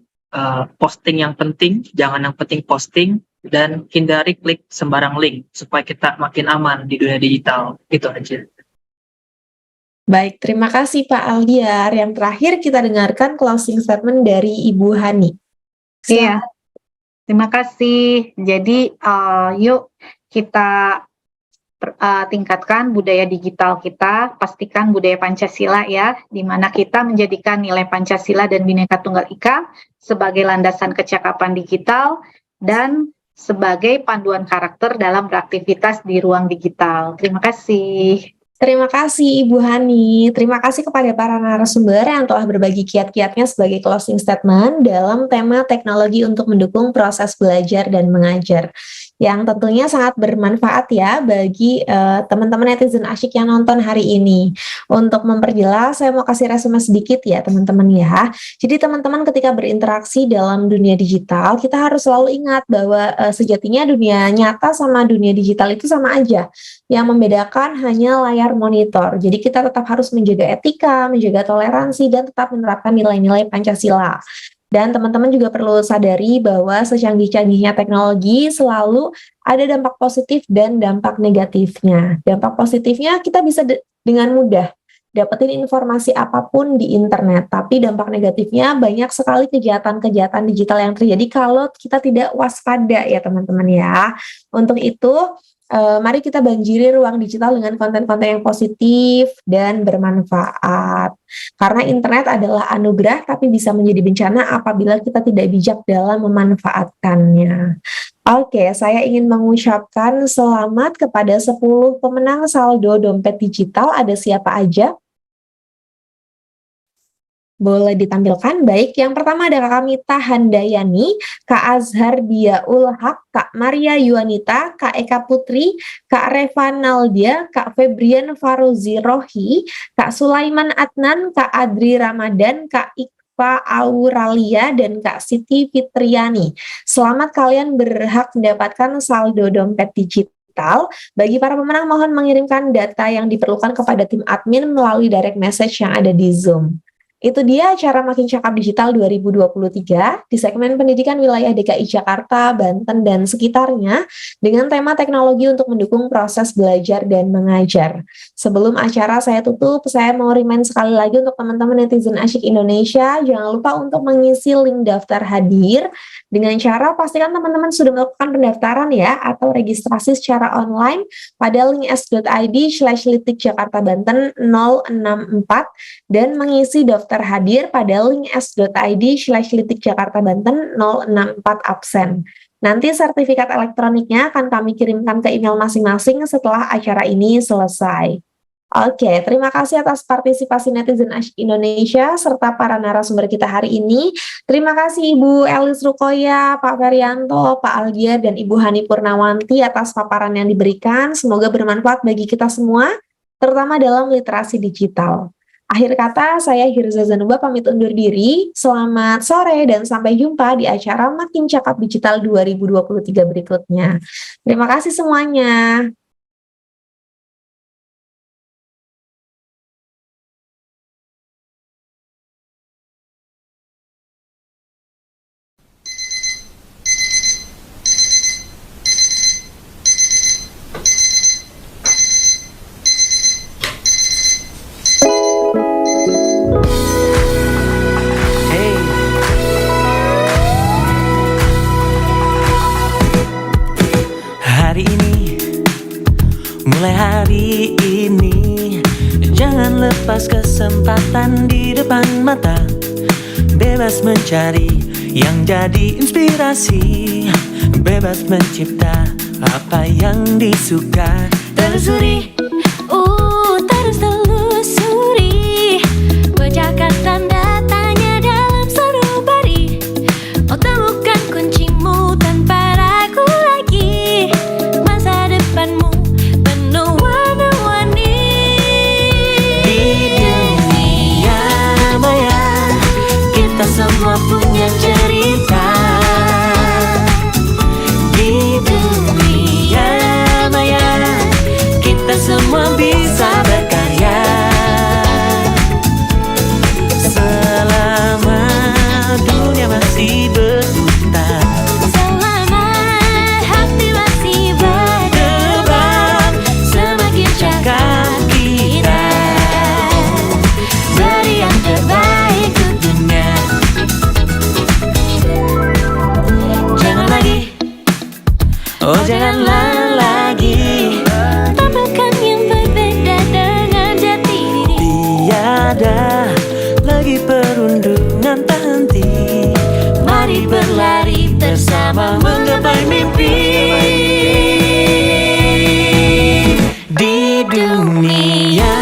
posting yang penting, jangan yang penting posting, dan hindari klik sembarang link supaya kita makin aman di dunia digital. Itu aja. Baik, terima kasih Pak Aldiar. Yang terakhir kita dengarkan closing statement dari Ibu Hani. Iya. Terima kasih. Jadi yuk kita tingkatkan budaya digital kita, pastikan budaya Pancasila ya, di mana kita menjadikan nilai Pancasila dan Bhinneka Tunggal Ika sebagai landasan kecakapan digital dan sebagai panduan karakter dalam beraktivitas di ruang digital. Terima kasih. Terima kasih Ibu Hani. Terima kasih kepada para narasumber yang telah berbagi kiat-kiatnya sebagai closing statement dalam tema teknologi untuk mendukung proses belajar dan mengajar. yang tentunya sangat bermanfaat ya bagi teman-teman netizen asyik yang nonton hari ini. Untuk memperjelas, saya mau kasih resume sedikit ya teman-teman ya. Jadi teman-teman ketika berinteraksi dalam dunia digital, kita harus selalu ingat bahwa sejatinya dunia nyata sama dunia digital itu sama aja. Yang membedakan hanya layar monitor. Jadi kita tetap harus menjaga etika, menjaga toleransi, dan tetap menerapkan nilai-nilai Pancasila. Dan teman-teman juga perlu sadari bahwa secanggih-canggihnya teknologi selalu ada dampak positif dan dampak negatifnya. Dampak positifnya kita bisa dengan mudah dapetin informasi apapun di internet, tapi dampak negatifnya banyak sekali kejahatan-kejahatan digital yang terjadi kalau kita tidak waspada ya teman-teman ya. Untuk itu, mari kita banjiri ruang digital dengan konten-konten yang positif dan bermanfaat. Karena internet adalah anugerah tapi bisa menjadi bencana apabila kita tidak bijak dalam memanfaatkannya. Oke, saya ingin mengucapkan selamat kepada 10 pemenang saldo dompet digital. Ada siapa aja? Boleh ditampilkan. Baik, yang pertama ada Kak Mita Handayani, Kak Azhar Diaul Haq, Kak Maria Yuanita, Kak Eka Putri, Kak Reva Naldia, Kak Febrian Faruzi Rohi, Kak Sulaiman Adnan, Kak Adri Ramadan, Kak Iqfa Auralia, dan Kak Siti Fitriani. Selamat, kalian berhak mendapatkan saldo dompet digital. Bagi para pemenang mohon mengirimkan data yang diperlukan kepada tim admin melalui direct message yang ada di Zoom. Itu dia acara Makin Cakap Digital 2023 di segmen pendidikan wilayah DKI Jakarta, Banten, dan sekitarnya dengan tema teknologi untuk mendukung proses belajar dan mengajar. Sebelum acara saya tutup, saya mau remind sekali lagi untuk teman-teman netizen asyik Indonesia, jangan lupa untuk mengisi link daftar hadir dengan cara pastikan teman-teman sudah melakukan pendaftaran ya atau registrasi secara online pada link s.id/litik Jakarta Banten 064 dan mengisi daftar hadir pada link s.id/litik Jakarta Banten 064 absen. Nanti sertifikat elektroniknya akan kami kirimkan ke email masing-masing setelah acara ini selesai. Oke, terima kasih atas partisipasi netizen asyik Indonesia serta para narasumber kita hari ini. Terima kasih Ibu Elis Rukoya, Pak Ferianto, Pak Algier, dan Ibu Hani Purnawanti atas paparan yang diberikan. Semoga bermanfaat bagi kita semua, terutama dalam literasi digital. Akhir kata, saya Hirza Zanuba pamit undur diri. Selamat sore dan sampai jumpa di acara Makin Cakap Digital 2023 berikutnya. Terima kasih semuanya. Mulai hari ini, jangan lepas kesempatan di depan mata. Bebas mencari yang jadi inspirasi, bebas mencipta apa yang disuka. Telusuri, terus telusuri, bacakan tanda tanya dalam sanubari. Oh, temukan kuncimu tanpa ragu lagi. Masa depanmu penuh warna-warni. Di dunia maya, kita semua punya cerita. Di dunia maya, kita semua bisa berkarya. Selama dunia masih berputar, Selama hati masih berdebar, semakin cakap kita beri yang terbaik tentunya. Jangan lagi, oh janganlah lagi tampilkan yang berbeda dengan jati diri. tiada lagi perundungan tak henti. Mari berlari bersama menggapai mimpi. Di dunia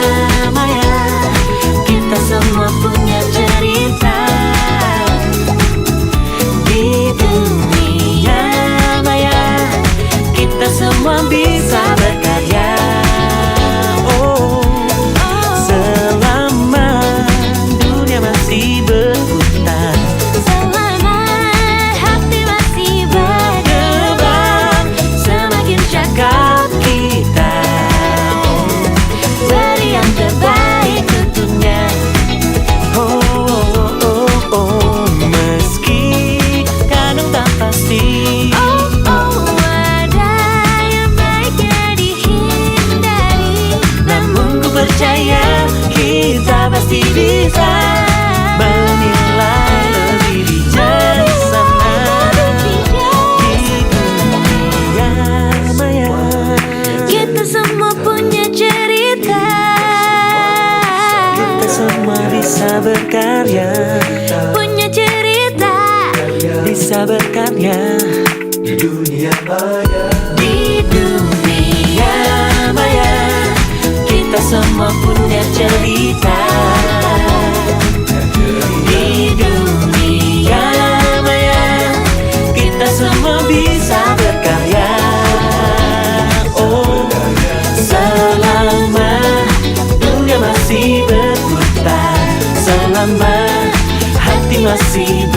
maya, kita semua punya cerita. Di dunia maya, berkarya, punya cerita bisa berkarya Di dunia maya di dunia maya. Kita semua punya cerita di dunia maya. Kita semua bisa berkarya. Oh, selama dunia masih berputar, selama hati masih